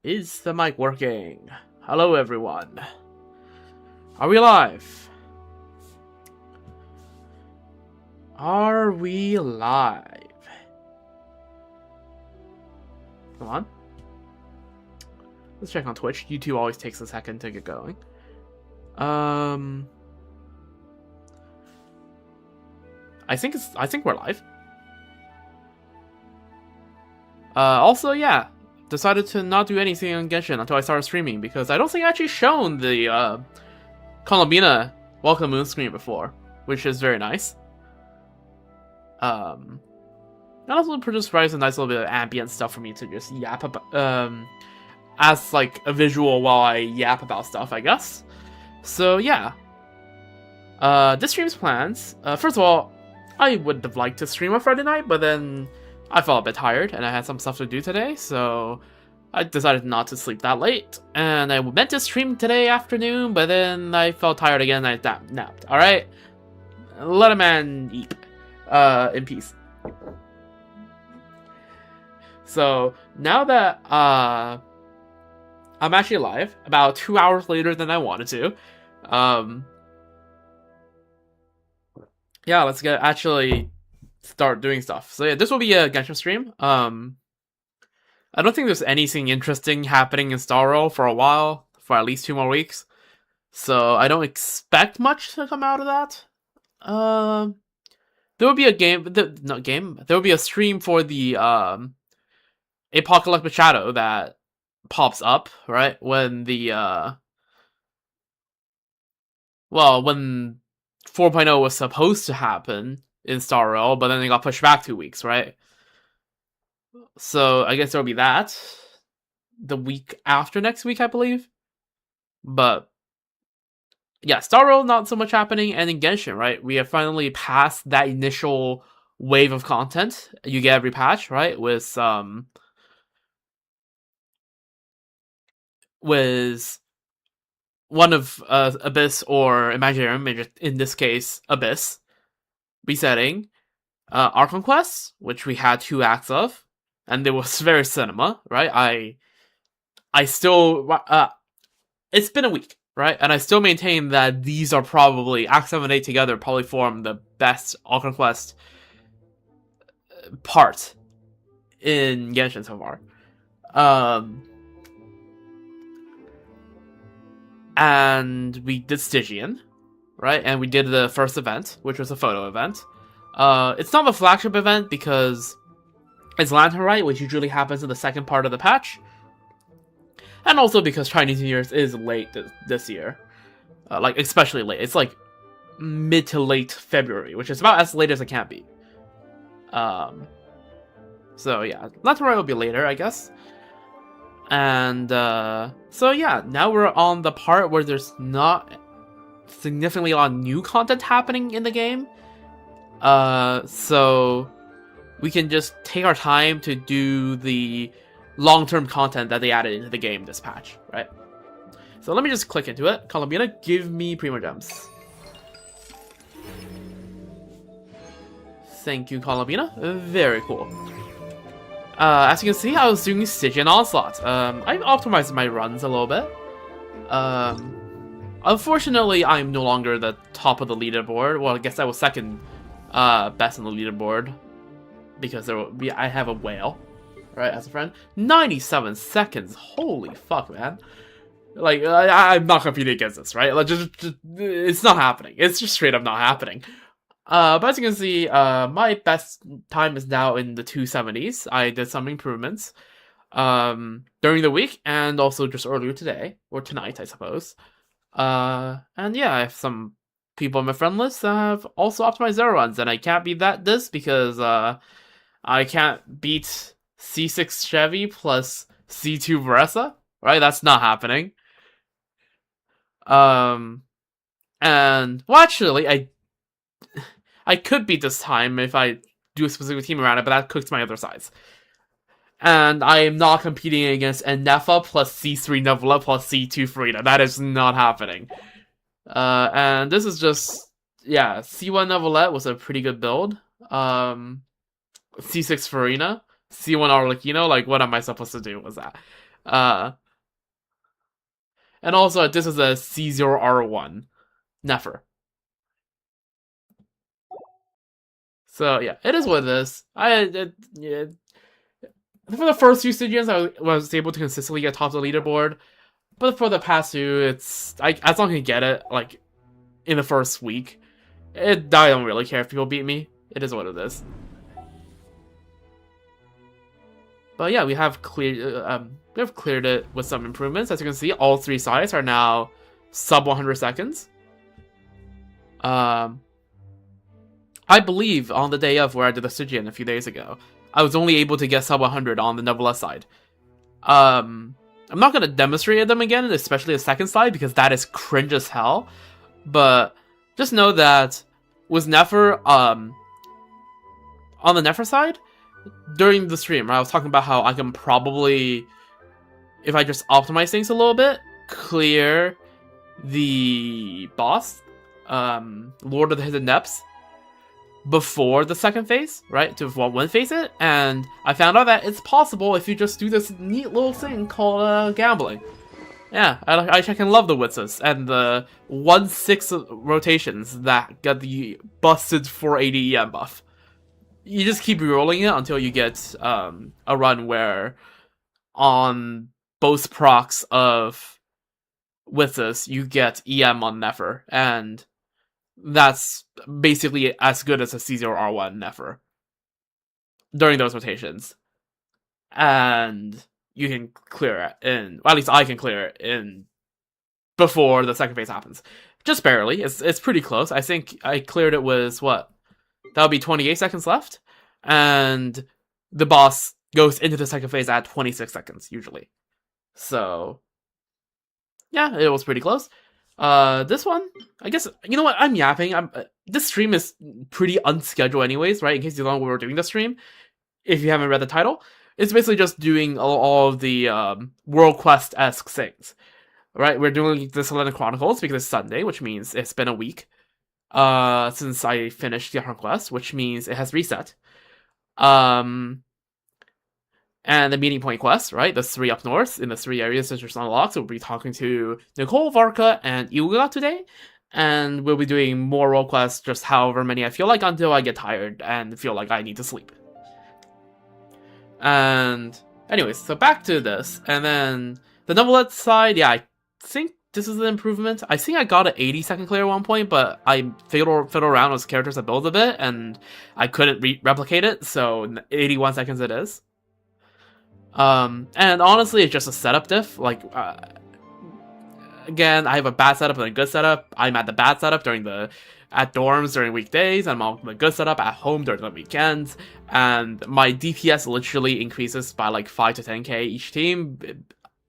Is the mic working? Hello everyone. Are we live? Are we live? Come on. Let's check on Twitch. YouTube always takes a second to get going. I think we're live. Also, yeah, decided to not do anything on Genshin until I started streaming because I don't think I actually shown the Columbina Welcome Moon screen before, which is very nice. And also provides a nice little bit of ambient stuff for me to just yap about, as like a visual while I yap about stuff, I guess. So yeah, this stream's plans. First of all, I would have liked to stream on Friday night, but then I felt a bit tired and I had some stuff to do today, so I decided not to sleep that late. And I meant to stream today afternoon, but then I felt tired again and I napped. Alright? Let a man eat. In peace. So, now that I'm actually live, about 2 hours later than I wanted to, yeah, let's actually start doing stuff. So yeah, this will be a Genshin stream. I don't think there's anything interesting happening in Star Rail for a while, for at least 2 more weeks. So I don't expect much to come out of that. There will be a there will be a stream for the Apocalyptic Shadow that pops up, right? When the when 4.0 was supposed to happen in Star Rail, but then it got pushed back 2 weeks, right? So I guess there'll be that the week after next week, I believe. But yeah, Star Rail not so much happening, and in Genshin, right? We have finally passed that initial wave of content you get every patch, right? With one of Abyss or Imaginarium, in this case Abyss, resetting. Archon Quest, which we had 2 acts of, and it was very cinema, right? I still it's been a week, right? And I still maintain that these are probably Act 7 and 8 together probably form the best Archon Quest part in Genshin so far. And we did Stygian, right? And we did the first event, which was a photo event. It's not a flagship event because it's Lantern Rite, which usually happens in the second part of the patch. And also because Chinese New Year's is late this year. Like, especially late. It's like mid to late February, which is about as late as it can be. So yeah, Lantern Rite will be later, I guess. And so yeah, now we're on the part where there's not significantly a lot of new content happening in the game. So we can just take our time to do the long-term content that they added into the game this patch, right? So let me just click into it. Columbina, give me Primo Gems. Thank you, Columbina. Very cool. As you can see, I was doing Stygian Onslaught. I optimized my runs a little bit. Unfortunately, I'm no longer the top of the leaderboard. Well, I guess I was second best on the leaderboard because I have a whale, right, as a friend. 97 seconds. Holy fuck, man. Like, I'm not competing against this, right? Like, just it's not happening. It's just straight up not happening. But as you can see, my best time is now in the 270s. I did some improvements during the week and also just earlier today, or tonight, I suppose. And yeah, I have some people on my friend list that have also optimized their runs, and I can't beat this because I can't beat C6 Chevy plus C2 Veresa, right? That's not happening. And well, actually, I could beat this time if I do a specific team around it, but that cooks my other sides. And I am not competing against Nefa plus C3 Nebula plus C2 Frida. That is not happening. And this is just, yeah, C1 Nevelette was a pretty good build. C6 Farina, C1 Arlecchino, like, what am I supposed to do with that? And also, this is a C0R1 Nefer. So yeah, it is what it is. Yeah. For the first few stages, I was able to consistently get top of the leaderboard. But for the past two, as long as I can get it, like, in the first week, I don't really care if people beat me. It is what it is. But yeah, we have cleared it with some improvements. As you can see, all three sides are now sub 100 seconds. I believe on the day of where I did the Stygian a few days ago, I was only able to get sub 100 on the novelist side. I'm not going to demonstrate them again, especially the second side, because that is cringe as hell. But just know that with Nefer, on the Nefer side, during the stream, I was talking about how I can probably, if I just optimize things a little bit, clear the boss, Lord of the Hidden Depths, before the second phase, right? To one phase it, and I found out that it's possible if you just do this neat little thing called gambling. Yeah, I can love the Witzes and the 1/6 rotations that got the busted 480 EM buff. You just keep rolling it until you get a run where on both procs of Witzes you get EM on Nefer, and that's basically as good as a C0R1 Nefer during those rotations. And you can clear it in, well, at least I can clear it in before the second phase happens. Just barely. It's pretty close. I think I cleared it with what? That would be 28 seconds left. And the boss goes into the second phase at 26 seconds, usually. So, yeah, it was pretty close. This one, I guess, you know what, I'm yapping. This stream is pretty unscheduled anyways, right? In case you don't know when we're doing the stream, if you haven't read the title, it's basically just doing all of the World Quest-esque things, right? We're doing the Selenic Chronicles because it's Sunday, which means it's been a week since I finished the Quest, which means it has reset. And the meeting point quest, right? The 3 up north in the 3 areas that are unlocked. So we'll be talking to Nicole, Varka, and Ilga today. And we'll be doing more role quests, just however many I feel like, until I get tired and feel like I need to sleep. And anyways, so back to this. And then the novelette side, yeah, I think this is an improvement. I think I got an 80-second clear at one point, but I fiddled around with characters that build a bit, and I couldn't replicate it, so 81 seconds it is. And honestly, it's just a setup diff. Like, again, I have a bad setup and a good setup. I'm at the bad setup at dorms during weekdays, and I'm on the good setup at home during the weekends. And my DPS literally increases by like 5 to 10k each team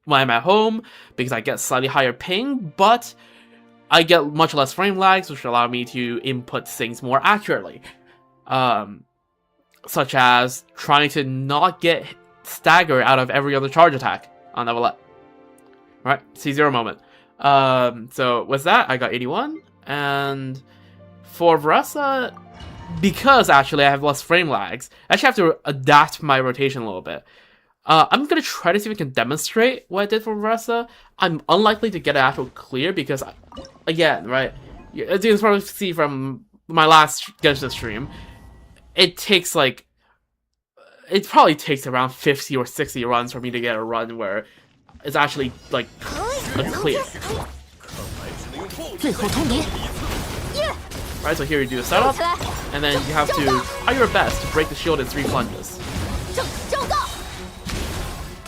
when I'm at home, because I get slightly higher ping, but I get much less frame lags, which allow me to input things more accurately. Such as trying to not get stagger out of every other charge attack on Novelette. Right, C0 moment. So with that, I got 81, and for Varessa, because actually I have less frame lags, I actually have to adapt my rotation a little bit. I'm gonna try to see if we can demonstrate what I did for Varessa. I'm unlikely to get an actual clear because, again, right, as you can probably see from my last Genshin stream, it probably takes around 50 or 60 runs for me to get a run where it's actually, like, a clear. Right, so here you do a setup, and then you have to try your best to break the shield in 3 plunges.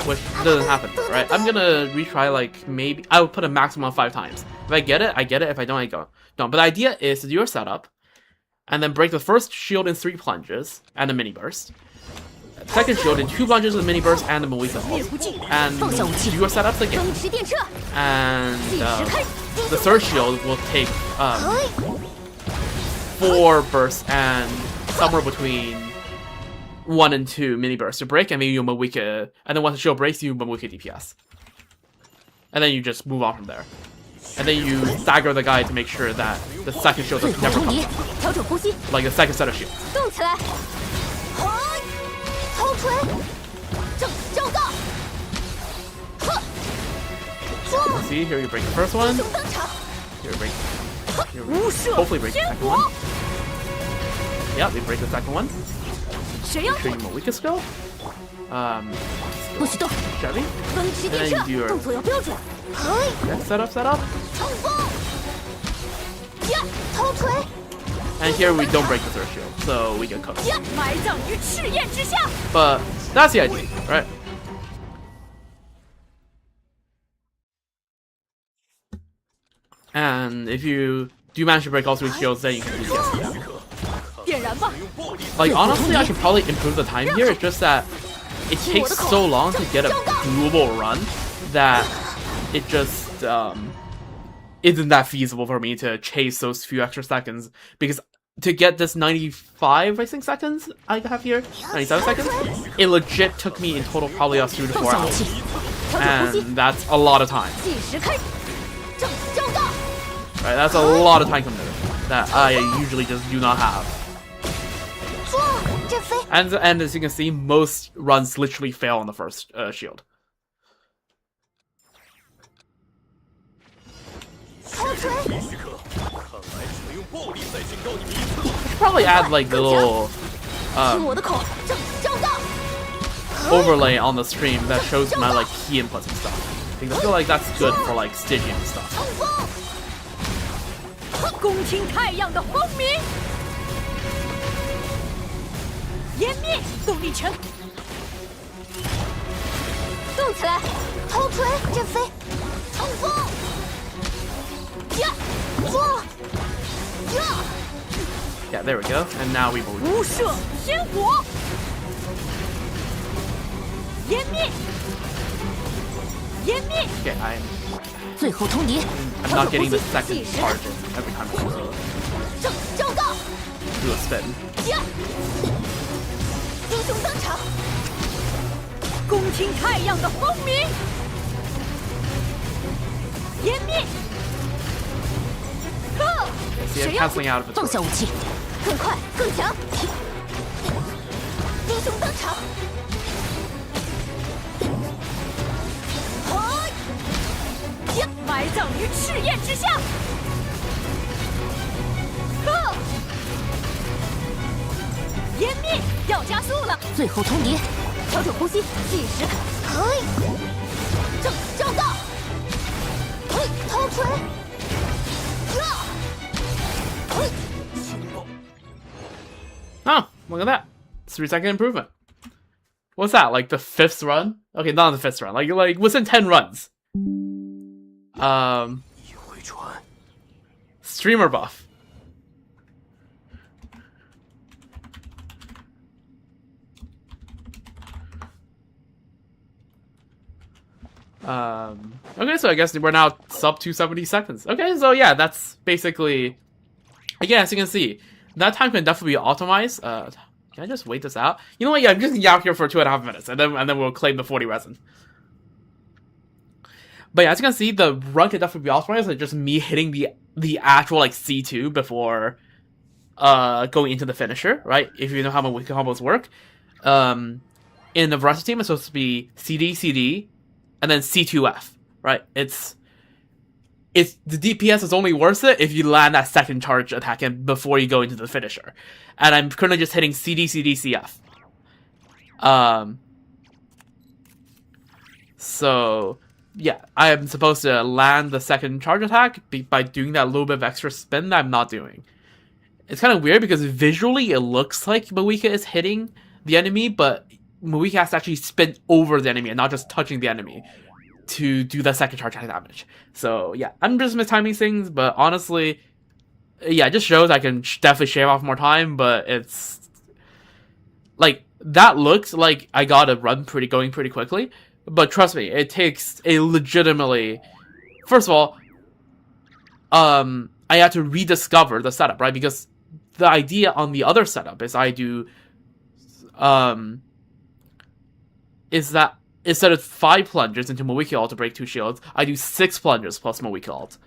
Which doesn't happen, right? I'm gonna retry, like, maybe, I would put a maximum of 5 times. If I get it, I get it. If I don't, I don't. But the idea is to do your setup, and then break the first shield in 3 plunges, and a mini burst. Second shield in 2 plunges with mini burst and a Moisa pulse. And do your setups again. And the third shield will take 4 bursts and somewhere between 1 and 2 mini bursts to break, and then you Mawika, and then once the shield breaks, you Mawika DPS. And then you just move on from there. And then you stagger the guy to make sure that the second shield doesn't never come. Like the second set of shields. See, here we break the first one. Here we break. Hopefully break the second one. Yep, we break the second one. Make sure you know weakest skill. Chevy. And then you do your set up. And here we don't break the third shield, so we get cooked. But that's the idea, right? And if you do manage to break all 3 shields, then you can do the SDF. Like, honestly, I should probably improve the time here. It's just that it takes so long to get a doable run that it just isn't that feasible for me to chase those few extra seconds. Because to get this 95, I think, seconds I have here, 97 seconds, it legit took me in total probably 3 to 4 hours. And that's a lot of time. Right, that's a lot of time committed that I usually just do not have. And as you can see, most runs literally fail on the first shield. Probably add like the little overlay on the stream that shows my like key inputs and stuff. Because I feel like that's good for like stitching and stuff. 恭听太阳的轰鸣，湮灭动力城，动起来，头锤阵飞，冲锋，呀，哇，呀 Yeah, there we go. And now we move. 无射天火，湮灭，湮灭。 Okay, I'm 最后通牒， not getting the second charge every time I do a spin. 英雄登场，恭听太阳的轰鸣，湮灭。 See, I'm canceling out of it. 放下武器，更快更强。英雄登场，埋葬于赤焰之下。湮灭要加速了，最后通牒，调整呼吸，计时。正道，头锤。 Oh, look at that. 3-second improvement. What's that, like the 5th run? Okay, not the 5th run, like within 10 runs. Streamer buff. Okay, so I guess we're now sub 270 seconds. Okay, so yeah, that's basically, again, as you can see, that time can definitely be optimized. Can I just wait this out? You know what? Yeah, I'm just gonna out here for 2.5 minutes, and then we'll claim the 40 resin. But yeah, as you can see, the run can definitely be optimized. Like just me hitting the actual like C2 before going into the finisher, right? If you know how my weak combos work. In the Veracity team, it's supposed to be CD, CD, and then C2F, right? It's the DPS is only worth it if you land that second charge attack in before you go into the finisher. And I'm currently just hitting CD, CD, CF. So yeah, I am supposed to land the second charge attack by doing that little bit of extra spin that I'm not doing. It's kind of weird because visually it looks like Moika is hitting the enemy, but Moika has to actually spin over the enemy and not just touching the enemy to do the second charge attack damage. So yeah, I'm just mistiming things, but honestly, yeah, it just shows I can definitely shave off more time, but it's like that looks like I got a run going pretty quickly, but trust me, it takes a legitimately, first of all, I had to rediscover the setup, right? Because the idea on the other setup is I do is that instead of 5 plungers into Moika ult to break 2 shields, I do 6 plungers plus Moika ult.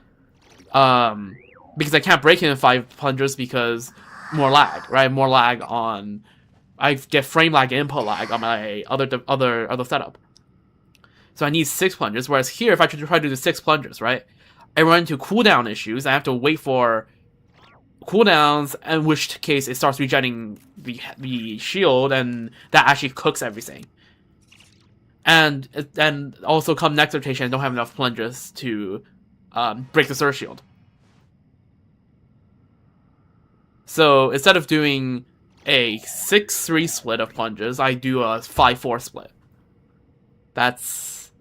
Because I can't break it in 5 plungers because more lag, right? More lag on, I get frame lag and input lag on my other setup. So I need 6 plunges, whereas here, if I try to do 6 plunges, right, I run into cooldown issues. I have to wait for cooldowns, in which case it starts regenerating the shield, and that actually cooks everything. And also come next rotation, I don't have enough plunges to break the Surge Shield. So instead of doing a 6-3 split of plunges, I do a 5-4 split. That's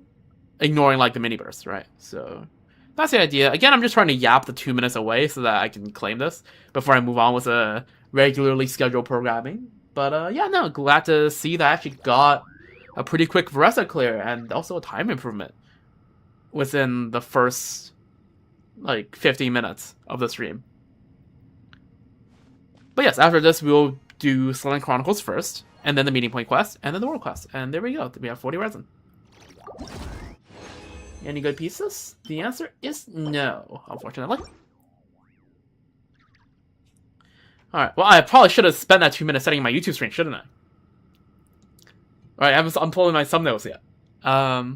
ignoring like the mini burst, right? So that's the idea. Again, I'm just trying to yap the 2 minutes away so that I can claim this before I move on with a regularly scheduled programming. But yeah, no, glad to see that I actually got a pretty quick Veresa clear and also a time improvement within the first like 15 minutes of the stream. But yes, after this we'll do Selenic Chronicles first, and then the meeting point quest, and then the world quest. And there we go. We have 40 resin. Any good pieces? The answer is no, unfortunately. Alright, well, I probably should have spent that 2 minutes setting my YouTube screen, shouldn't I? Alright, I'm pulling my thumbnails yet. I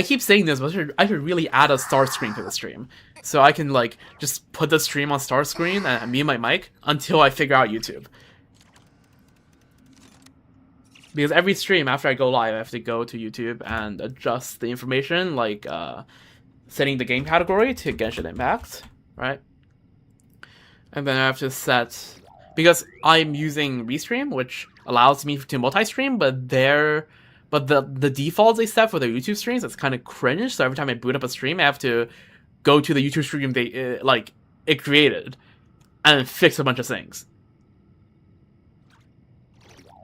keep saying this, but I should really add a start screen to the stream. So I can, like, just put the stream on start screen and mute my mic until I figure out YouTube. Because every stream, after I go live, I have to go to YouTube and adjust the information, like, setting the game category to Genshin Impact, right? And then I have to set... Because I'm using Restream, which allows me to multi-stream, but the defaults they set for the YouTube streams, it's kind of cringe, so every time I boot up a stream, I have to go to the YouTube stream it created, and fix a bunch of things.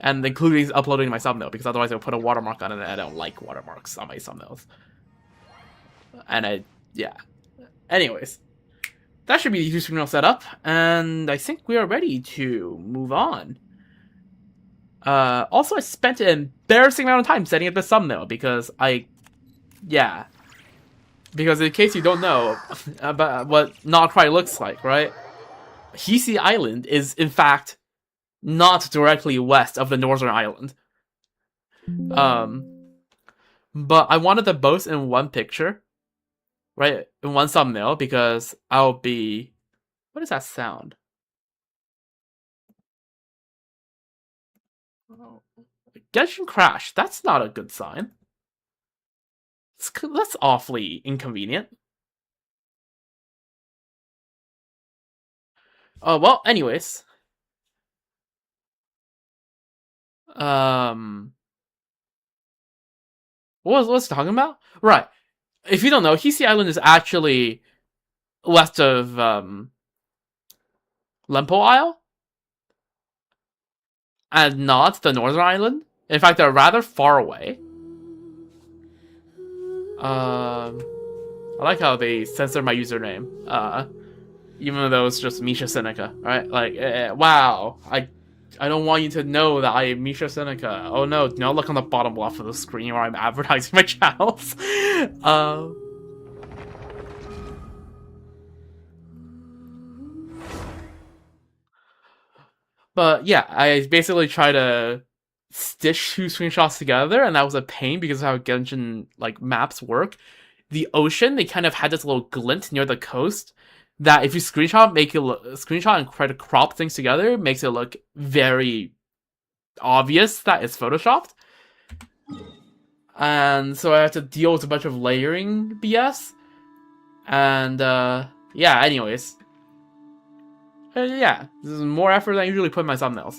And including uploading my thumbnail, because otherwise I'll put a watermark on it, and I don't like watermarks on my thumbnails. And yeah. Anyways. That should be the YouTube stream all set up, and I think we are ready to move on. Also, I spent an embarrassing amount of time setting up the thumbnail, because Because in case you don't know about what Not Quite looks like, right? Hisi Island is, in fact, not directly west of the Northern Island. But I wanted them both in one picture. Right, in one thumbnail, because I'll be... What is that sound? Oh. Genshin crash. That's not a good sign. That's awfully inconvenient. Oh, well, anyways. What was I talking about? Right. If you don't know, Hisi Island is actually west of Lempo Isle, and not the Northern Island. In fact, they're rather far away. I like how they censor my username, even though it's just Misha Seneca, right? Like, wow, I don't want you to know that I am Misha Seneca. Oh no, do not look on the bottom left of the screen where I'm advertising my channels. But yeah, I basically try to stitch 2 screenshots together, and that was a pain because of how Genshin like maps work. The ocean, they kind of had this little glint near the coast that if you screenshot and try to crop things together, makes it look very obvious that it's photoshopped. And so I have to deal with a bunch of layering BS. And yeah, anyways. Yeah, this is more effort than I usually put in my thumbnails.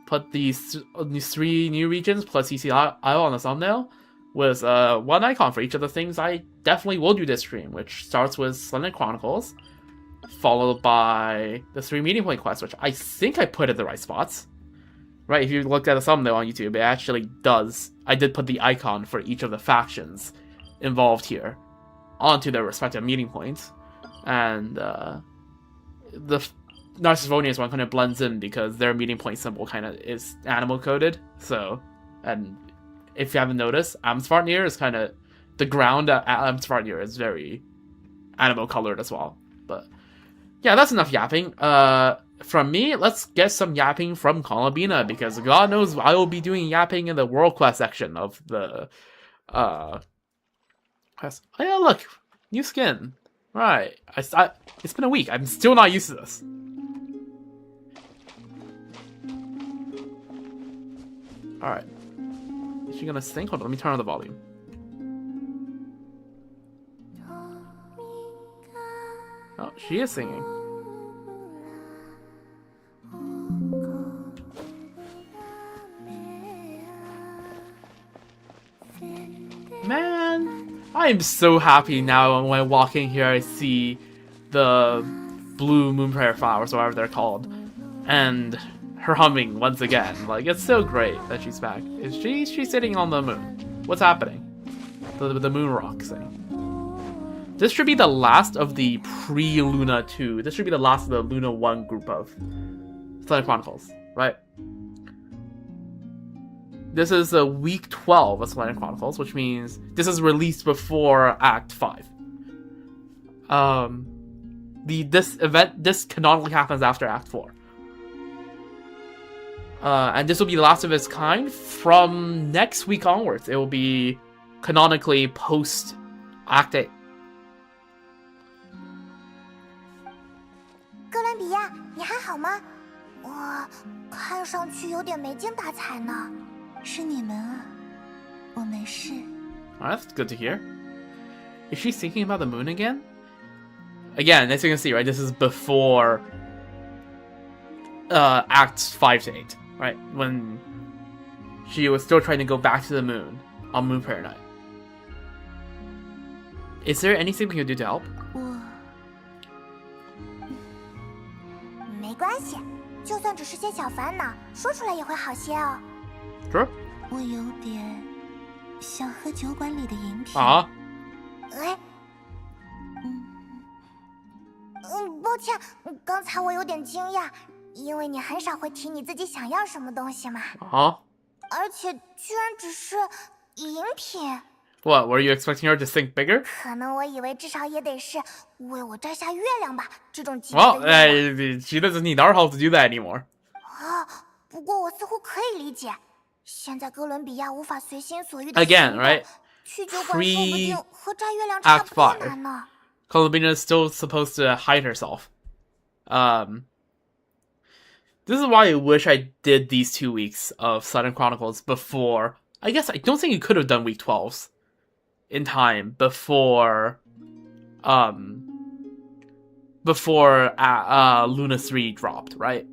Put these 3 new regions plus CC Isle on the thumbnail with one icon for each of the things I definitely will do this stream, which starts with Selenic Chronicles, followed by the 3 meeting point quests, which I think I put at the right spots. Right, if you looked at the thumbnail on YouTube, it actually does. I did put the icon for each of the factions involved here onto their respective meeting points. And the Narcissivonius one kind of blends in because their meeting point symbol kind of is animal coded. So, and if you haven't noticed, Amsvarnir is kind of, the ground at Amsvarnir is very animal colored as well. But yeah, that's enough yapping. from me, let's get some yapping from Columbina, because God knows I will be doing yapping in the World Quest section of the quest. Oh yeah, look, new skin. Right, it's been a week. I'm still not used to this. All right, is she gonna sing? Hold on, let me turn on the volume. Oh, she is singing. Man, I am so happy now when I walk in here I see the blue moon prayer flowers, or whatever they're called, and her humming once again. Like, it's so great that she's back. Is she's sitting on the moon? What's happening? The moon rock thing. This should be the last of the pre-Luna 2. This should be the last of the Luna 1 group of Selenic Chronicles, right? This is week 12 of Selenic Chronicles, which means this is released before Act 5. This canonically happens after Act 4. And this will be the last of its kind. From next week onwards, it will be canonically post Act 8. 哥伦比亚，你还好吗？我看上去有点没精打采呢。是你们啊，我没事。Oh, that's good to hear. Is she thinking about the moon again? Again, as you can see, right, this is before Acts 5 to 8, right? When she was still trying to go back to the moon on Moon Prayer Night. Is there anything we can do to help? 没关系，就算只是些小烦恼，说出来也会好些哦。Sure. 我有点想喝酒馆里的饮品。啊？哎，抱歉，刚才我有点惊讶，因为你很少会提你自己想要什么东西嘛。啊？而且居然只是饮品。What, were you expecting her to think bigger? 可能我以为至少也得是为我摘下月亮吧，这种级别的 Well, she doesn't need our help to do that anymore. 啊，不过我似乎可以理解，现在哥伦比亚无法随心所欲的 Again, right? 去酒馆说不定和摘月亮差不多难呢。Columbina is still supposed to hide herself. This is why I wish I did these 2 weeks of Selenic Chronicles before. I guess I don't think you could have done week 12s in time before Luna 3 dropped, right?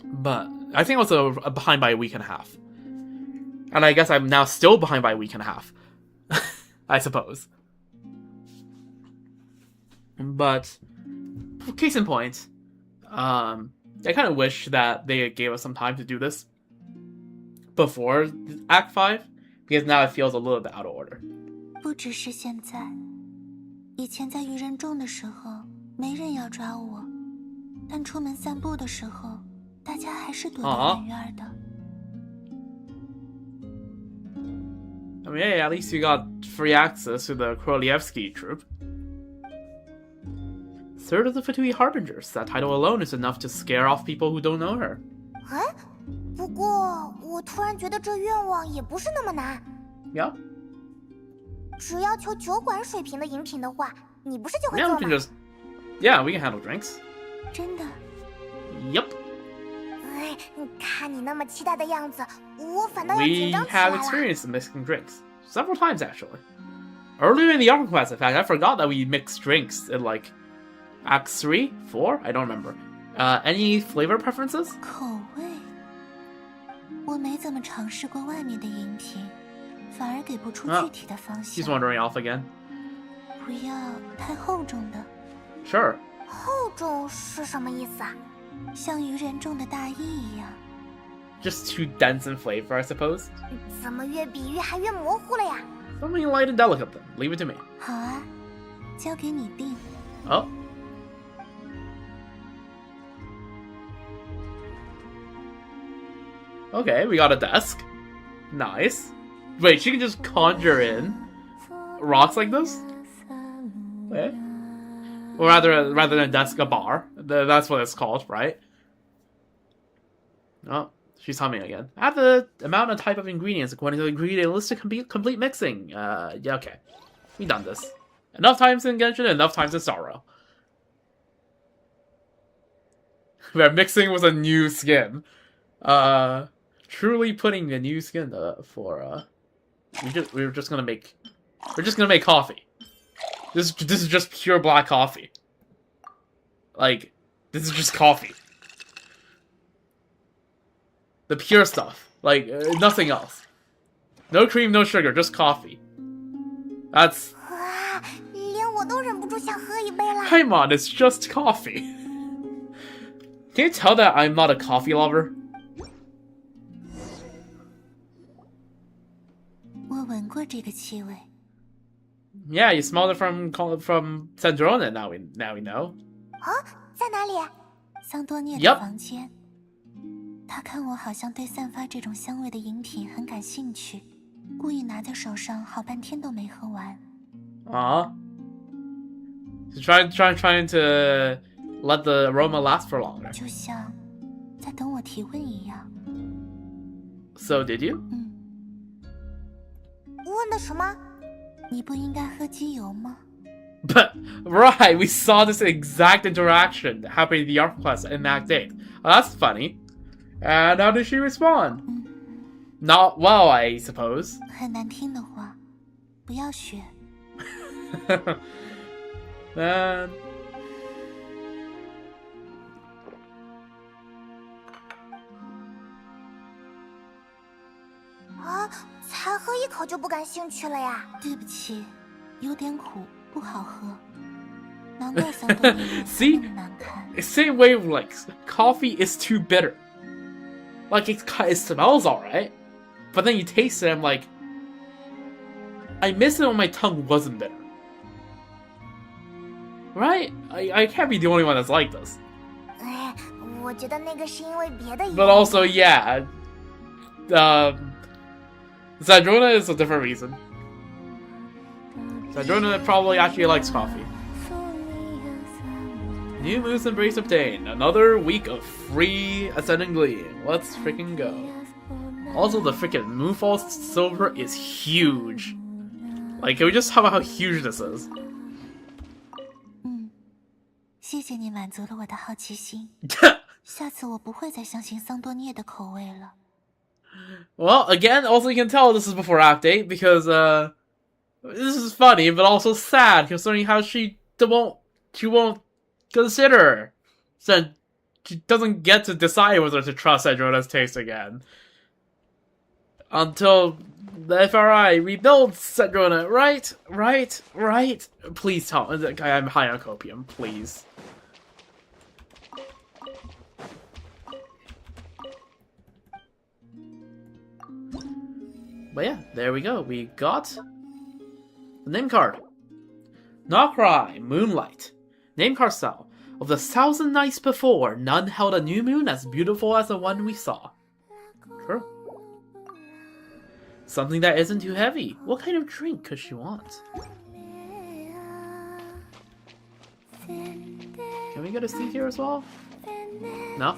But I think I was behind by a week and a half. And I guess I'm now still behind by a week and a half. I suppose. But case in point, I kind of wish that they gave us some time to do this before Act 5, because now it feels a little bit out of order. 不只是现在，以前在愚人众的时候，没人要抓我，但出门散步的时候，大家还是躲得远远的。I mean, hey, at least you got free access to the Krolievsky troop. Third of the Fatui Harbingers. That title alone is enough to scare off people who don't know her. 哎，不过我突然觉得这愿望也不是那么难。Yeah. 只要求酒馆水平的饮品的话，你不是就会 Yeah, 做 we 吗 can just... Yeah, we can handle drinks. 真的？ Yep. 哎，看你那么期待的样子，我反倒要 We 紧张起来 have 了。 experienced mixing drinks. Several times, actually. Earlier in the Arkham Quest, in fact, I forgot that we mixed drinks in, like, Act 3? 4? I don't remember. Any flavor preferences? 口味，我没怎么尝试过外面的饮品，反而给不出具体的方向。 She's wandering off again. 不要太厚重的。 Sure. 厚重是什么意思啊？像愚人众的大衣一样。 Just too dense in flavor, I suppose. 怎么越比喻还越模糊了呀？ Something light and delicate, then. Leave it to me. 好啊，交给你定。 Oh. Okay, we got a desk. Nice. Wait, she can just conjure in rocks like this? Okay. Or rather than desk, a bar. That's what it's called, right? Oh, she's humming again. Add the amount and type of ingredients according to the ingredient list to complete mixing. Yeah, okay. We've done this. Enough times in Genshin, enough times in Sorrow. We're mixing with a new skin. Truly putting a new skin for we're just gonna make coffee. This is just pure black coffee. Like, this is just coffee. The pure stuff. Like, nothing else. No cream, no sugar, just coffee. That's... 哇，连我都忍不住想喝一杯了。 Come on, it's just coffee. Can you tell that I'm not a coffee lover? 我闻过这个气味。 Yeah, you smelled it from Sandrona, now we know. 啊，在哪里？桑多涅的 Yup. 房间。他看我好像对散发这种香味的饮品很感兴趣，故意拿在手上，好半天都没喝完。So trying to let the aroma last for longer. 就像在等我提问一样。 So did you? 问的什么？你不应该喝机油吗？ But right, we saw this exact interaction happening in the art quest in Act 8. Oh, that's funny. And how did she respond? Not well, I suppose. 很难听的话，不要学。Man. 啊，才喝一口就不感兴趣了呀？对不起，有点苦，不好喝。难怪桑多涅那么难看。Same wavelengths. Coffee is too bitter. Like, it smells alright, but then you taste it and I'm like, I miss it when my tongue wasn't bitter. Right? I can't be the only one that's like this. 哎，我觉得那个是因为别的原因。 But also, yeah, Zadrona is a different reason. Zadrona probably actually likes coffee. New moves embrace obtained. Another week of free Ascending Gleam. Let's freaking go. Also, the freaking Moonfall Silver is huge. Like, can we just talk about how huge this is? 谢谢你满足了我的好奇心。下次我不会再相信桑多涅的口味了。 Well, again, also you can tell this is before Act 8 because, this is funny, but also sad concerning how she won't consider. So she doesn't get to decide whether to trust Adrona's taste again. Until the FRI rebuilds Sedrona. Right? Please tell me I'm high on copium, please. But yeah, there we go. We got the name card. Nokrai, Moonlight. Name card style. Of the 1,000 nights before, none held a new moon as beautiful as the one we saw. True. Something that isn't too heavy. What kind of drink could she want? Can we get a seat here as well? No?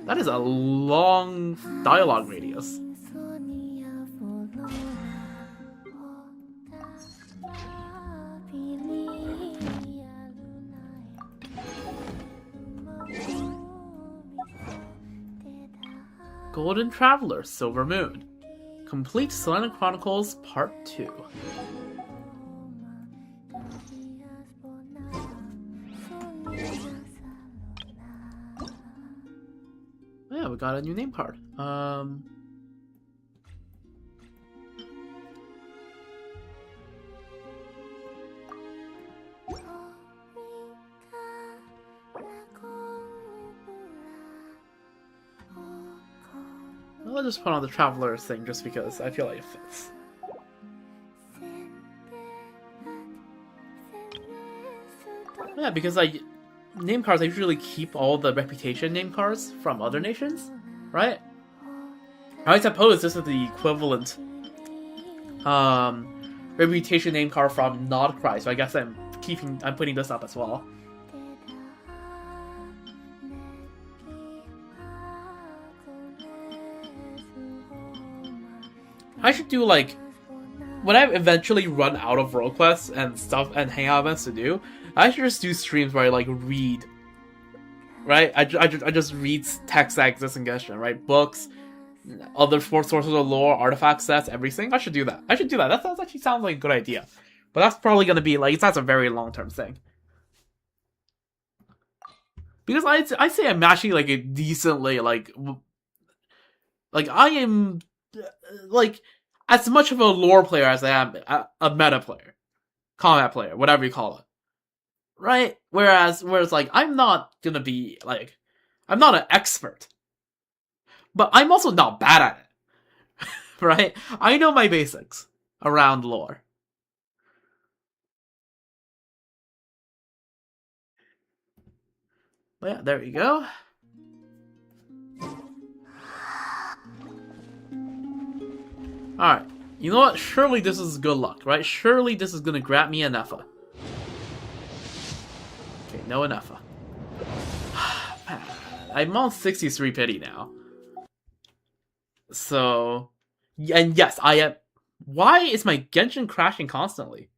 That is a long dialogue radius. Golden Traveler, Silver Moon. Complete Selenic Chronicles Part 2. Yeah, we got a new name card. I'll just put on the Traveler's thing just because I feel like it fits. Yeah, because like name cards, I usually keep all the reputation name cards from other nations, right? I suppose this is the equivalent reputation name card from Nodcry, so I guess I'm I'm putting this up as well. I should do like when I eventually run out of role quests and stuff and hangout events to do, I should just do streams where I like read. Right? I just read text that exists in Genshin, right? Books, other sources of lore, artifact sets, everything. I should do that. That actually sounds like a good idea. But that's probably gonna be like that's a very long term thing. Because I say I'm actually like a decently like I am like as much of a lore player as I am a meta player, combat player, whatever you call it, right? Whereas like I'm not gonna be like I'm not an expert, but I'm also not bad at it, right? I know my basics around lore. But yeah, there you go. Alright. You know what? Surely this is good luck, right? Surely this is gonna grab me a Nepha. Okay, no Nepha. I'm on 63 pity now. So... And yes, I am... Why is my Genshin crashing constantly?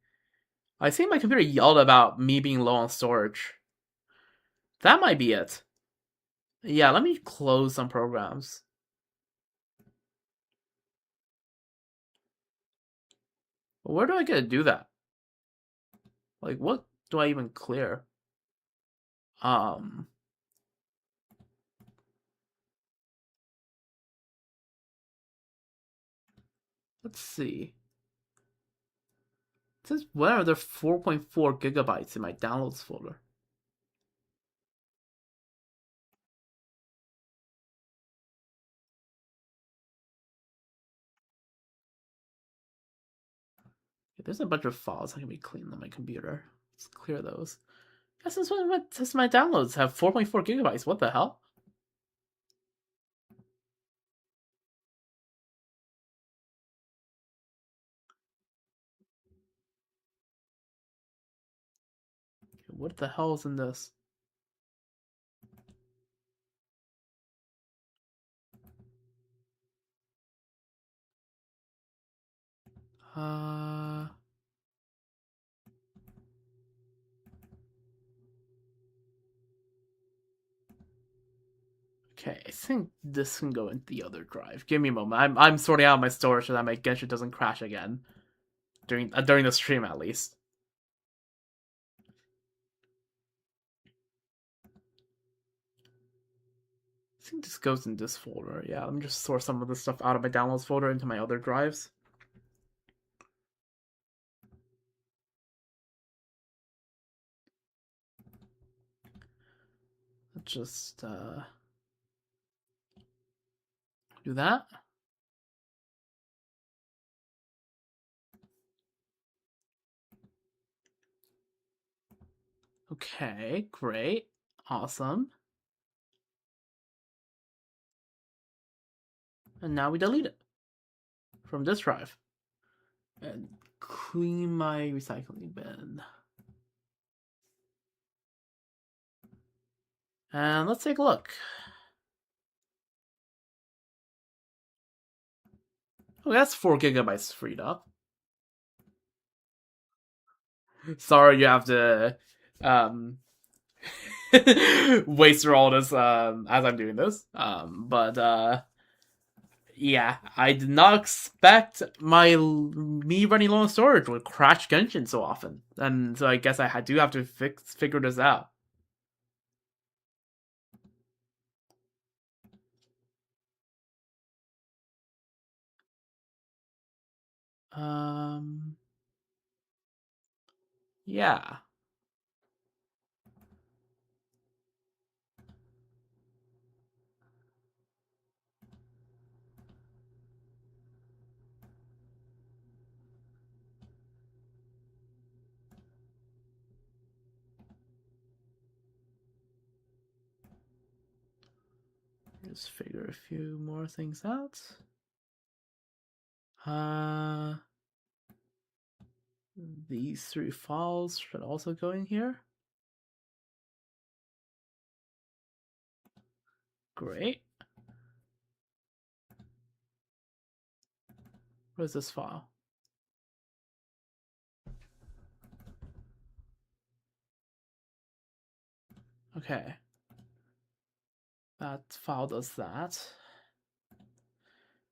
I think my computer yelled about me being low on storage. That might be it. Yeah, let me close some programs. Where do I get to do that? Like, what do I even clear? Let's see. It says where are there 4.4 gigabytes in my downloads folder? There's a bunch of files that can be cleaned on my computer. Let's clear those. Yes, since my downloads have 4.4 gigabytes. What the hell? What the hell is in this? Okay, I think this can go into the other drive. Give me a moment. I'm sorting out my storage so that my Genshin doesn't crash again during the stream at least. I think this goes in this folder. Yeah, let me just sort some of the stuff out of my downloads folder into my other drives. Let's just do that. Okay, great. Awesome. And now we delete it from this drive. And clean my recycling bin. And let's take a look. Oh, that's 4 gigabytes freed up. Sorry you have to waste through all this as I'm doing this. But yeah, I did not expect me running low on storage would crash Genshin so often. And so I guess I do have to figure this out. Yeah. Just figure a few more things out. These 3 files should also go in here. Great. Where's this file? Okay. That file does that.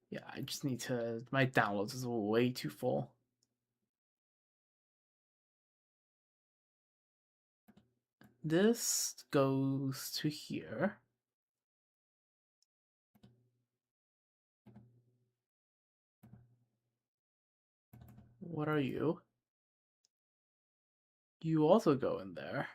Yeah, I just need to... My downloads is way too full. This goes to here. What are you? You also go in there.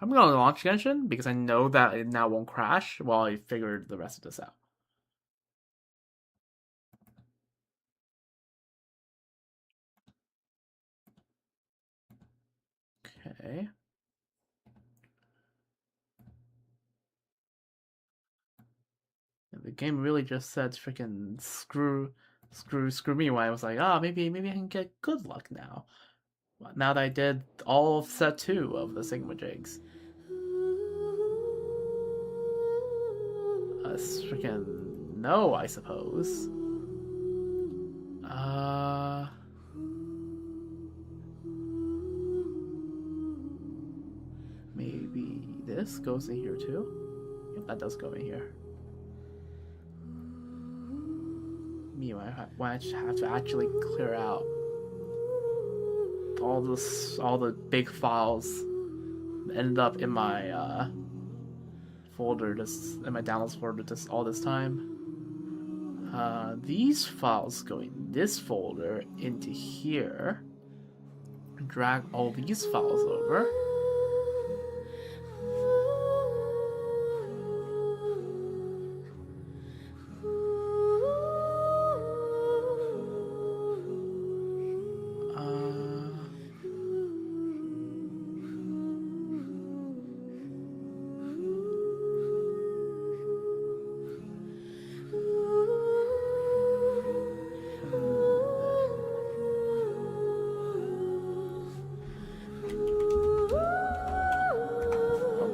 I'm gonna launch Genshin because I know that it now won't crash while I figure the rest of this out. Okay. And the game really just said freaking screw me when I was like, maybe I can get good luck now. Now that I did all of set 2 of the Sigma Jigs. Freaking no, I suppose. Maybe this goes in here too? Yep, that does go in here. Me, when I have to actually clear out all the big files that ended up in my folder, in my downloads folder all this time. These files go in this folder into here. Drag all these files over.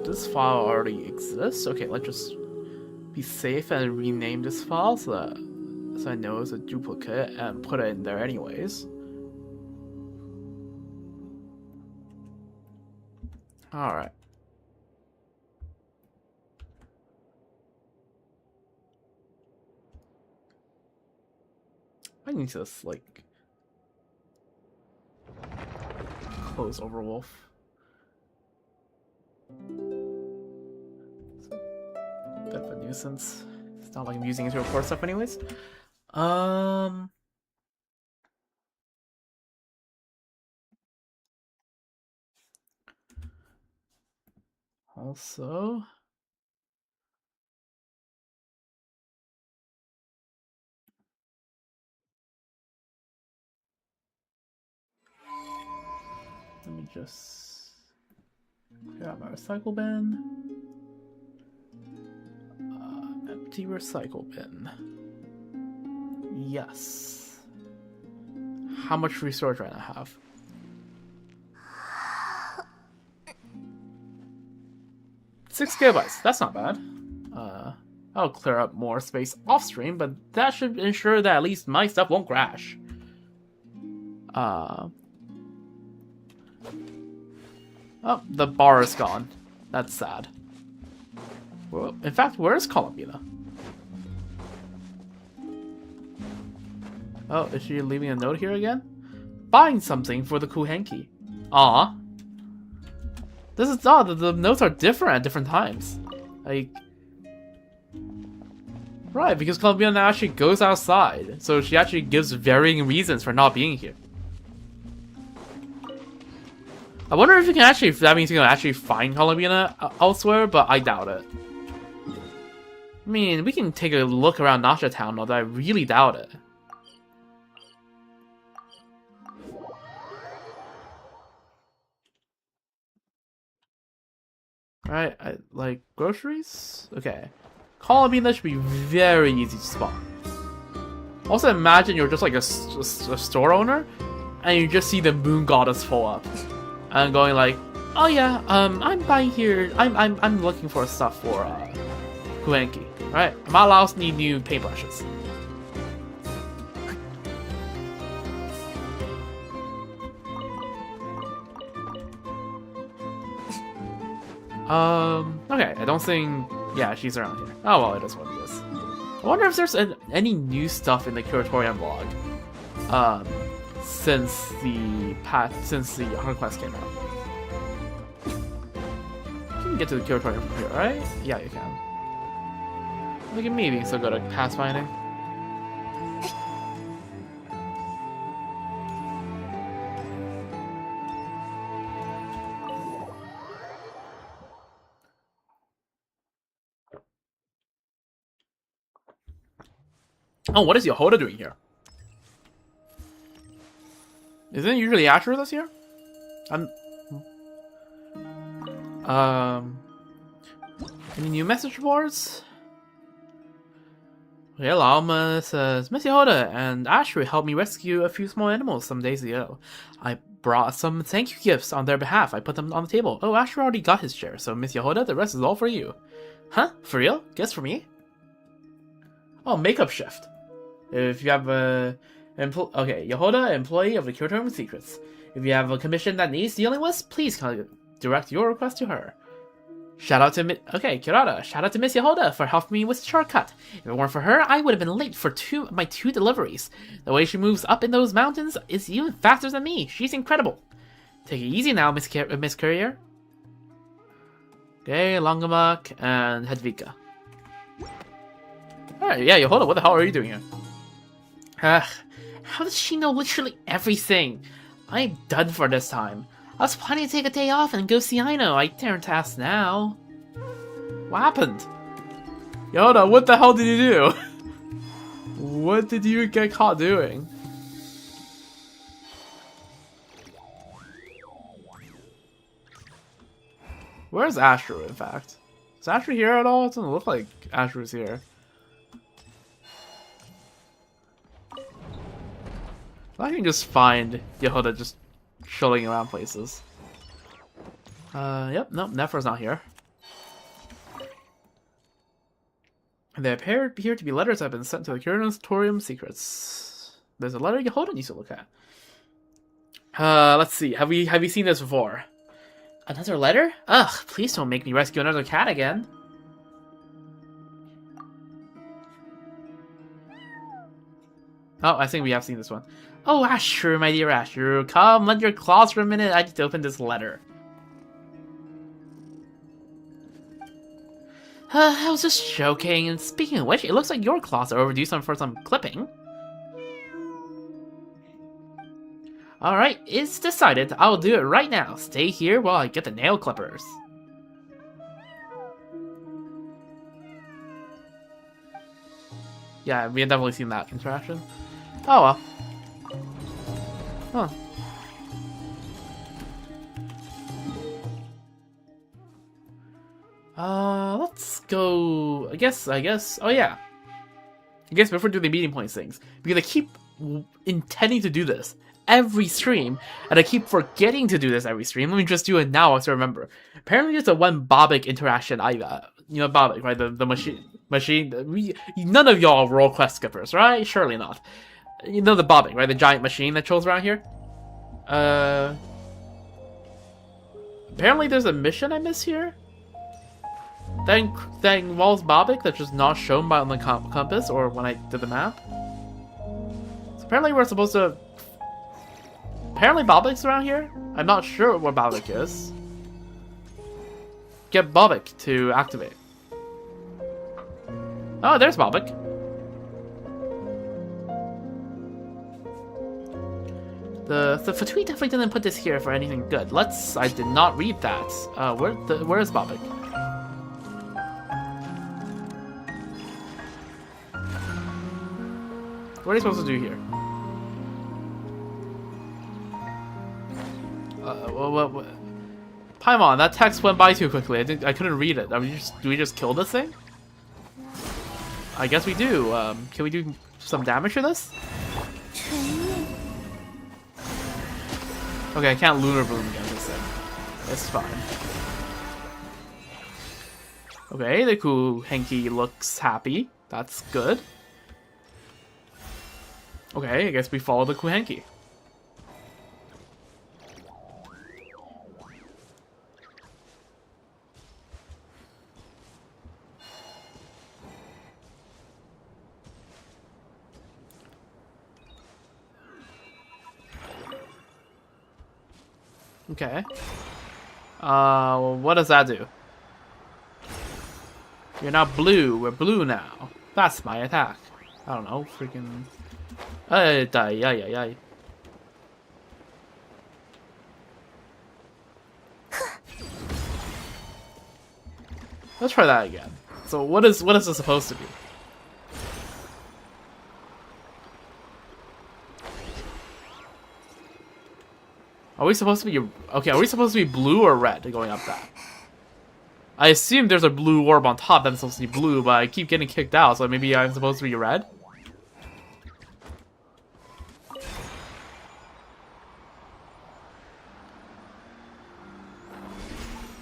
This file already exists. Okay, let's just be safe and rename this file so I know it's a duplicate and put it in there anyways. Alright. I need to just, like, close Overwolf. It's a bit of a nuisance. It's not like I'm using it to record stuff anyways. Also... Let me just clear out my recycle bin. Empty recycle bin. Yes. How much free storage right now I have? 6 gigabytes. That's not bad. I'll clear up more space off stream, but that should ensure that at least my stuff won't crash. Oh, the bar is gone. That's sad. Well, in fact, where is Columbina? Oh, is she leaving a note here again? Buying something for the Kuhenki. Aw. This is odd. The notes are different at different times. Like... Right, because Columbina now actually goes outside. So she actually gives varying reasons for not being here. I wonder if you can actually... That means you can actually find Columbina elsewhere, but I doubt it. I mean, we can take a look around Nasha Town, although I really doubt it. Alright, like groceries? Okay. Columina should be very easy to spot. Also, imagine you're just like a store owner, and you just see the moon goddess pull up, and going like, "Oh yeah, I'm buying here. I'm looking for stuff for Huenki. Right? My house need new paintbrushes." Okay, I don't think... Yeah, she's around here. Oh, well, it is what it is. I wonder if there's any new stuff in the Curatorium vlog. Since the Hard Quest came out. You can get to the Curatorium from here, right? Yeah, you can. Look at me being so good at pathfinding. Oh, what is Yehoda doing here? Isn't it usually Asher this year? Any new message boards? Well, Alma says, Miss Yehoda and Asher helped me rescue a few small animals some days ago. I brought some thank you gifts on their behalf. I put them on the table. Oh, Asher already got his share, so Miss Yehoda, the rest is all for you. Huh? For real? Guess for me? Oh, makeup shift. If you have a... Yehoda, employee of the Curatorium Secrets. If you have a commission that needs dealing with, please direct your request to her. Shout out to Kirara. Shout out to Miss Yehoda for helping me with the shortcut. If it weren't for her, I would have been late for my two deliveries. The way she moves up in those mountains is even faster than me. She's incredible. Take it easy now, Miss Courier. Okay, Longamak and Hedvika. Alright, yeah, Yehoda, what the hell are you doing here? How does she know literally everything? I'm done for this time. I was planning to take a day off and go see Aino. I daren't ask now. What happened? Yoda, what the hell did you do? What did you get caught doing? Where's Astro, in fact? Is Astro here at all? It doesn't look like Astro's here. I can just find Yehoda just chilling around places. Yep, nope, Nephra's not here. And there appear to be letters that have been sent to the Curatorium Secrets. There's a letter Yehoda needs to look at. Let's see. Have you seen this before? Another letter? Ugh, please don't make me rescue another cat again. Oh, I think we have seen this one. Oh, Asher, my dear Asher, come, lend your claws for a minute. I just opened this letter. I was just joking, and speaking of which, it looks like your claws are overdue for some clipping. Alright, it's decided. I'll do it right now. Stay here while I get the nail clippers. Yeah, we have definitely seen that interaction. Oh well. Huh. Let's go. I guess. Oh yeah. I guess before doing the meeting points things, because I keep intending to do this every stream, and I keep forgetting to do this every stream. Let me just do it now to remember. Apparently, there's a one Bobic interaction. Bobic, right? The machine. None of y'all are role quest skippers, right? Surely not. You know the Bobic, right? The giant machine that chills around here. Apparently, there's a mission I miss here. That involves Bobic that's just not shown by on the compass or when I did the map. So apparently we're supposed to... Apparently Bobic's around here? I'm not sure what Bobic is. Get Bobic to activate. Oh, there's Bobic. The Fatui definitely didn't put this here for anything good. I did not read that. Where is Bobic? What are you supposed to do here? What? Paimon, that text went by too quickly. I couldn't read it. Do we just kill this thing? I guess we do. Can we do some damage to this? 唇印， Okay, I can't lunar bloom against this thing. It's fine. Okay, the Kuhenki looks happy. That's good. Okay, I guess we follow the Kuhenki. Okay. What does that do? You're not blue. We're blue now. That's my attack. I don't know. Freaking. Die. Let's try that again. So what is this supposed to be? Are we supposed to be okay? Are we supposed to be blue or red going up that? I assume there's a blue orb on top that's supposed to be blue, but I keep getting kicked out, so maybe I'm supposed to be red?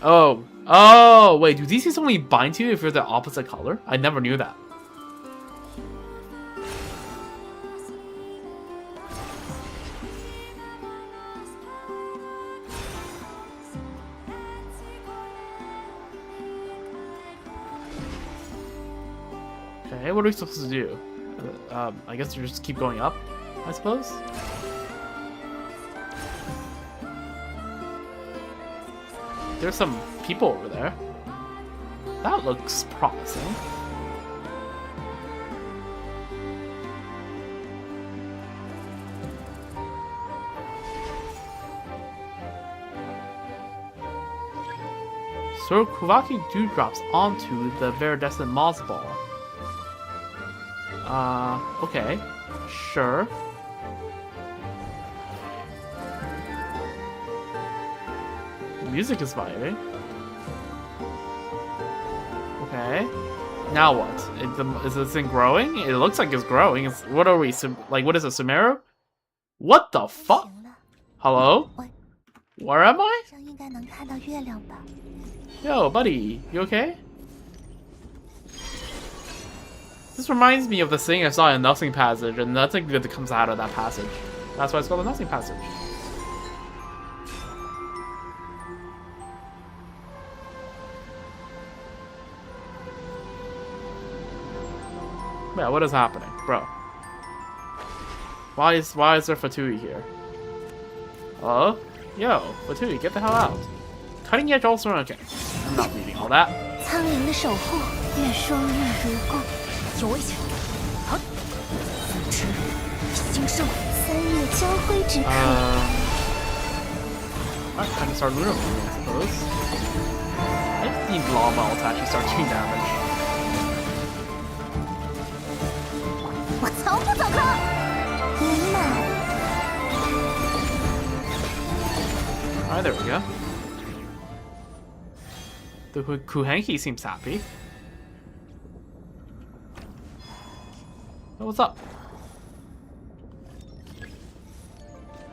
Oh, wait, do these things only bind to you if you're the opposite color? I never knew that. Okay, what are we supposed to do? I guess we just keep going up, I suppose? There's some people over there. That looks promising. So Kuvaki dewdrops onto the Viridescent Moss Ball. Okay. Sure. The music is vibing. Okay. Now what? Is this thing growing? It looks like it's growing. What are we? Like, what is it, Sumeru? What the fuck? 行了， Hello? 我 Where am I? 这样应该能看到月亮吧？ Yo, buddy, you okay? This reminds me of the thing I saw in Nothing Passage, and nothing good that comes out of that passage. That's why it's called the Nothing Passage. Yeah, what is happening, bro? Why is there Fatui here? Hello? Yo, Fatui, get the hell out. Cutting edge also okay. I'm not reading all that. 苍灵的守护，愿双运如共。有危险！好，自知兴盛。三月交辉之刻， Alright, time to start lunar moving, I suppose. I just need Lawball to actually start doing damage. 我从不走开。圆满， Alright, there we go. The Kuhenki seems happy. Oh, what's up?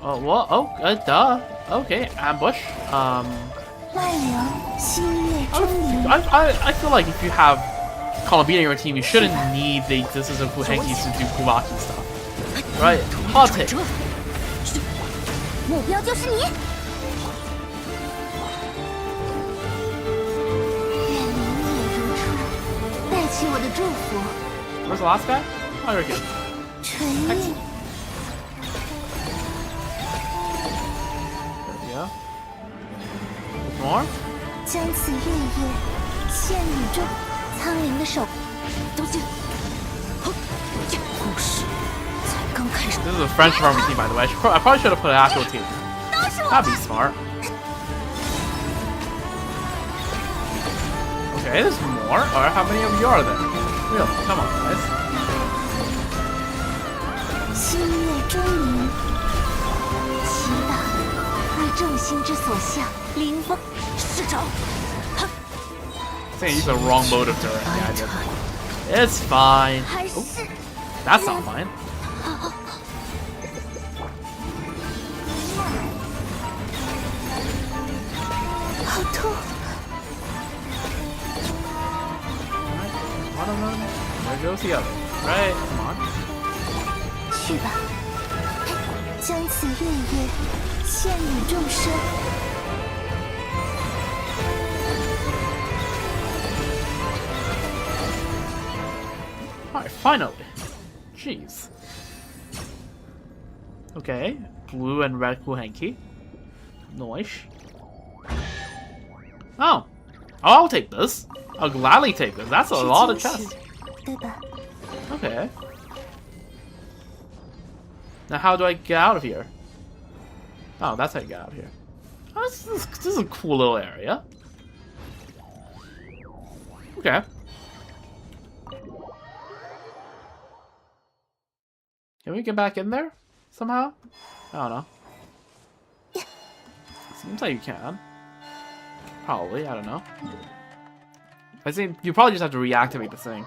Oh, what? Oh, duh. Okay, ambush. 赖流，新月钟灵。 I feel like if you have Columbine on your team, you shouldn't need the existence of Kuhenkis to do Kuvaki stuff. Right? Hot take. 目标就是你。愿明月如初，带起我的祝福。 Where's the last guy? Oh, you're good. 唇印， There we go. More? 将此月夜献与众。苍灵的手，东西，好，故事才刚开始。 This is a French army team, by the way. I probably should have put an actual team. 都是我 That'd be smart. Okay, there's more. Alright, how many of you are there? Really? Come on, guys. 新月钟灵，祈祷为众星之所向，灵风市长， I think I used the wrong motive during. Yeah, I did. It's fine. 还 Oh, 是 that's not fine. 好痛。 One of them. There goes the other. Right, come on. 去吧，将此月月献与众生。 Alright, finally. Jeez. Okay, blue and red Kuhenki. Nice. Oh. I'll take this. I'll gladly take this. That's a lot of chests. 对吧？ Okay. Now how do I get out of here? Oh, that's how you get out of here. Oh, this is a cool little area. Okay. Can we get back in there somehow? I don't know. Seems like you can. Probably, I don't know. I think you probably just have to reactivate the thing.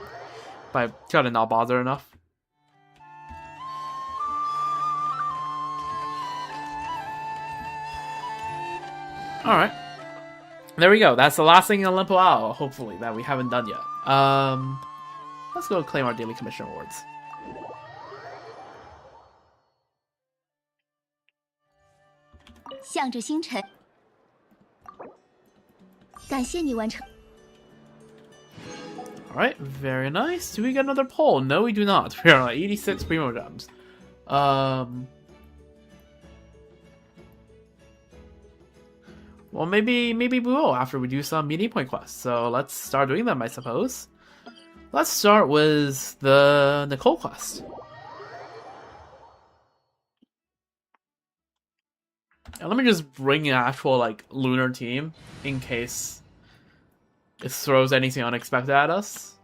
But try to not bother enough. Alright. There we go. That's the last thing in Olimpo Owl, hopefully, that we haven't done yet. Let's go claim our daily commission rewards. 向着星辰，感谢你完成。 Alright, very nice. Do we get another poll? No, we do not. We are on 86 primo gems. Well, maybe we will after we do some meeting point quests. So let's start doing them, I suppose. Let's start with the Nicole quest. And let me just bring an actual like lunar team in case it throws anything unexpected at us.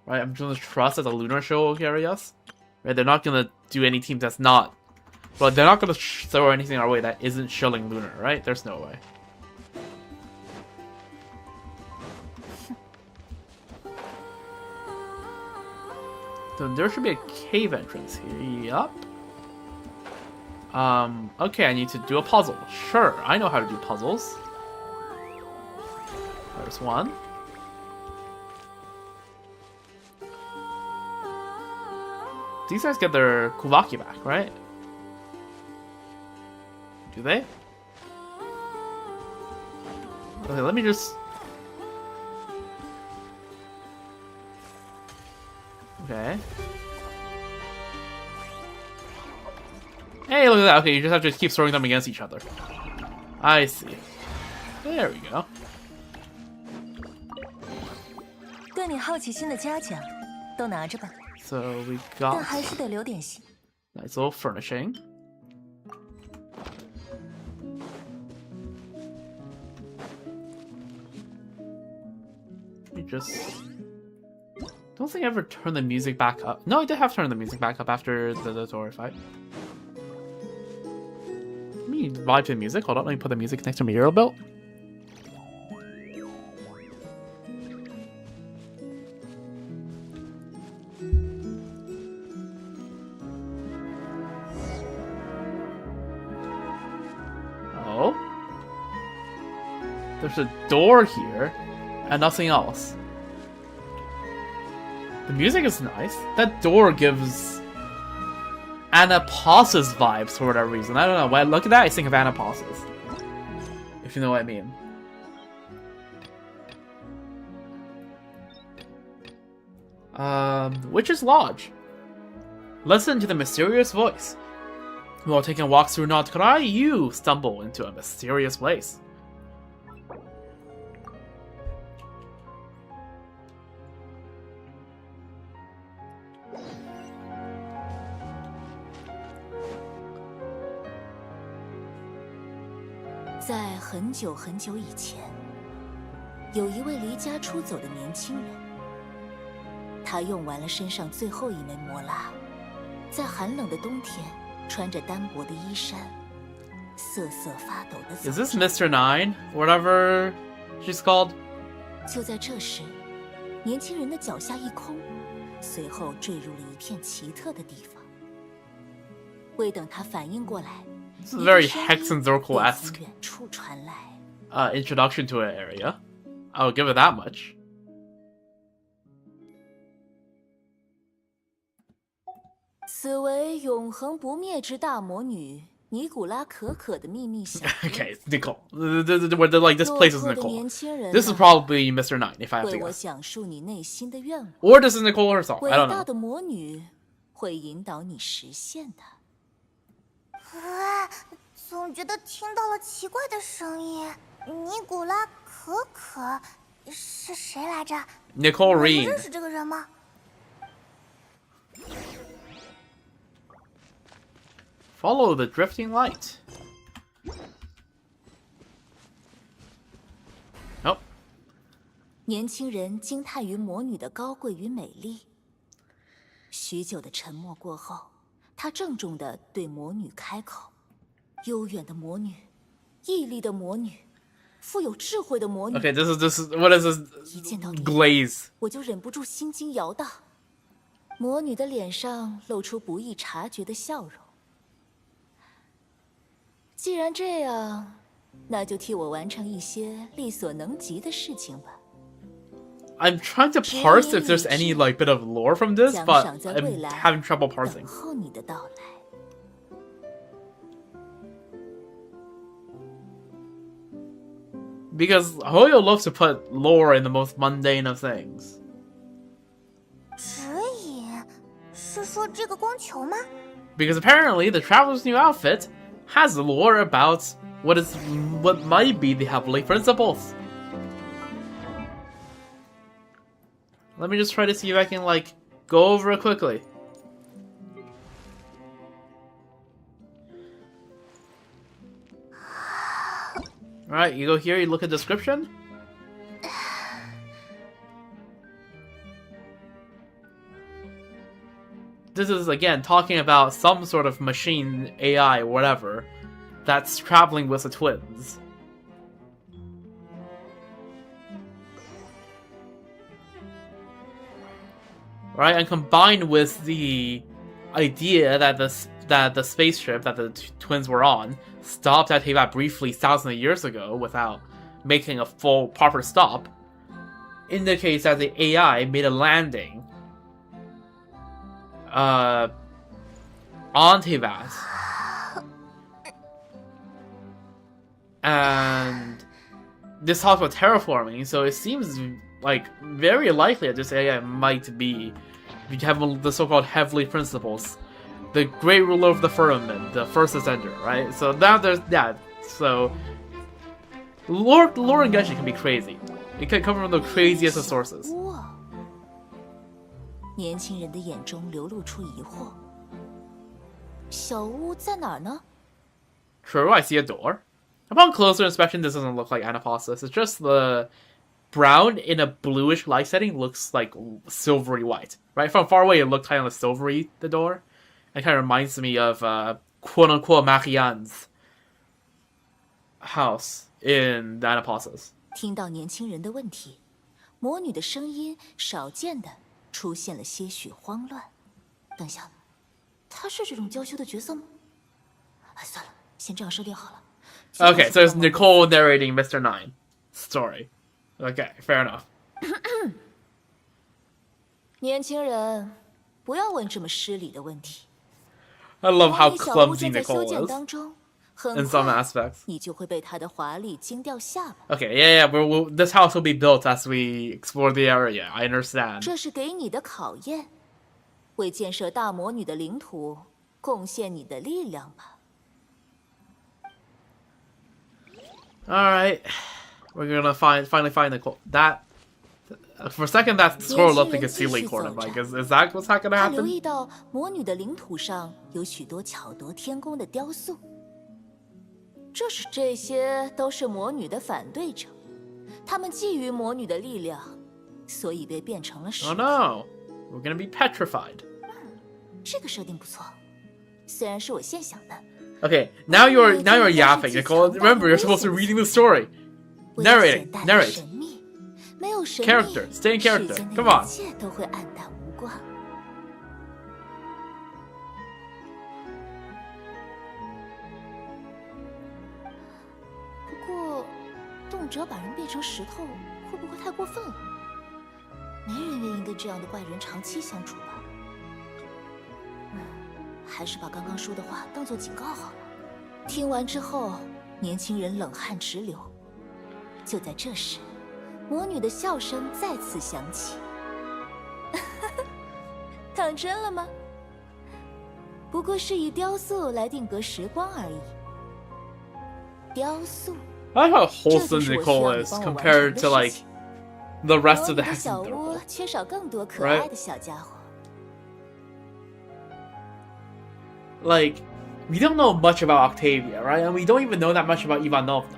Right, I'm just gonna trust that the lunar show will carry us. Right, they're not gonna do any team that's not. Well, they're not gonna throw anything our way that isn't shilling lunar, right? There's no way. So there should be a cave entrance here. Yup. Okay, I need to do a puzzle. Sure, I know how to do puzzles. There's one. These guys get their Kuvaki back, right? Do they? Okay, let me just... Okay. Hey, look at that. Okay, you just have to keep throwing them against each other. I see. There we go. 对你好奇心的嘉奖，都拿着吧。 So we 但 got 还是得留点心。 nice little furnishing. Let me just... Don't think I ever turned the music back up. No, I did have to turn the music back up after the Tori fight. Let me vibe to the music. Hold on, let me put the music next to my Euro belt. Oh. There's a door here and nothing else. The music is nice. That door gives Anapausis vibes for whatever reason. I don't know. When I look at that, I think of Anapausis. If you know what I mean. Witch's Lodge. Listen to the mysterious voice. While taking walks through Notkarai, you stumble into a mysterious place. "在很久很久以前，有一位离家出走的年轻人，他用完了身上最后一枚魔蜡，在寒冷的冬天，穿着单薄的衣衫，瑟瑟发抖的走 Is this Mr. Nine? Whatever she's called? 就在这时，年轻人的脚下一空，随后坠入了一片奇特的地方。未等他反应过来， It's a very Hex and 从 Zorkel-esque 远处传来。 introduction to an area. I would give it that much. 此为永恒不灭之大魔女尼古拉可可的秘密小屋。 Okay, it's Nicole. They're like, this place is 落魄的 Nicole. 年轻人 This is 啊 probably Mr. 9, if I have 为 to 我 guess. 讲述你内心的愿望。 Or this is Nicole herself. 伟 I don't 大 know. 的魔女会引导你实现的。总觉得听到了奇怪的声音。尼古拉可可是谁来着？ Nicole 我不 Reed. 认识这个人吗？ Follow the drifting light. Oh. 年轻人惊叹于魔女的高贵与美丽。许久的沉默过后，他郑重地对魔女开口：“悠远的魔女，毅力的魔女，富有智慧的魔女。” Okay, this is what is this 一见到你， glaze? 我就忍不住心惊摇荡。魔女的脸上露出不易察觉的笑容。既然这样，那就替我完成一些力所能及的事情吧。 I'm trying to parse if there's any like bit of lore from this, 奖 but 赏在未 I'm 来 having trouble 等 parsing. 候你的到来。 Because Hoyo loves to put lore in the most mundane of things. 指引是说这个光球吗？ Because apparently the Traveler's new outfit has lore about what might be the Heavenly Principles. Let me just try to see if I can like go over it quickly. Alright, you go here, you look at description. This is again talking about some sort of machine, AI, whatever, that's traveling with the twins. Right, and combined with the idea that the spaceship that the twins were on stopped at Teyvat briefly thousands of years ago without making a full proper stop, indicates that the AI made a landing on Teyvat. And this talks about terraforming, so it seems like very likely that this AI might be have the so-called heavenly principles, the great ruler of the firmament, the first ascender, right? So now there's that. So lore in Genshin can be crazy. It can come from the craziest of sources. 年轻人的眼中流露出疑惑。小屋在哪儿呢？ True, I see a door. Upon closer inspection, this doesn't look like Anapostis. It's just the brown in a bluish light setting looks like silvery white. Right? From far away, it looked kind of silvery, the door. It kind of reminds me of quote-unquote Marianne's house in the Anapostis. 听到年轻人的问题，魔女的声音少见的出现了些许慌乱。等下，她是这种娇羞的角色吗？哎，算了，先这样设定好了。 Okay, so it's Nicole narrating Mr. 9's story. Okay, fair enough. 年轻人，不要问这么失礼的问题。 I love how 小屋 clumsy 正在修 Nicole 建 is 当中，很 in some 快 aspects. 你就会被她的华丽惊掉下巴。 Okay, yeah, this house will be built as we explore the area. I understand. 这是给你的考验，为建设大魔女的领土贡献你的力量吧。 Alright, we're gonna finally find that. For a second, that scroll up to get Sealy Corner. Like, is that what's not gonna 他留 happen? 意到魔女的领土上有许多巧夺天工的雕塑，这些都是魔女的反对者，他们觊觎魔女的力量，所以被变成了石 Oh 头。 no, we're gonna be petrified. 这个设定不错，虽然是我现想的。 Okay, now you're yapping, Nicole. Remember, you're supposed to be reading the story. 为了 Narrating, 显大的 narrate. 神秘，没有神秘 Character, stay in character. 世间的 Come on. 一切都会黯淡无光。梦者把人变成石头，会不会太过分了？没人愿意跟这样的怪人长期相处吧？还是把刚刚说的话当作警告好了。听完之后，年轻人冷汗直流。就在这时，魔女的笑声再次响起。当真了吗？不过是以雕塑来定格时光而已。雕塑。I like how wholesome Nicole is compared to like the rest of the Hexen 小屋缺少更多可爱的小家伙。Like, we don't know much about Octavia, right? And we don't even know that much about Ivanovna.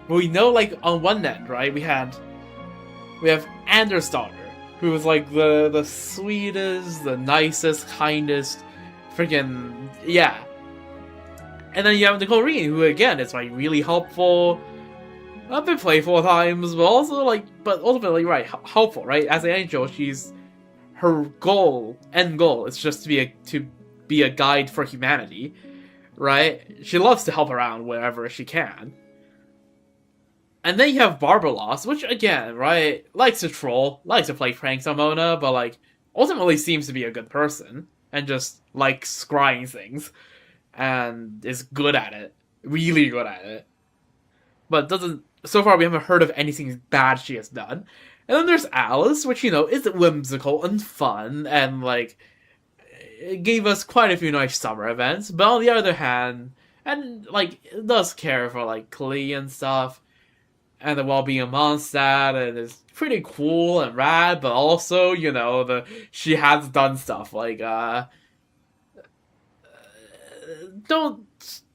But we know, like, on one end, right? We have Anders' daughter, who was like the sweetest, the nicest, kindest, freaking yeah. And then you have Nicole Reen, who again is like really helpful, a bit playful at times, but also like, but ultimately, right, helpful, right? As an angel, her end goal, is just to be a guide for humanity, right? She loves to help around wherever she can. And then you have Barbaros, which again, right, likes to troll, likes to play pranks on Mona, but like, ultimately seems to be a good person, and just likes scrying things, and is good at it, really good at it. But so far we haven't heard of anything bad she has done. And then there's Alice, which, you know, is whimsical and fun, and like, it gave us quite a few nice summer events, but on the other hand, and like, it does care for like Klee and stuff, and the well-being of Mondstadt, and it's pretty cool and rad, but also, you know, she has done stuff like, don't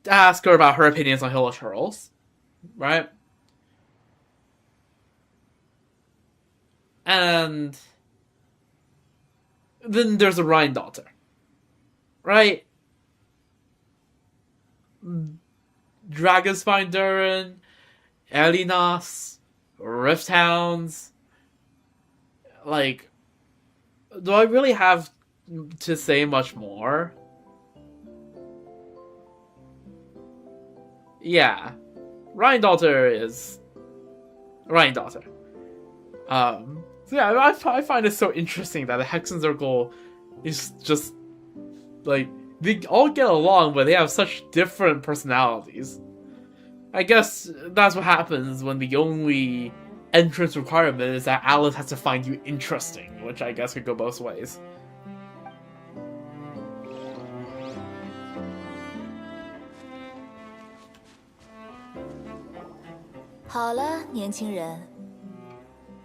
ask her about her opinions on Hilda Charles, right? And then there's a Rhine daughter. Right? Dragonspine Durin, Elinas, Rift Hounds. Like, do I really have to say much more? Yeah. Rhine daughter is Rhine daughter. So yeah, I find it so interesting that the Hexen Circle is just like, they all get along, but they have such different personalities. I guess that's what happens when the only entrance requirement is that Alice has to find you interesting, which I guess could go both ways. 好了，年轻人，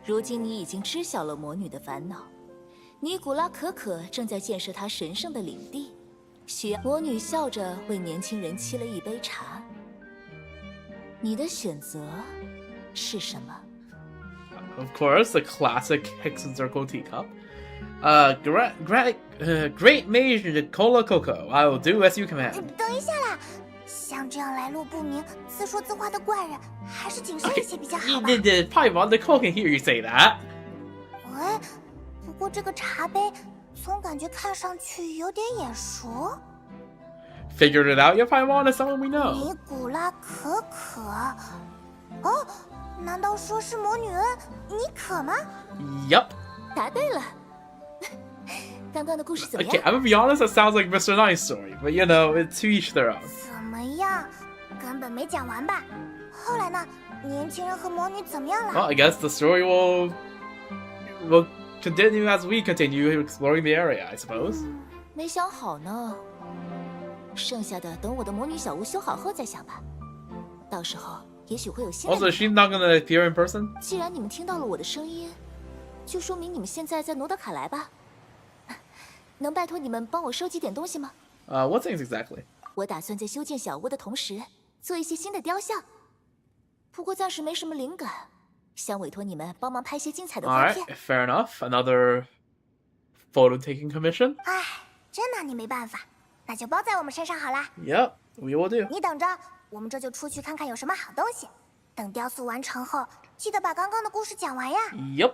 如今你已经知晓了魔女的烦恼。尼古拉可可正在建设她神圣的领地，需要魔女笑着为年轻人沏了一杯茶。你的选择是什么 Of course, the classic Hexen Circle teacup. Great Mage Nicola Coco, I will do as you command. 等一下啦，像这样来路不明、自说自话的怪人，还是谨慎一些比较好吧。Paimon, Nicole can hear you say that. 喂，不过这个茶杯总感觉看上去有点眼熟。Figured it out yet, Paimon? Is someone we know? 尼古拉可可，哦，难道说是魔女恩妮可吗？ Yup. 答对了。刚刚的故事怎么样 Okay, I'm gonna be honest, that sounds like Mr. Nice story, but you know, it's to each their own. 怎么样？根本没讲完吧？后来呢？年轻人和魔女怎么样了？ Well, I guess the story will continue as we continue exploring the area, I suppose. 没想好呢，剩下的等我的魔女小屋修好后再想吧。到时候也许会有新的。Also, she's not gonna appear in person? 既然你们听到了我的声音，就说明你们现在在诺德卡莱吧？能拜托你们帮我收集点东西吗？ What things exactly? 我打算在修建小屋的同时，做一些新的雕像。不过暂时没什么灵感，想委托你们帮忙拍些精彩的照片。Alright, fair enough. Another photo-taking commission? 唉，真拿你没办法，那就包在我们身上好啦。Yep, we will do. 你等着，我们这就出去看看有什么好东西。等雕塑完成后，记得把刚刚的故事讲完呀。Yep.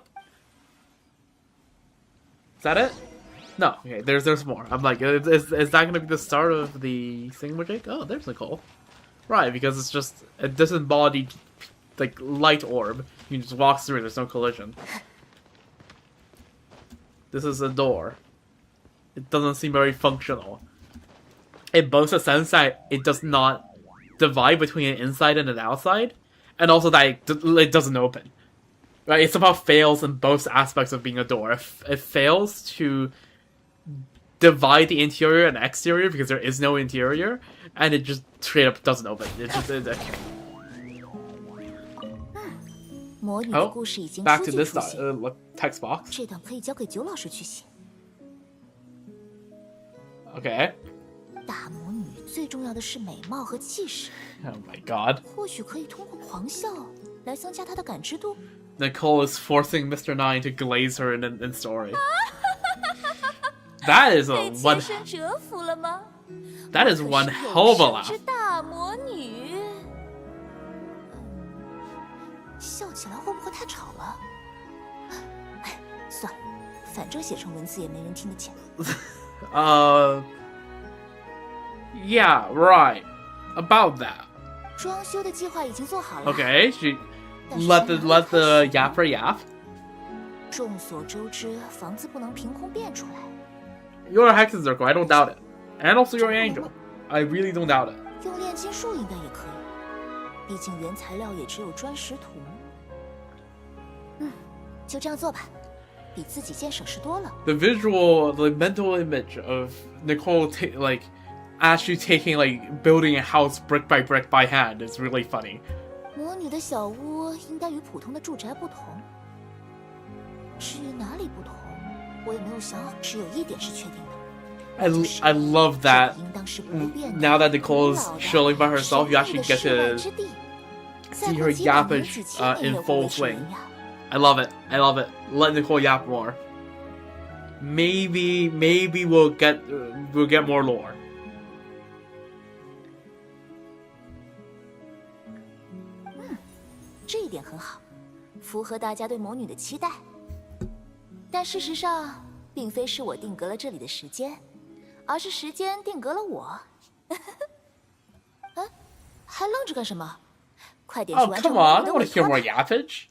Is that it? No. Okay, there's more. I'm like, is that going to be the start of the thingamajig? Oh, there's Nicole. Right, because it's just a disembodied like light orb. You can just walk through. There's no collision. This is a door. It doesn't seem very functional. It boasts a sense that it does not divide between an inside and an outside, and also that it doesn't open. Right? It somehow fails in both aspects of being a door. It fails to divide the interior and exterior because there is no interior, and it just straight up doesn't open. It just back to this text box. 这段可以交给九老师去写。 Okay. 大魔女最重要的是美貌和气势。 Oh my god. 或许可以通过狂笑来增加她的感知度。 Nicole is forcing Mr. Nine to glaze her in story. That is a one. 折服了吗？ That is one hell of a laugh. 是大魔女。笑起来会不会太吵了？哎，算了，反正写成文字也没人听得见。Yeah, right. About that. 装修的计划已经做好了。 Okay, she let the yapper yap. 众所周知，房子不能凭空变出来。 You're a Hexen Circle, I don't doubt it. And also you're an angel. I really don't doubt it. 用炼金术应该也可以，毕竟原材料也只有砖石土。就这样做吧，比自己建省事多了。 The mental image of Nicole actually taking building a house brick by brick by hand is really funny. 魔女的小屋应该与普通的住宅不同，至于哪里不同，我也没有想好。只有一点是确定的。 I love that. 应当是不变的。 Now that Nicole is chilling by herself, you actually get to see her yappage in full swing. I love it. I love it. Let Nicole yap more. Maybe we'll get more lore. 这一点很好，符合大家对魔女的期待。但事实上，并非是我定格了这里的时间，而是时间定格了我。还愣着干什么？快点去 Oh, 完成 come 魔 on. 女 I 的 want 委 to hear 托 more 吧。 yappage.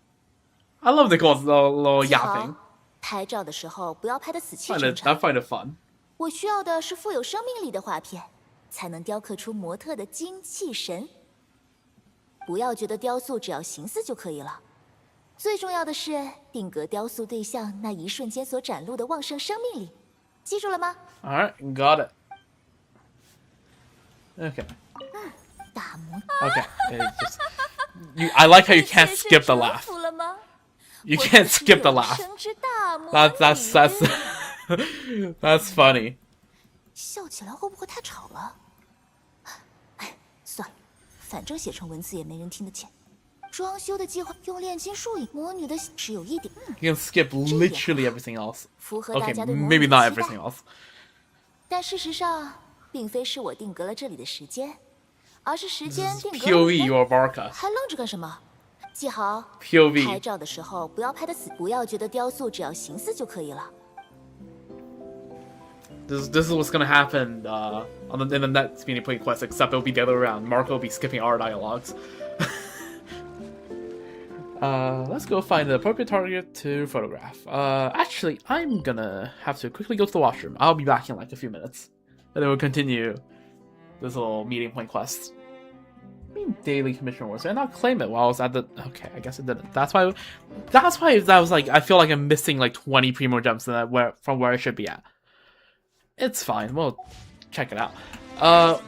I love Nicole's little 记 yapping. 好，拍照的时候不要拍得死气 I 沉沉。 find it fun. 我需要的是富有生命力的画片，才能雕刻出模特的精气神。不要觉得雕塑只要形似就可以了，最重要的是定格雕塑对象那一瞬间所展露的旺盛生命力，记住了吗？ All right, got it. Okay. 大魔 Okay. I like how you can't skip the laugh. 服了吗？ You can't skip the laugh. 生之大魔女 That's funny. 笑起来会不会太吵了？哎，算了，反正写成文字也没人听得见。装修的计划用炼金术引魔女的只有一点， You can skip literally everything else. 符合大 Okay, 家对魔女 maybe 的 not 期待 everything else. 但事实上，并非是我定格了这里的时间，而是时间定格了 POV, you're Barca. 还愣着干什么？记好 POV. 拍照的时候不要拍得死，不要觉得雕塑只要形似就可以了。 This is what's gonna happen in the next Speedy Point quest, except it'll be the other way around. Marco will be skipping our dialogues. Let's go find the appropriate target to photograph. Actually, I'm gonna have to quickly go to the washroom. I'll be back in like a few minutes. And then we'll continue this little meeting point quest. I mean, daily commission rewards. Did I not claim it while I was at the... Okay, I guess I didn't. That's why that was like... I feel like I'm missing like 20 Primo Gems from where I should be at. It's fine. We'll check it out.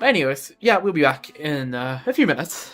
Anyways, yeah, we'll be back in a few minutes.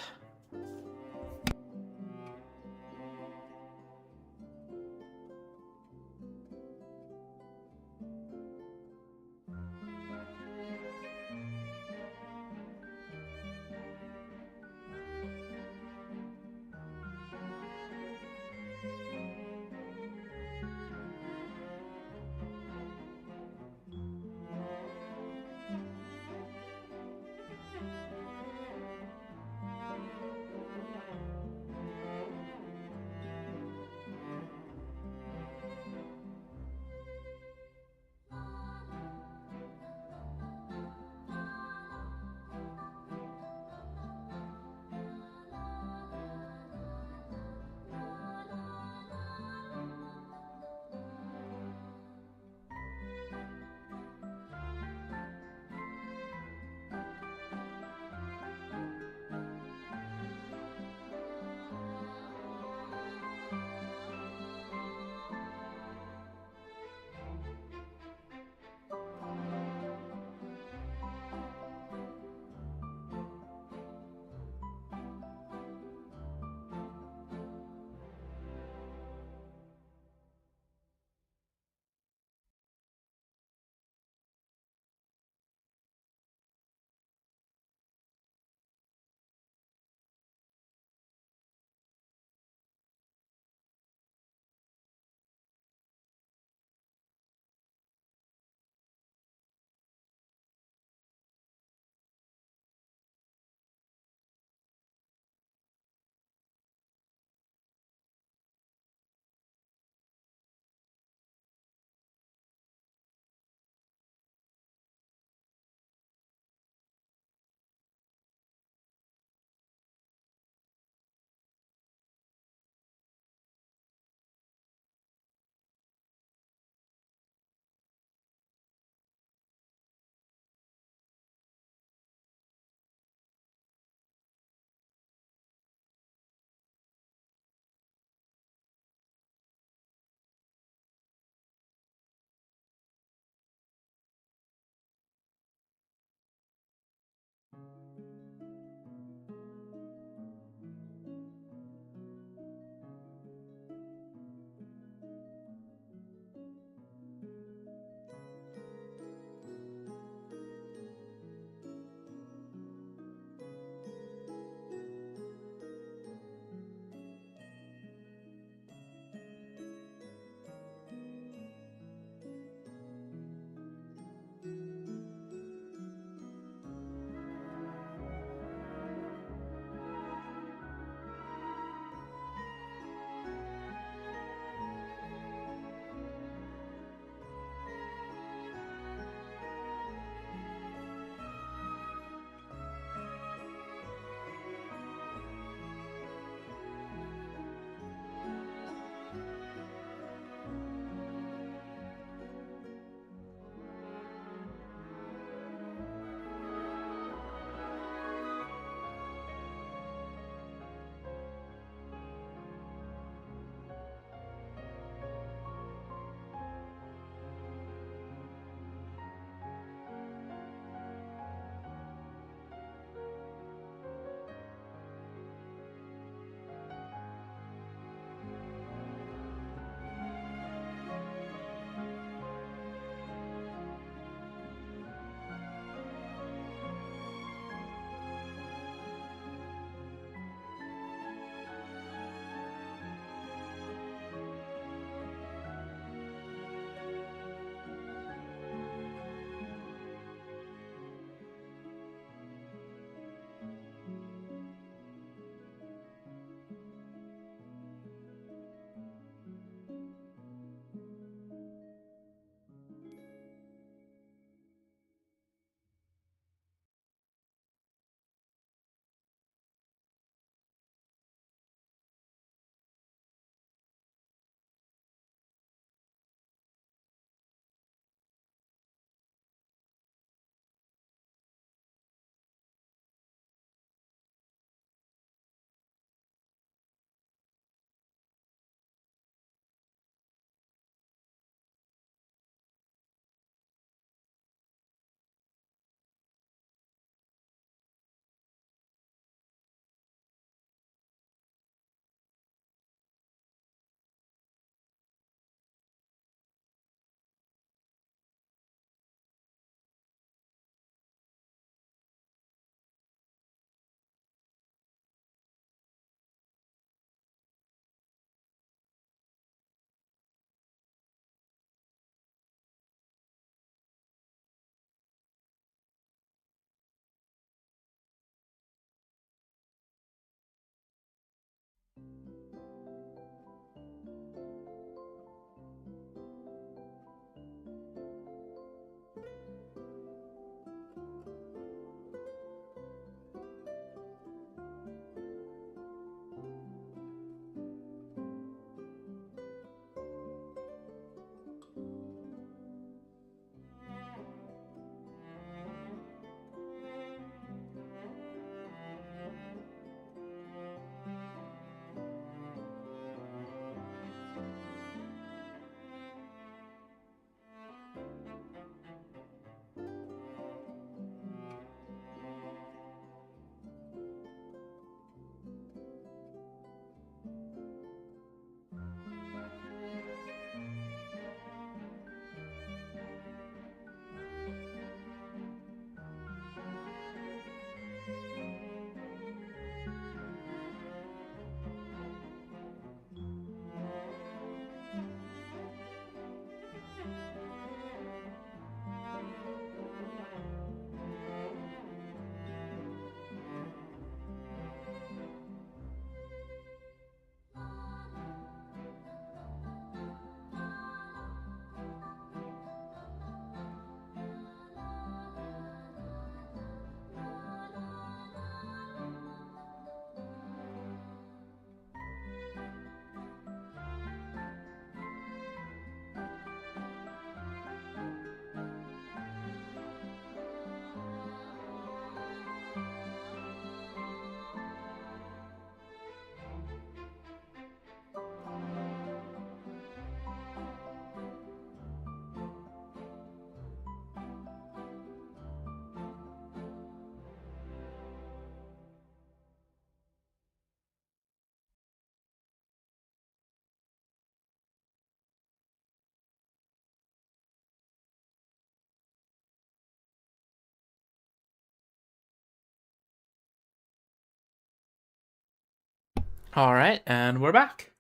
Alright, and we're back.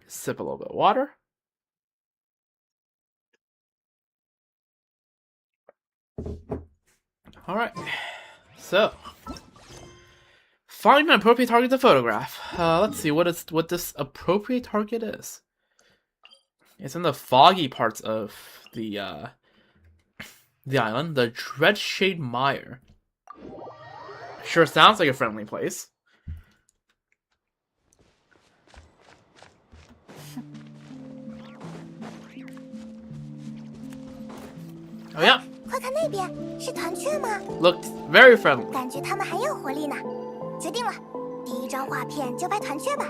Sip a little bit of water. Alright. So find an appropriate target to photograph. Let's see what this appropriate target is. It's in the foggy parts of the island, the Dreadshade Mire. Sure sounds like a friendly place. Oh yeah. 快看那边，是团雀吗？ Looked very friendly. 感觉它们很有活力呢。决定了，第一张画片就拍团雀吧。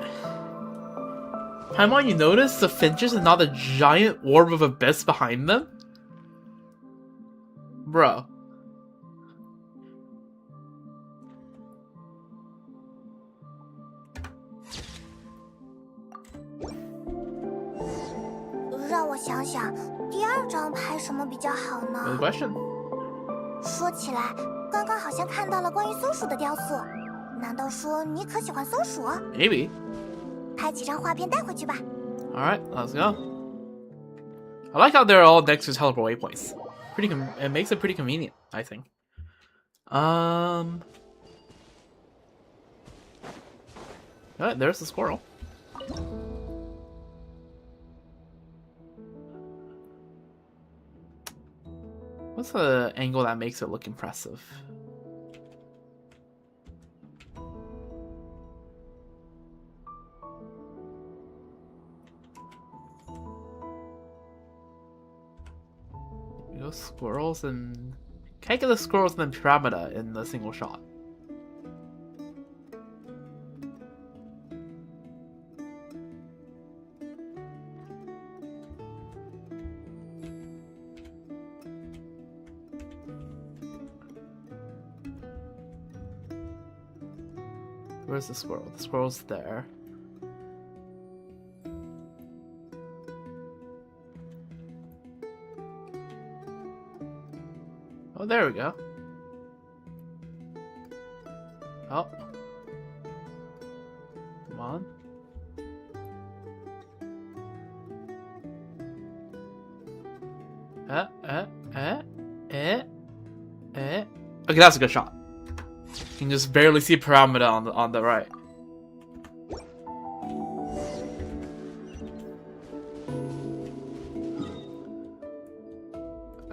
Paimon, you notice the finches and not the giant orb of abyss behind them? Bro. Let me 想想，第二张拍什么比较好呢？ Good question. 说起来，刚刚好像看到了关于松鼠的雕塑，难道说你可喜欢松鼠？ Maybe. 拍几张画片带回去吧。 Alright, let's go. I like how they're all next to teleport waypoints. It makes it pretty convenient, I think. Alright, there's the squirrel. What's the angle that makes it look impressive? Squirrels and... Can't get the squirrels and then Pyramida in the single shot. Where's the squirrel? The squirrel's there. Oh, there we go. Oh. Come on. Okay, that's a good shot. You can just barely see Pyramida on the right.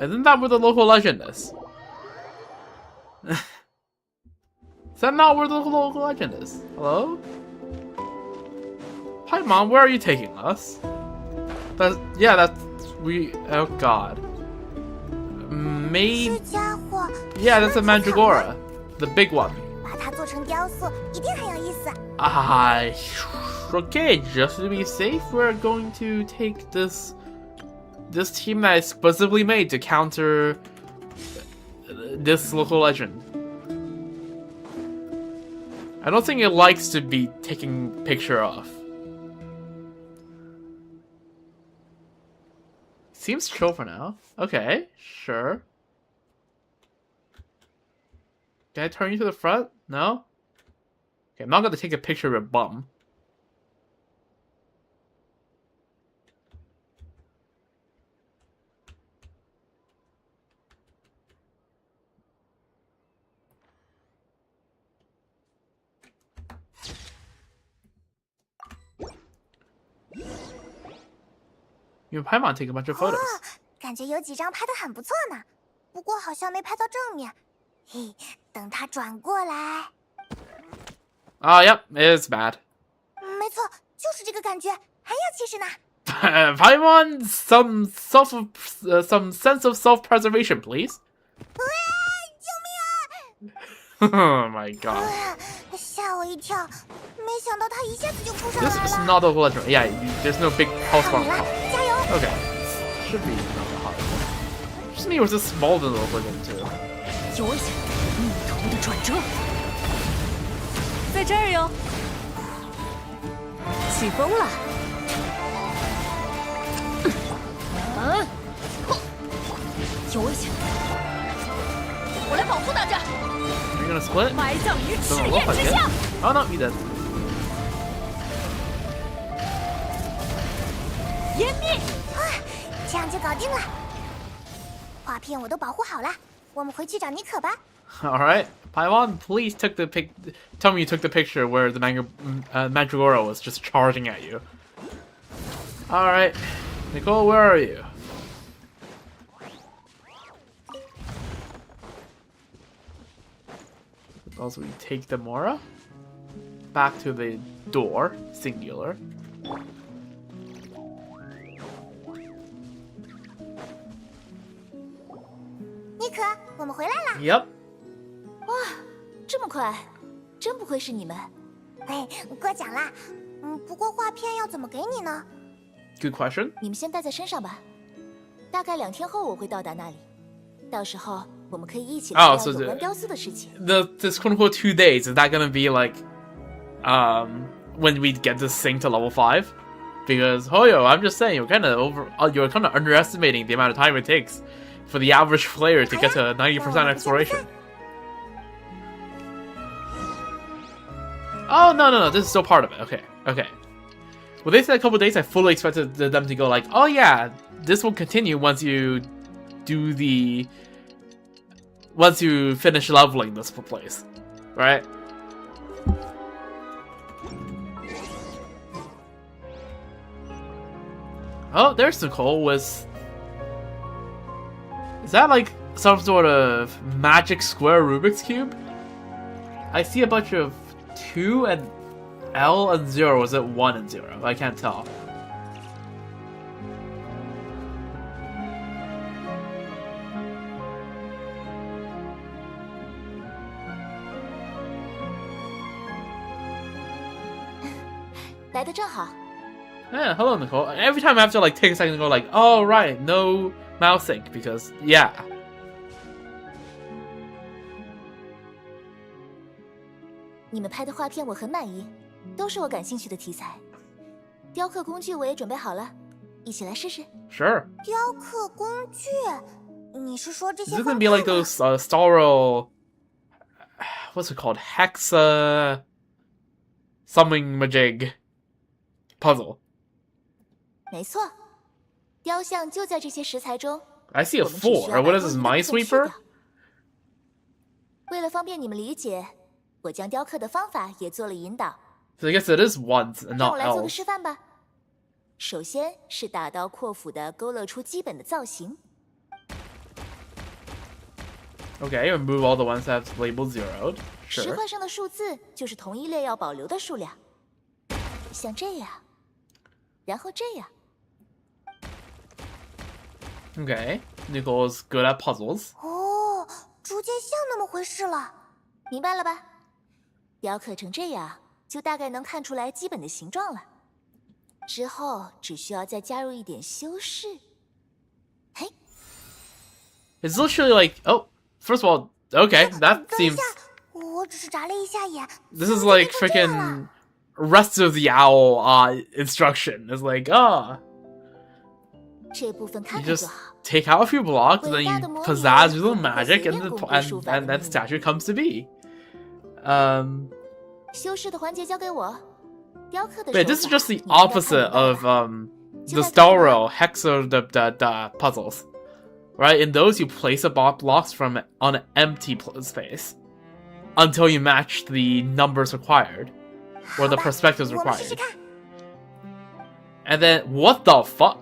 Isn't that where the local legend is? Is that not where the local legend is? Hello? Hi, Mom, where are you taking us? Oh god. Maybe... Yeah, that's a Mandragora. The big one. Okay, just to be safe, we're going to take this team that is specifically made to counter this local legend. I don't think it likes to be taken picture of. Seems chill for now. Okay, sure. Can I turn you to the front? No? Okay, I'm not gonna take a picture of your bum. You and Paimon take a bunch of photos. 感觉有几张拍得很不错呢，不过好像没拍到正面。嘿，等它转过来。Yep, it's bad. 没错，就是这个感觉，很有气势呢。Paimon, some sense of self-preservation, please. 救命啊 Oh my god. 吓我一跳，没想到他一下子就扑上来 This 了。 is not a legend. Yeah, there's no big pulse 看 bomb. 你了，加油！ Okay. Should be not that hard. Just me was just smaller than the legend too. 有危险！逆头的转折，在这儿哟。起风了。有危险！我来保护大家。 Are you gonna split? 埋葬于赤 Doesn't 焰 look like 之 it. 下。 Oh no, you did. 湮灭！这样就搞定了。画片我都保护好了，我们回去找妮可吧。All right, Paimon, please tell me you took the picture where the Mandragora was just charging at you. All right, Nicole, where are you? Also, we take the Mora back to the door, singular. 妮可，我们回来了。 Yep. 哇，这么快，真不愧是你们。哎，过奖啦。不过画片要怎么给你呢？ Good question. 你们先带在身上吧，大概2天后我会到达那里，到时候我们可以一起聊聊有关雕塑的事情。This quote unquote 2 days, is that gonna be like, when we get this thing to level 5? Because Hoyo, I'm just saying, you're kind of underestimating the amount of time it takes for the average player to get to 90% exploration. Oh, no, this is still part of it. Okay. Well, they said a couple days, I fully expected them to go like, oh yeah, this will continue once you finish leveling this place, right? Oh, there's Nicole with... Is that like some sort of magic square Rubik's Cube? I see a bunch of 2 and L and 0. Was it 1 and 0? I can't tell. Yeah, hello Nicole. Every time I have to like take a second and go like, oh right, no mouse sync because yeah. 你们拍的画片我很满意，都是我感兴趣的题材。雕刻工具我也准备好了，一起来试试。Sure. 雕刻工具？你是说这些？ Is it gonna be like those Starro? What's it called? Hexa something majig puzzle. 没错，雕像就在这些食材中。 I see a 4. What is this, Minesweeper? 为了方便你们理解，我将雕刻的方法也做了引导。 So I guess it is ones and 让 not 我来做个 else. 示范吧。首先是大刀阔斧地勾勒出基本的造型。 Okay, remove all the ones that have labeled zeroed. 石 Sure. 块上的数字就是同一列要保留的数量，像这样，然后这样。 Okay, Nicole's good at puzzles. 哦，逐渐像那么回事了。明白了吧？雕刻成这样，就大概能看出来基本的形状了。之后只需要再加入一点修饰。嘿， It's literally like, oh, first of all, okay, that 等一 seems... 下，我只是眨了一下眼。 This is like freaking Rest of the Owl instruction. It's like, 这部分 you 看看 just 就好。 take out a few blocks, and then you pizzazz your little magic, and that statue comes to be. 修饰的环节交给我。雕刻的 Wait, this is just the opposite of the Starro Hexa the puzzles, right? In those, you place a blocks on an empty space until you match the numbers required, or the perspectives 我们试试 required. 看。 And then, what the fuck?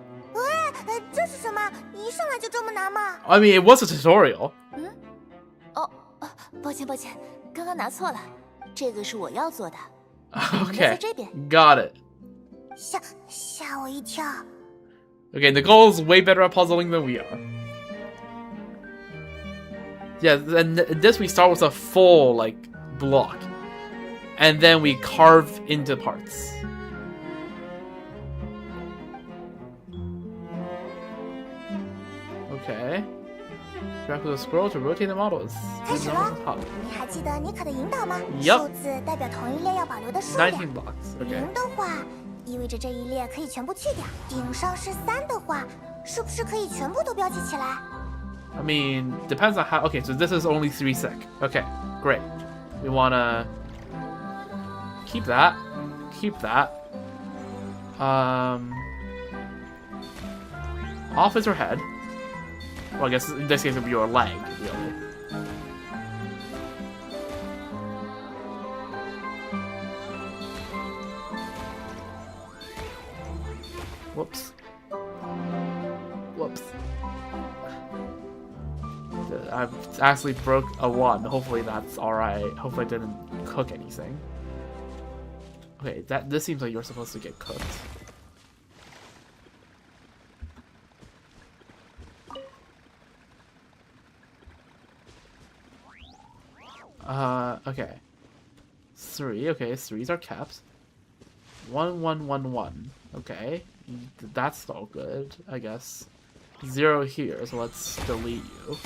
这是什么？一上来就这么难吗？ I mean, it was a tutorial. 抱歉，刚刚拿错了，这个是我要做的。你们在 Okay, 这边。 got it. 吓我一跳。 Okay, Nicole's way better at puzzling than we are. Yeah, then this we start with a full, like, block. And then we carve into parts. Okay. Drag the scroll to rotate the models. 开始了。你还记得妮可的引导吗？ Yup. 数字代表同一列要保留的数量。 19 blocks. Okay. 0的话，意味着这一列可以全部去掉。顶上是3的话，是不是可以全部都标记起来？ I mean, depends on how... Okay, so this is only 3 sec. Okay, great. We wanna... Keep that. Keep that. Off is her head. Well, I guess in this case it would be your leg, really. Whoops. Whoops. I've actually broke a 1. Hopefully that's alright. Hopefully I didn't cook anything. Okay, this seems like you're supposed to get cooked. Okay. 3, okay, 3s are kept. 1, 1, 1, 1. Okay. That's all good, I guess. 0 here, so let's delete you.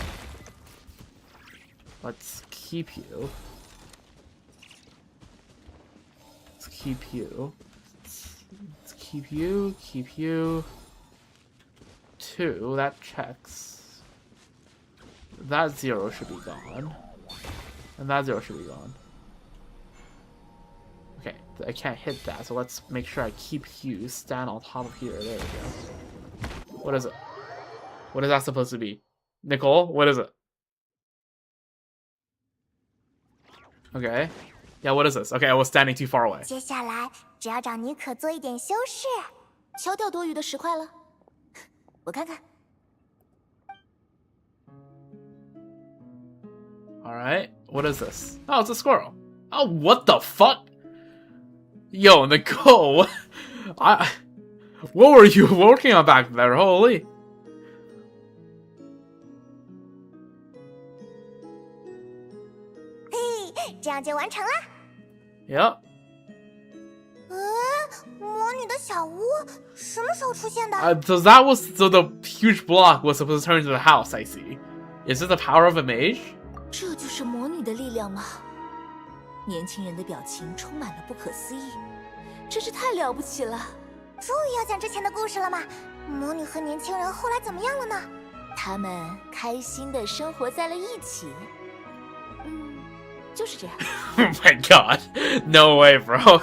Let's keep you. Let's keep you. Let's keep you, keep you. 2, that checks. That 0 should be gone. And that 0 should be gone. Okay, I can't hit that, so let's make sure I keep Hugh stand on top of here. There we go. What is it? What is that supposed to be? Nicole, what is it? Okay. Yeah, what is this? Okay, I was standing too far away. 接下来只要找妮可做一点修饰，敲掉多余的石块了。我看看。Alright, what is this? Oh, it's a squirrel. Oh, what the fuck? Yo, Nicole, what were you working on back there? Holy. Hey, 这样就完成了。Yep. 魔女的小屋什么时候出现的？ So the huge block was supposed to turn into the house, I see. Is it the power of a mage? 这就是魔女的力量吗？年轻人的表情充满了不可思议，真是太了不起了！终于要讲之前的故事了吗？魔女和年轻人后来怎么样了呢？他们开心的生活在了一起。就是这样。Oh my god. No way, bro.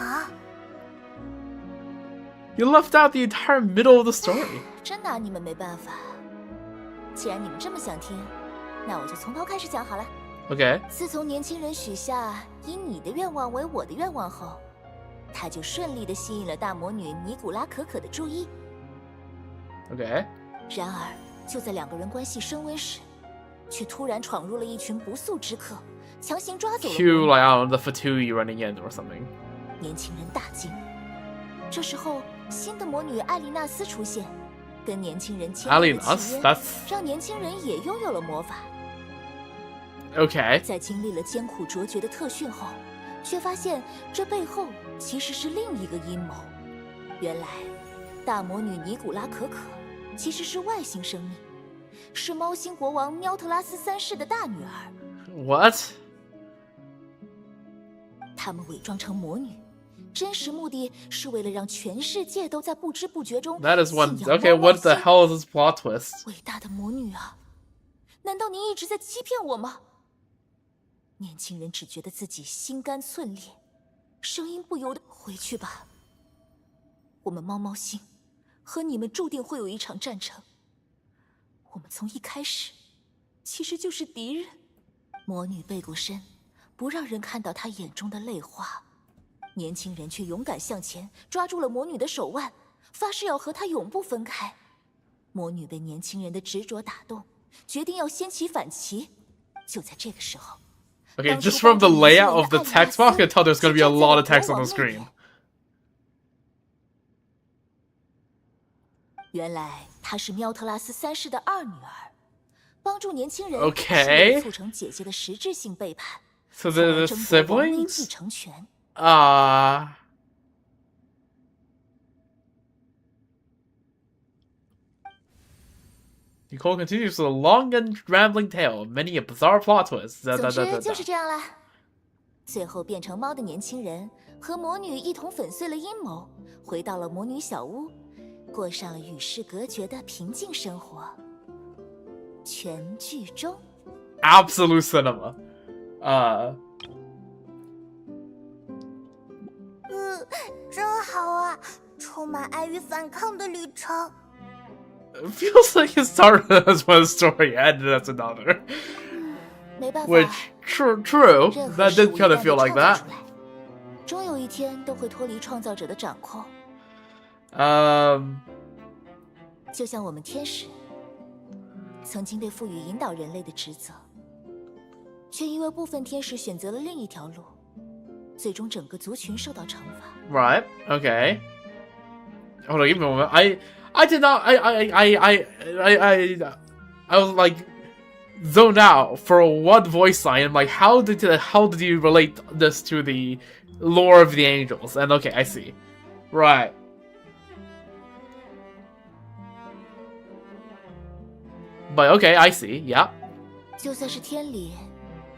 You left out the entire middle of the story. 真拿你们没办法。既然你们这么想听，那我就从头开始讲好了。Okay. 自从年轻人许下以你的愿望为我的愿望后，他就顺利地吸引了大魔女尼古拉可可的注意。Okay. 然而，就在两个人关系升温时，却突然闯入了一群不速之客，强行抓走了。Cue like I don't know the Fatui running in or something. 年轻人大惊。这时候，新的魔女艾丽娜丝出现，跟年轻人签订了契约，让年轻人也拥有了魔法。Okay. 在经历了艰苦卓绝的特训后，却发现这背后其实是另一个阴谋。原来，大魔女尼古拉可可其实是外星生命，是猫星国王喵特拉斯3世的大女儿。What? 他们伪装成魔女，真实目的是为了让全世界都在不知不觉中 That is one. Okay, what the hell is this plot twist? 伟大的魔女啊，难道您一直在欺骗我吗？年轻人只觉得自己心肝寸裂，声音不由得回去吧。我们猫猫星和你们注定会有一场战争。我们从一开始其实就是敌人。魔女背过身，不让人看到她眼中的泪花。年轻人却勇敢向前，抓住了魔女的手腕，发誓要和她永不分开。魔女被年轻人的执着打动，决定要掀起反旗。就在这个时候。Okay, just from the layout of the text box, I can tell there's going to be a lot of text on the screen. 原来她是喵特拉斯3世的二女儿，帮助年轻人 Okay. 促成姐姐的实质性背叛， So they're the 争夺王位 siblings? 继承权。Nicole continues with a long and rambling tale, many a bizarre plot twist. 总之就是这样啦。最后变成猫的年轻人和魔女一同粉碎了阴谋，回到了魔女小屋，过上了与世隔绝的平静生活。全剧终。Absolute cinema. 真好啊，充满爱与反抗的旅程。It feels like it started as one story, ended as another. 没办法， Which, true, 任何 that 事 did 物一 kind of 旦 feel 被 like 创造 that. 出来，终有一天都会脱离创造者的掌控。就像我们天使，曾经被赋予引导人类的职责，却因为部分天使选择了另一条路，最终整个族群受到惩罚。Right. Okay. Hold on, give me a moment. I did not. I was like zoned out for one voice line. I'm like, how did you relate this to the lore of the angels? And okay, I see. Right. But okay, I see. Yeah. 就算是天理，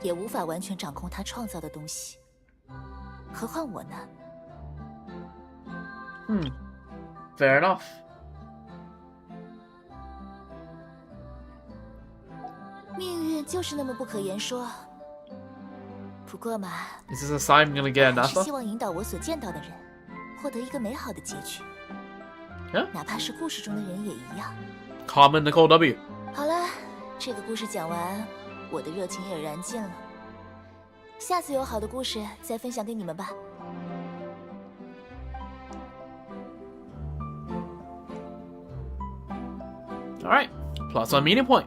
也无法完全掌控他创造的东西，何况我呢？ Fair enough. 命运就是那么不可言说。不过嘛， Is this a sign I'm gonna get 还是 enough? 希望引导我所见到的人，获得一个美好的结局。 Yeah. 哪怕是故事中的人也一样。 Common Nicole W. 好了，这个故事讲完，我的热情也燃尽了。下次有好的故事再分享给你们吧。 Alright, +1 meaning point.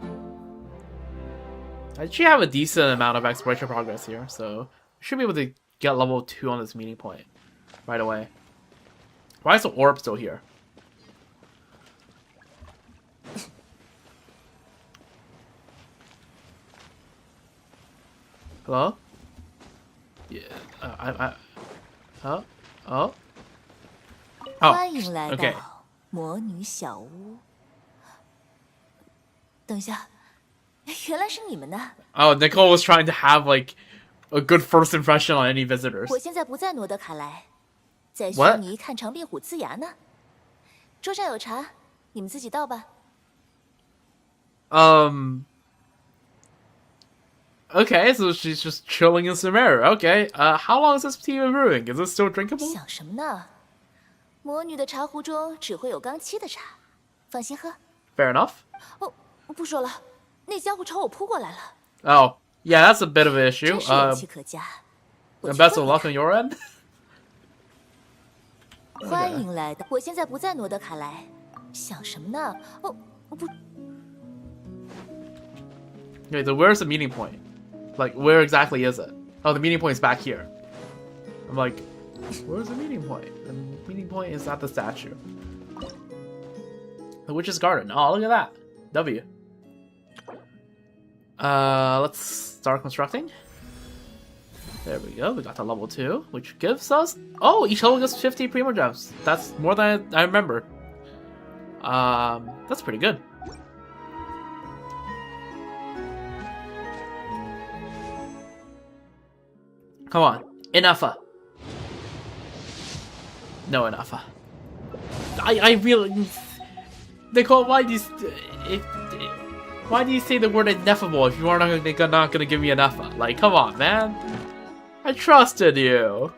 I actually have a decent amount of exploration progress here, so should be able to get level 2 on this meaning point right away. Why is the orb still here? Hello? Yeah, huh? Oh? 欢迎来 okay. 到魔女小屋。等一下，原来是你们呢！ Oh, Nicole was trying to have like a good first impression on any visitors. 我现在不在诺德卡莱，在虚 What? 拟看长壁虎呲牙呢。桌上有茶，你们自己倒吧。 Okay, so she's just chilling in Sumeru. Okay, how long is this tea been brewing? Is it still drinkable? 想什么呢？魔女的茶壶中只会有刚沏的茶，放心喝。 Fair enough. 哦，不说了，那家伙朝我扑过来了， Oh, yeah, that's a bit of an issue. 真是勇气可嘉。我 And 去 best 问 of 问 luck on your end. 他欢迎来到，我现在不在诺德卡莱，想什么呢？哦，不， Okay, so where's the meeting point? Like, where exactly is it? Oh, the meeting point is back here. I'm like, where's the meeting point? The meeting point is at the statue. The Witch's Garden. Oh, look at that. W. Let's start constructing. There we go. We got to level 2, which gives us... Oh, each level gets 50 Primo Gems. That's more than I remember. That's pretty good. Come on. Enough. No enough. I really... Nicole, why do you say the word ineffable if you are not gonna give me enough? Like, come on, man. I trusted you.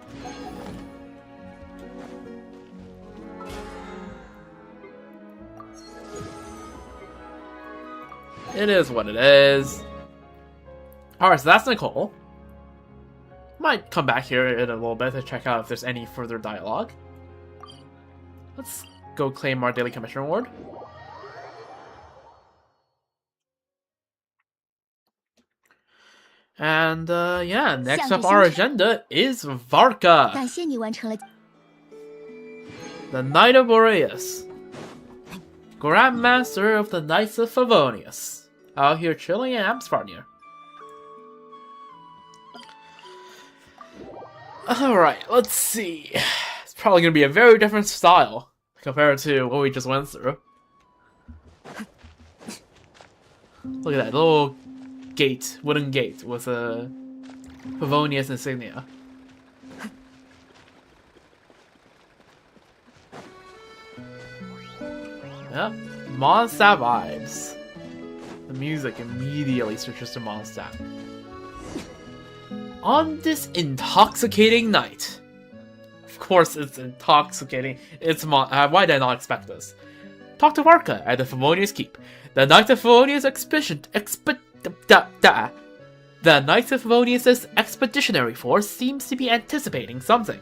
It is what it is. Alright, so that's Nicole. Might come back here in a little bit to check out if there's any further dialogue. Let's go claim our daily commission reward. And yeah, next up our agenda is Varka, 感谢你完成了 the Knight of Boreas, Grand Master of the Knights of Favonius, out here chilling in Amsparnia. Alright, let's see. It's probably going to be a very different style compared to what we just went through. Look at that little gate, wooden gate with a Favonius insignia. Yep, Mondstadt vibes. The music immediately switches to Mondstadt. On this intoxicating night. Of course it's intoxicating. It's why did I not expect this? talk to Varka at the Favonius Keep. The Knights of Favonius The Knights of Favonius' expeditionary force seems to be anticipating something.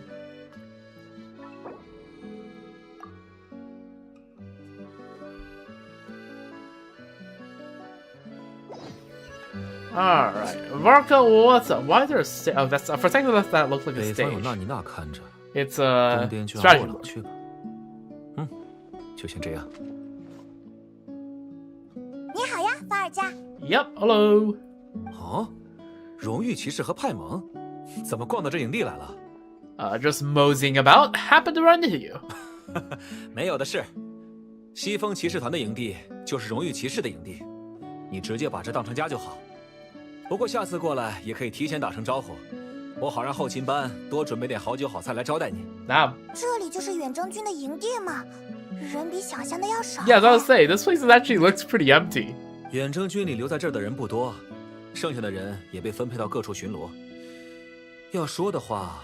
Alright, Varka, what's up? Why is there a oh, that's for a second that looks like a stage. It's a strategy board. 就先这样。你好呀，法尔加。Yep, hello. 哦，荣誉骑士和派蒙，怎么逛到这营地来了？Just moseying about, happened to run into you. 没有的事。西风骑士团的营地就是荣誉骑士的营地，你直接把这当成家就好。不过下次过来也可以提前打声招呼，我好让后勤班多准备点好酒好菜来招待你。Now, 这里就是远征军的营地吗？人比想象的要少。Yeah, I was gonna say this place actually looks pretty empty. 远征军里留在这儿的人不多，剩下的人也被分配到各处巡逻。要说的话，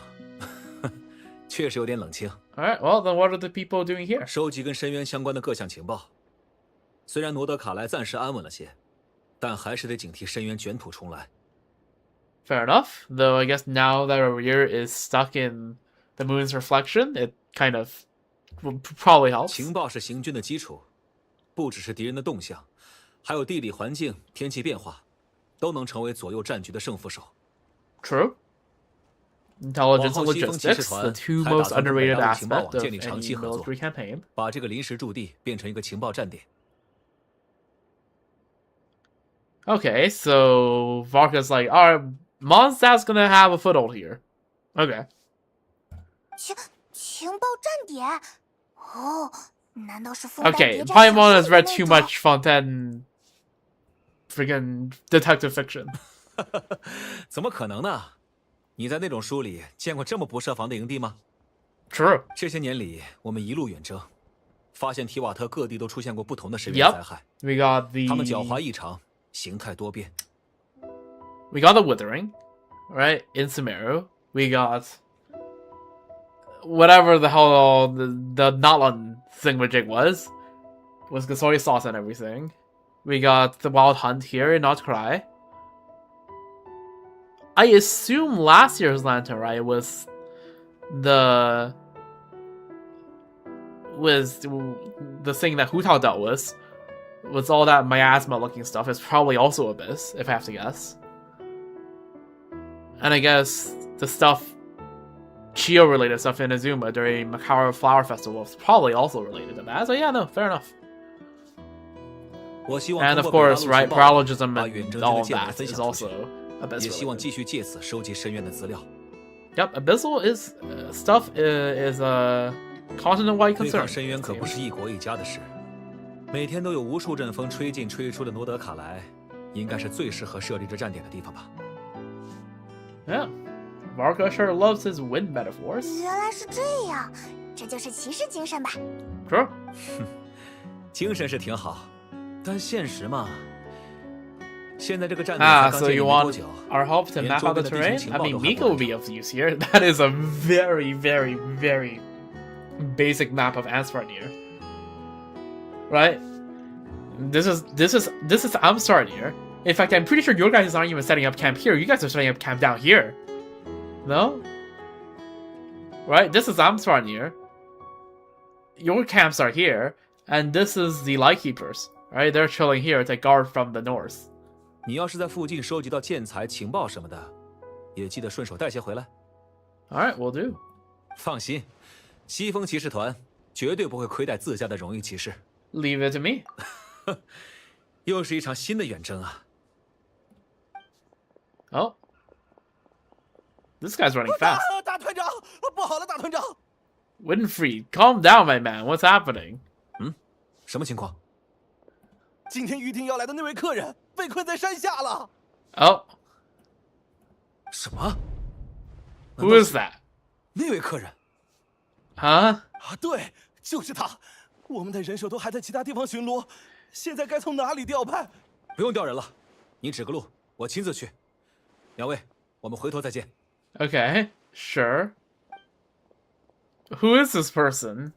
确实有点冷清。Alright, well then what are the people doing here? 收集跟深渊相关的各项情报。虽然诺德卡莱暂时安稳了些，但还是得警惕深渊卷土重来。Fair enough, though I guess now that Rear is stuck in the moon's reflection, it kind of will probably help. 情报是行军的基础，不只是敌人的动向，还有地理环境、天气变化，都能成为左右战局的胜负手。True. Intelligence and logistics, the two most underrated aspects of any military campaign. 把这个临时驻地变成一个情报站点。Okay, so Varka's like, alright, Mondstadt's gonna have a foothold here. Okay. 情报站点？哦，难道是枫丹 Okay, 谍战 Paimon 小 has 说 read 的 too 那种 much Fontaine friggin' detective fiction. 怎么可能呢？你在那种书里见过这么不设防的营地吗？ True. 这些年里，我们一路远征，发现提瓦特各地都出现过不同的深渊灾害。We got the 他们狡猾异常，形态多变。We got the Withering, right? In Sumeru. We got whatever the hell the Notlan thingamajig was the soy sauce and everything. We got the Wild Hunt here in Notcry. I assume last year's Lantern, right, was the thing that Hu Tao dealt with. Was all that miasma looking stuff is probably also Abyss, if I have to guess. And I guess the stuff, Chio related stuff in Azuma during Makaro Flower Festival is probably also related to that. So yeah, no, fair enough. And of course, right, paralogism and all of that is also Abyss related. Yep, Abyssal is stuff is a continent-wide concern. 深渊可不是一国一家的事，每天都有无数阵风吹进吹出的诺德卡莱，应该是最适合设立这站点的地方吧。Yeah, Varka sure loves his wind metaphors. 原来是这样，这就是骑士精神吧？ True. 精神是挺好，但现实嘛。现在这个站点才刚 so 建立 you 没多 want 久， our help to 连 map 周 out the 边的地形 terrain? 情 I 报 mean, 都还 Miko 不 would be of use here. That is a very, very, very basic map of Ansvarnir. Right? This is Amsarnir. In fact, I'm pretty sure your guys aren't even setting up camp here. You guys are setting up camp down here. No? Right? This is Amsvarnir. Your camps are here, and this is the Lightkeepers. Right? They're chilling here to guard from the north. 你要是在附近收集到建材、情报什么的，也记得顺手带些回来。Alright, we'll do. 放心，西风骑士团绝对不会亏待自家的荣誉骑士。Leave it to me. 又是一场新的远征啊！ Oh. This guy's running fast. 大团长，不好了，大团长！ Winfried, calm down, my man. What's happening? 什么情况？今天预定要来的那位客人被困在山下了。Oh. 什么？ Who is that? 那位客人？ Huh? 啊，对，就是他。我们的人手都还在其他地方巡逻，现在该从哪里调派？不用调人了，你指个路，我亲自去。两位，我们回头再见。 Okay, sure. Who is this person?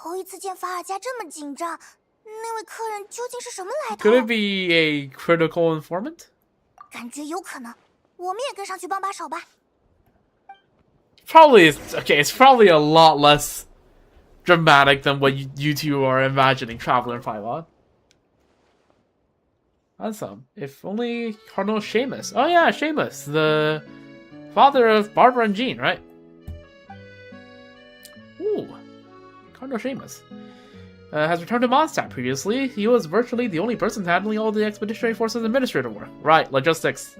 头一次见法尔加这么紧张，那位客人究竟是什么来头？ Could it be a critical informant? 感觉有可能，我们也跟上去帮把手吧。 Probably it's okay. It's probably a lot less dramatic than what you two are imagining. Traveler and Paimon. Awesome. If only Cardinal Seamus. Oh yeah, Seamus, the father of Barbara and Jean, right? Ooh, Cardinal Seamus has returned to Mondstadt. Previously, he was virtually the only person handling all the Expeditionary Forces administrative work. Right, logistics.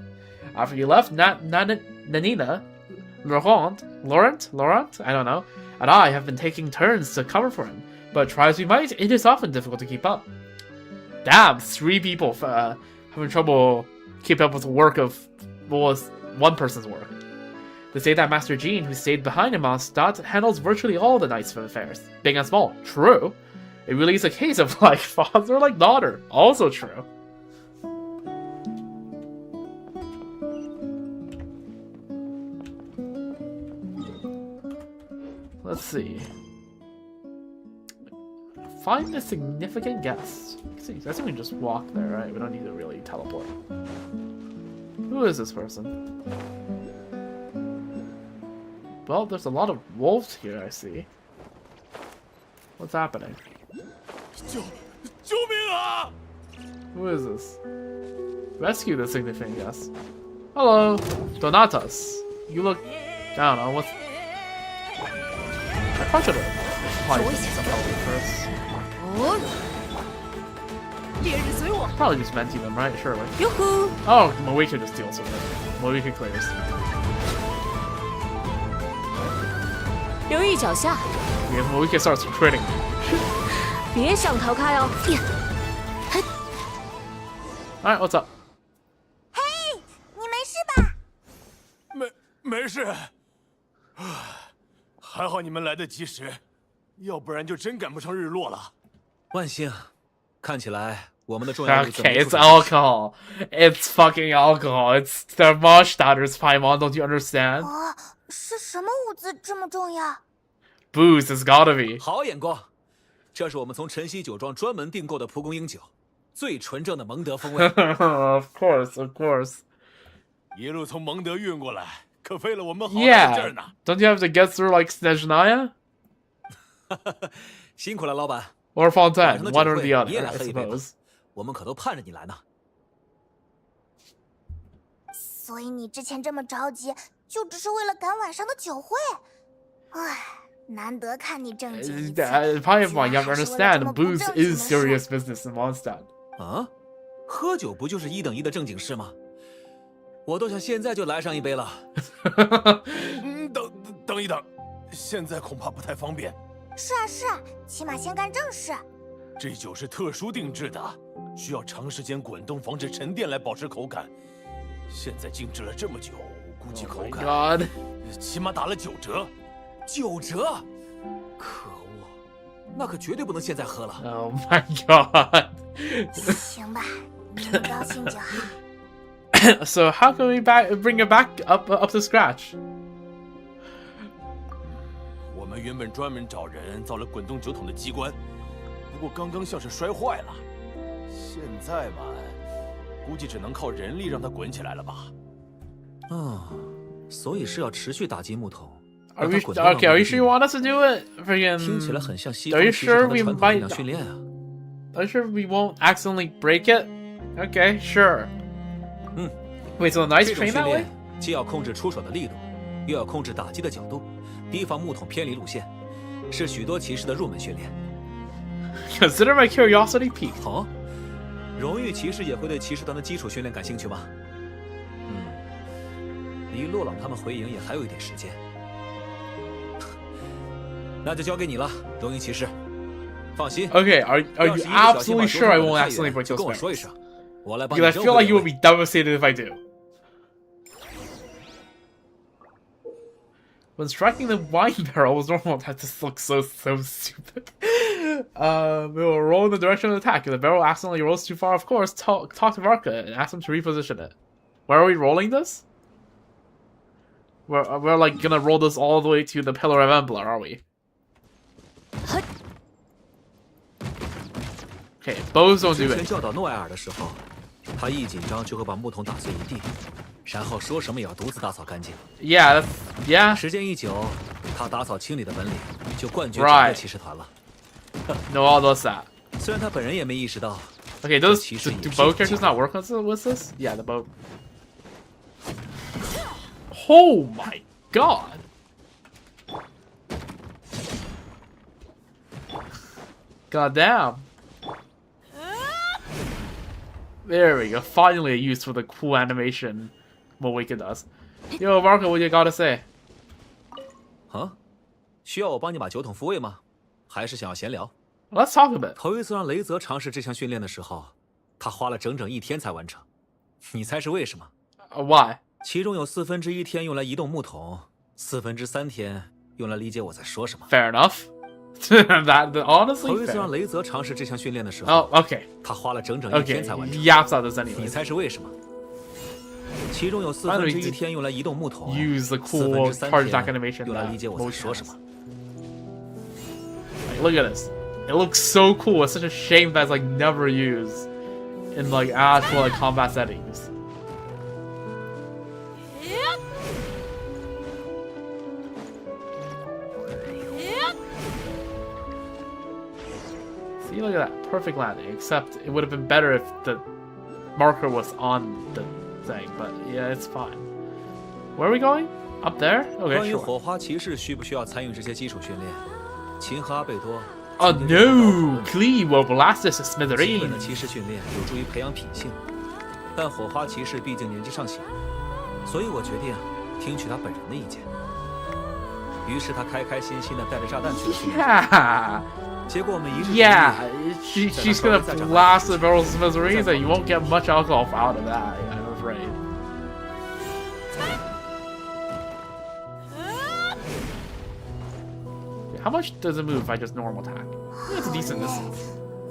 After you left, Nanina, Laurent, I don't know, and I have been taking turns to cover for him. But try as we might, it is often difficult to keep up. Damn, 3 people having trouble keeping up with the work of what was one person's work. They say that Master Jean, who stayed behind in Mondstadt, handles virtually all the Knights' affairs, big and small. True. It really is a case of like father like daughter. Also true. Let's see. Find a significant guest. I guess we can just walk there, right? We don't need to really teleport. Who is this person? Well, there's a lot of wolves here, I see. What's happening? 救命啊！ Who is this? Rescue the significant guest. Hello, Donatus. You look... I don't know, what's... I probably should have probably some help first. Probably just venting them, right? Surely. Yoo-hoo! Oh, Moika just deals with it. Moika clears. 留意脚下， Yeah, Moika starts critting. 别想逃开哦！ Alright, what's up? 嘿，你没事吧？没事，还好你们来得及时，要不然就真赶不上日落了。万幸，看起来我们的重要日子 Okay, 没 it's 出什么事。 alcohol. It's fucking alcohol. It's the Marshdotters, Paimon, don't you understand? 哦，是什么物资这么重要？ Booze, it's gotta be. 好眼光，这是我们从晨曦酒庄专门订购的蒲公英酒，最纯正的蒙德风味。Of course, of course. 一路从蒙德运过来，可费了我们好大劲儿 Yeah. 呢。 Don't you have to get through like Snezhnaya? 辛苦了，老板。 Or 晚 Fontaine? 上的 One 酒 or 会 the 你也 other, 来 I 喝一杯吧， suppose. 我们可都盼着你来呢。所以你之前这么着急，就只是为了赶晚上的酒会？唉，难得看你正经一次。 Paimon, you have to 居然还是为了这 understand, 么不 booze 正经的 is 事。 serious business in Mondstadt. 啊，喝酒不就是1等1的正经事吗？我都想现在就来上一杯了。等一等，现在恐怕不太方便。是啊是啊，起码先干正事。这酒是特殊定制的，需要长时间滚动防止沉淀来保持口感。现在静置了这么久，估计 Oh 口 my 感 god. 起码打了9折。 9折！可恶，那可绝对不能现在喝了。 Oh my god. 行吧，你们高兴就好。 So how can we bring it back up to scratch? 我们原本专门找人造了滚动酒桶的机关，不过刚刚像是摔坏了。现在嘛，估计只能靠人力让它滚起来了吧。所以是要持续打击木桶。 Are we okay? Are you sure you want us to do it? 听起来 Friggin'. 很像西 Are 方 you 骑士 sure 团的 we 传统力 might? 量训练啊。 Are you sure we won't accidentally break it? Okay, sure. Wait, so the knights 这种 train 训 that way? 练既要控制出手的力度，又要控制打击的角度，提防木桶偏离路线，是许多骑士的入门训练。 Consider my curiosity piqued. 好，荣誉骑士也会对骑士团的基础训练感兴趣吗？离洛朗他们回营也还有一点时间，那就交给你了，荣誉骑士。放心。 Okay, are you absolutely sure I won't accidentally break 就 those 跟我说一 barrels? 声，我来帮你 Because I 征 feel 回 like you 两 would 位 be devastated if I do. When striking the wine barrel was normal, that just looks so stupid. We will roll in the direction of the attack. If the barrel accidentally rolls too far, of course, talk to Varka and ask him to reposition it. Where are we rolling this? We're like gonna roll this all the way to the Pillar of Embla, are we? Okay, bows don't 之 do 前 it. 教导诺埃尔的时候，他一紧张就会把木桶打碎一地，然后说什么也要独自打扫干净。Yeah, yeah. 时间一久，他打扫清理的本领就冠绝整 Right. 个骑士团了。No one does that. 虽然他本人也没意识到， Okay, those 其实 do 也是 bow 一种 characters not work with this? Yeah, the bow. Oh my god. God damn. There we go. Finally a use for the cool animation Moika does. Yo, Marco, what you gotta say? 啊，需要我帮你把酒桶复位吗？还是想要闲聊？ Let's talk a bit. 头一次让雷泽尝试这项训练的时候，他花了整整1天才完成。你猜是为什么？ Why? 其中有1/4天用来移动木桶，3/4天用来理解我在说什么。 Fair enough. that honestly 头一次 fair. 让雷泽尝试这项训练的时候， Oh, okay. 他花了整整1 Okay. 天才完成。 Yaps out this 你 anyway. 猜是为什么？其中有1/4天用来移动木桶 Use the cool 3/4 charge attack 天 animation 用来 that 理解我在 Mocha 说 has. 什么。 Like, look at this. It looks so cool. It's such a shame that it's like never used in like actual like combat settings. See, look at that. Perfect landing. Except it would have been better if the marker was on the thing. But yeah, it's fine. Where are we going? Up there? 关 Okay, 于 sure. 火花骑士需不需要参与这些基础训练，秦和阿贝多 Oh 曾经有过讨 no! 论 Clee will blast this to 基本的 smithereens. 骑士训练有助于培养品性，但火花骑士毕竟年纪尚小，所以我决定听取他本人的意见。于是他开开心心的带着炸弹去了训练场， Yeah. 结果我们一致 Yeah, 同意 she's gonna blast the barrels of smithereens, and you won't get much alcohol out of that, I'm afraid. How much does it move if I just normal attack? It's a decent distance.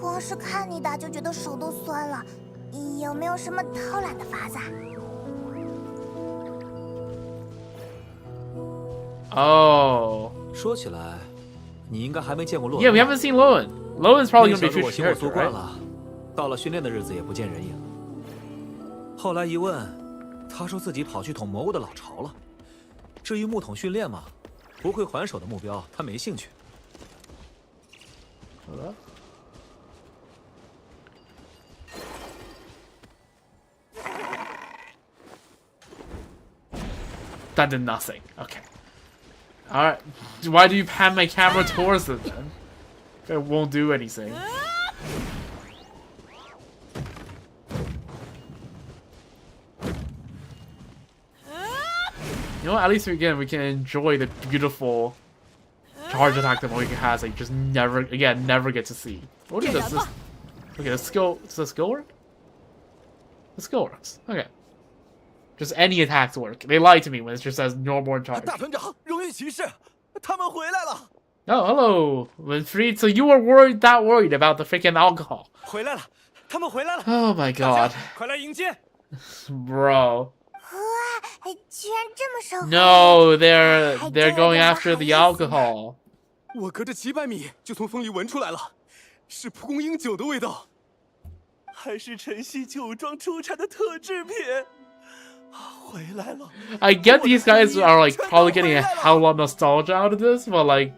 光是看你打就觉得手都酸了，有没有什么偷懒的法子？ Oh. 说起来，你应该还没见过洛 Yeah, we haven't seen Lowen. Lowen's probably 那 gonna 小 be 子我 future 行我 character, 素惯 right? 了，到了训练的日子也不见人影。后来一问，他说自己跑去捅蘑菇的老巢了。至于木桶训练嘛，不会还手的目标他没兴趣。 Hold up. That did nothing. Okay. Alright. Why do you pan my camera towards it then? It won't do anything. You know what? At least again we can enjoy the beautiful charge attack that Moika has. Like just never get to see. What is this? Okay, the skill. Does the skill work? The skill works. Okay. Just any attacks work. They lied to me when it just says normal charge. 大团长，荣誉骑士，他们回来了， Oh, hello, Winfried. So you were worried about the freaking alcohol? 回来了，他们回来了， Oh my 大 god, 家快来迎接！ bro. 哇，居然这么受欢迎！ No, they're going after the alcohol. 我隔着几百米就从风里闻出来了，是蒲公英酒的味道，还是晨曦酒庄出产的特制品。回来了。 I get these guys are like probably getting a hell of nostalgia out of this, but like,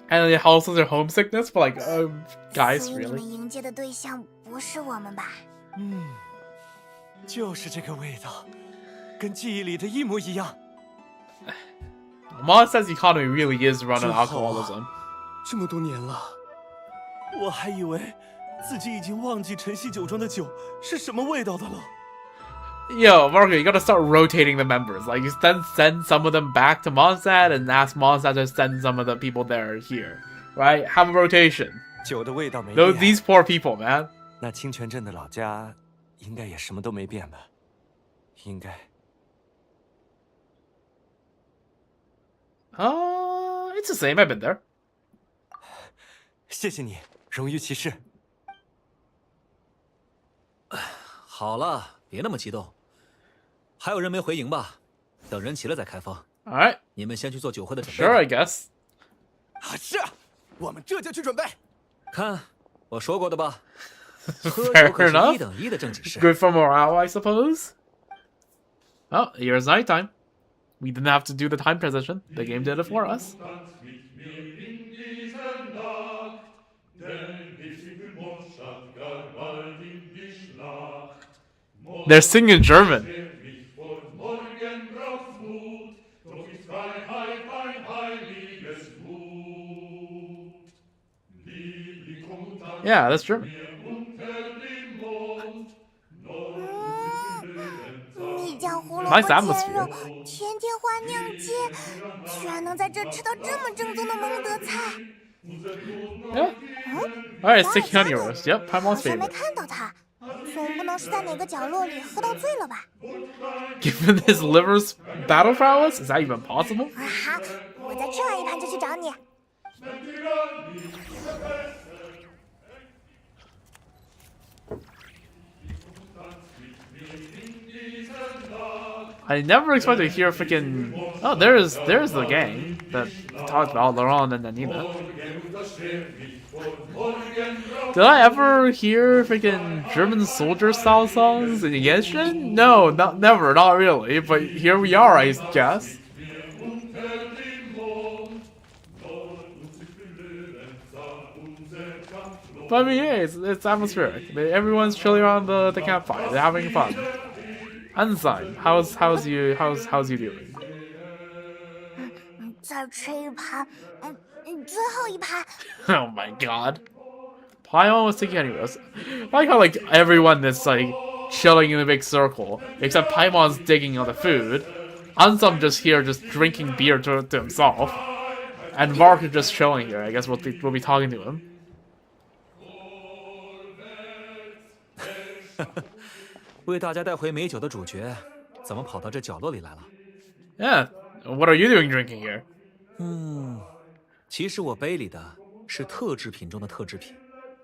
and it also their homesickness. But like, guys, 所以你 really? 们迎接的对象不是我们吧？就是这个味道，跟记忆里的一模一样。 Mon says the economy really is run on 真好啊。 alcoholism. 这么多年了，我还以为自己已经忘记晨曦酒庄的酒是什么味道的了。 Yo, Marco, you gotta start rotating the members. Like, you send some of them back to Mondstadt and ask Mondstadt to send some of the people there here. Right? Have a rotation. 酒的味道没 Those 变， these poor people, man. 那清泉镇的老家应该也什么都没变吧？应该。 It's the same. I've been there. 谢谢你，荣誉骑士。好了，别那么激动。还有人没回营吧？等人齐了再开放。 All right. 你们先去做酒会的准备。 Sure, I guess. 啊，是啊，我们这就去准备。看，我说过的吧，喝 Fair 酒可是 enough. 一等一的正经事。 Good for morale, I suppose. Oh, here's nighttime. We didn't have to do the time transition. The game did it for us. They're singing German. Yeah, that's German. 蜜酱胡萝 Nice 卜煎 atmosphere. 肉，甜甜花酿鸡，居然能在这吃到这么正宗的蒙德菜。 Yeah. Alright, sticky honey roast. Yep, 好 Paimon's 像没 favorite. 看到他，总不能是在哪个角落里喝到醉了吧？ Given his liver's battle prowess, is that even possible? 啊哈，我再吃完一盘就去找你。 I never expected to hear freaking. Oh, there's the gang that talked about Laurent and Nina. Did I ever hear freaking German soldier style songs in Genshin? No, never, not really. But here we are, I guess. But I mean, yeah, it's atmospheric. Everyone's chilling around the campfire. They're having fun. Ensign, how's you doing? 再吃一盘，最后一盘。 Oh my god. Paimon was taking anyways. I like how like everyone is like chilling in a big circle, except Paimon's digging on the food. Ansem just here just drinking beer to himself. And Vark is just chilling here. I guess we'll be talking to him. 为大家带回美酒的主角，怎么跑到这角落里来了？ Yeah. What are you doing drinking here? 其实我杯里的是特制品中的特制品，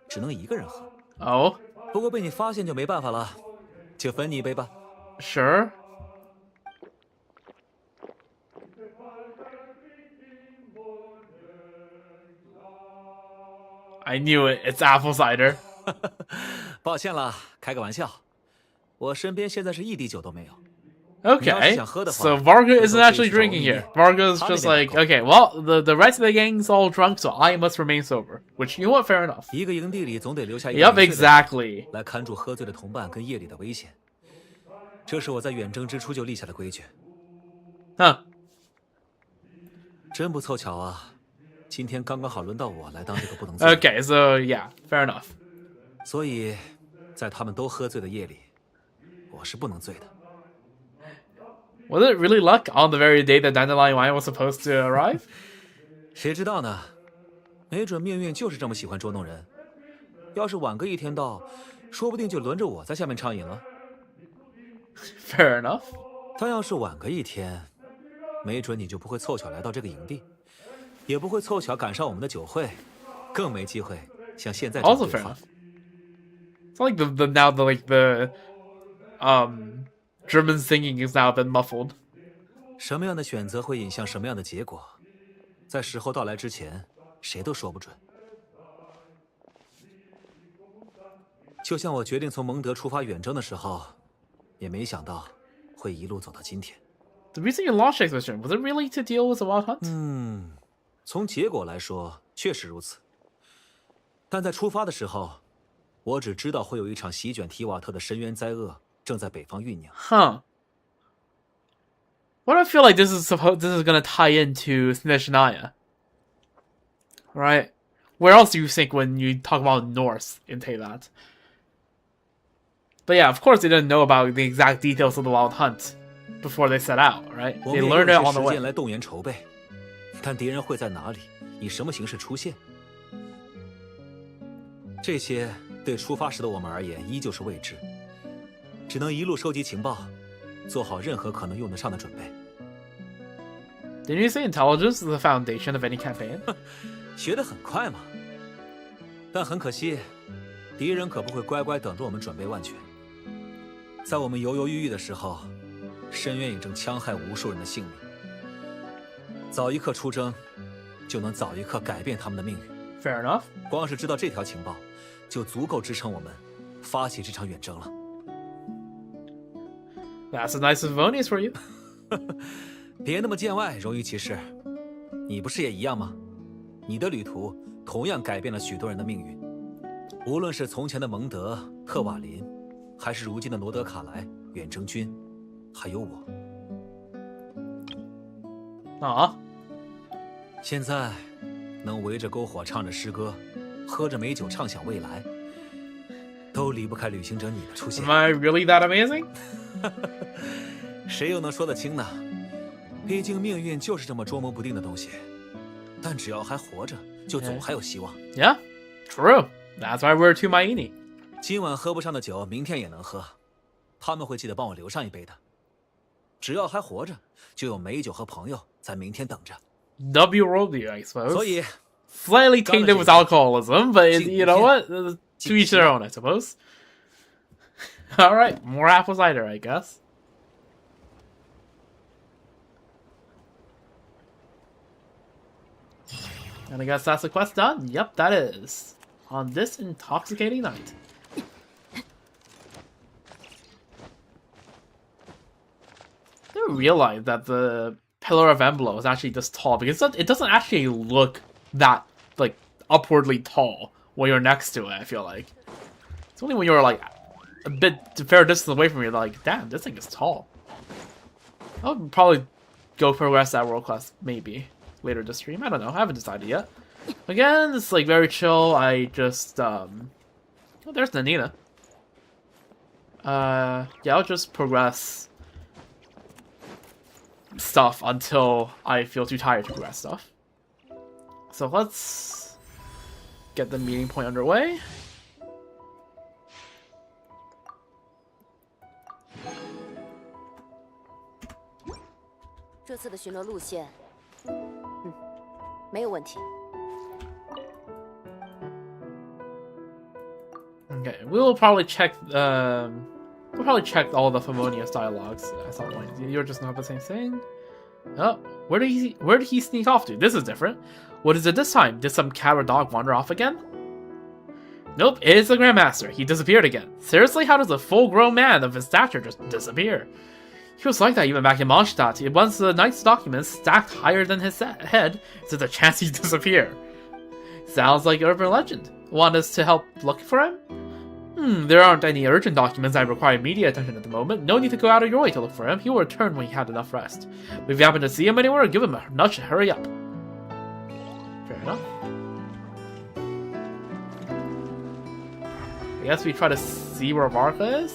只能一个人喝。 Oh? 不过被你发现就没办法了，就分你一杯吧。 Sure. I knew it. It's apple cider. 抱歉了，开个玩笑。我身边现在是一滴酒都没有。 Okay, so Varga isn't actually drinking here. Varga's just like, okay, well, the rest of the gang's all drunk, so I must remain sober. Which, you know what, fair enough. 一个营地里总得留下一个 Yup, exactly. 来看住喝醉的同伴跟夜里的危险。这是我在远征之初就立下的规矩。 Huh. 真不凑巧啊，今天刚刚好轮到我来当这个不能醉的。 Okay, so yeah, fair enough. 所以，在他们都喝醉的夜里，我是不能醉的。 Was it really luck on the very day that Dandelion Wine was supposed to arrive? 谁知道呢？没准命运就是这么喜欢捉弄人。要是晚个一天到，说不定就轮着我在下面畅饮了。 Fair enough. 但要是晚个一天，没准你就不会凑巧来到这个营地，也不会凑巧赶上我们的酒会，更没机会像现在这样 Also 对 fair 话。 enough. It's like the German singing is now been muffled. 什么样的选择会引向什么样的结果，在时候到来之前，谁都说不准。就像我决定从蒙德出发远征的时候，也没想到会一路走到今天。 The reason you launched expedition, was it really to deal with the wild hunt? 从结果来说，确实如此。但在出发的时候，我只知道会有一场席卷提瓦特的深渊灾厄正在北方酝酿。 Huh. What do I feel like this is gonna tie into Snezhnaya? Right? Where else do you think when you talk about Norse into that? But yeah, of course they didn't know about the exact details of the wild hunt before they set out, right? 我 They 们也 learned 用 it 一 on 些 the 时间 way. 来动员筹备，但敌人会在哪里，以什么形式出现，这些对出发时的我们而言依旧是未知，只能一路收集情报，做好任何可能用得上的准备。 Didn't you say intelligence is the foundation of any campaign? 学得很快嘛，但很可惜，敌人可不会乖乖等着我们准备万全。在我们犹犹豫豫的时候，深渊也正戕害无数人的性命。早一刻出征，就能早一刻改变他们的命运。Fair enough. 光是知道这条情报，就足够支撑我们发起这场远征了。That's a nice Favonius for you. 别那么见外，荣誉骑士，你不是也一样吗？你的旅途同样改变了许多人的命运，无论是从前的蒙德、特瓦林，还是如今的罗德卡莱、远征军，还有我。啊，现在能围着篝火唱着诗歌，喝着美酒畅想未来，都离不开旅行者你的出现。Am I really that amazing? 谁又能说得清呢？毕竟命运就是这么捉摸不定的东西。但只要还活着，就总还有希望。Yeah, true. That's why we're two Maini. 今晚喝不上的酒，明天也能喝。他们会记得帮我留上一杯的。只要还活着，就有美酒和朋友在明天等着。W Rodeo, I suppose. 所以 slightly tainted with alcoholism, but you know what? To each their own, I suppose. All right, more apple cider, I guess. And I guess that's the quest done. Yep, that is. On this intoxicating night. I didn't realize that the Pillar of Emblo is actually this tall, because it doesn't actually look that, like, upwardly tall when you're next to it, I feel like. It's only when you're, like, a bit fair distance away from it, like, damn, this thing is tall. I'll probably go progress that world class, maybe, later this stream. I don't know, I haven't decided yet. Again, it's, like, very chill. I just, oh, there's Nanina. Yeah, I'll just progress stuff until I feel too tired to progress stuff. So let's get the meeting point underway. Okay, we'll probably check all the Favonius dialogues at some point. You're just not the same thing. Oh, where did he sneak off to? This is different. What is it this time? Did some cat or dog wander off again? Nope, it is the Grandmaster. He disappeared again. Seriously, how does a full-grown man of his stature just disappear? He was like that even back in Mondstadt. Once the knight's documents stacked higher than his head, there's a chance he'd disappear. Sounds like urban legend. Want us to help look for him? There aren't any urgent documents that require immediate attention at the moment. No need to go out of your way to look for him. He will return when he had enough rest. But if you happen to see him anywhere, give him a nudge to hurry up. Fair enough. I guess we try to see where Varka is?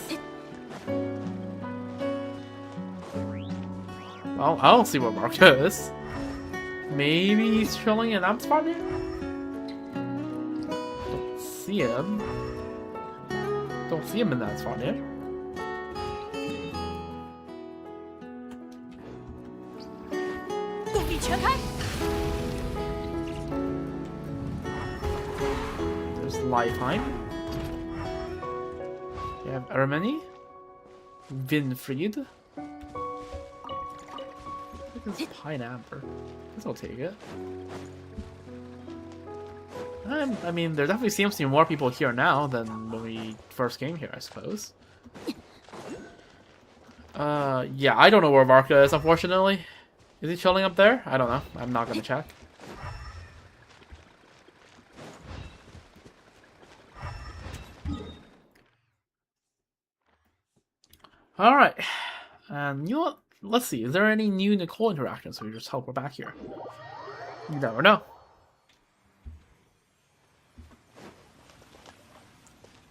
Well, I don't see where Varka is. Maybe he's chilling in Amtspark? Don't see him. Don't see him in that spot here. There's Lifetime. You have Ermini. Winfried. I think it's Pineapple. I guess I'll take it. I mean, there definitely seems to be more people here now than when we first came here, I suppose. Yeah, I don't know where Varka is, unfortunately. Is he chilling up there? I don't know. I'm not gonna check. Alright. And you know what? Let's see. Is there any new Nicole interactions? So we just help her back here. You never know.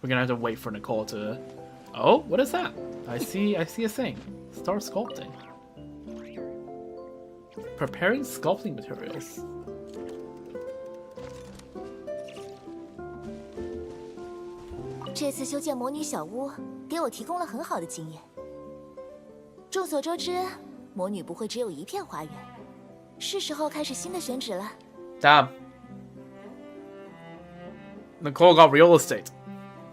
We're gonna have to wait for Nicole to... Oh, what is that? I see a thing. Start sculpting. Preparing sculpting materials. This 次修建魔女小屋，给我提供了很好的经验。众所周知，魔女不会只有一片花园，是时候开始新的选址了。Damn. Nicole got real estate.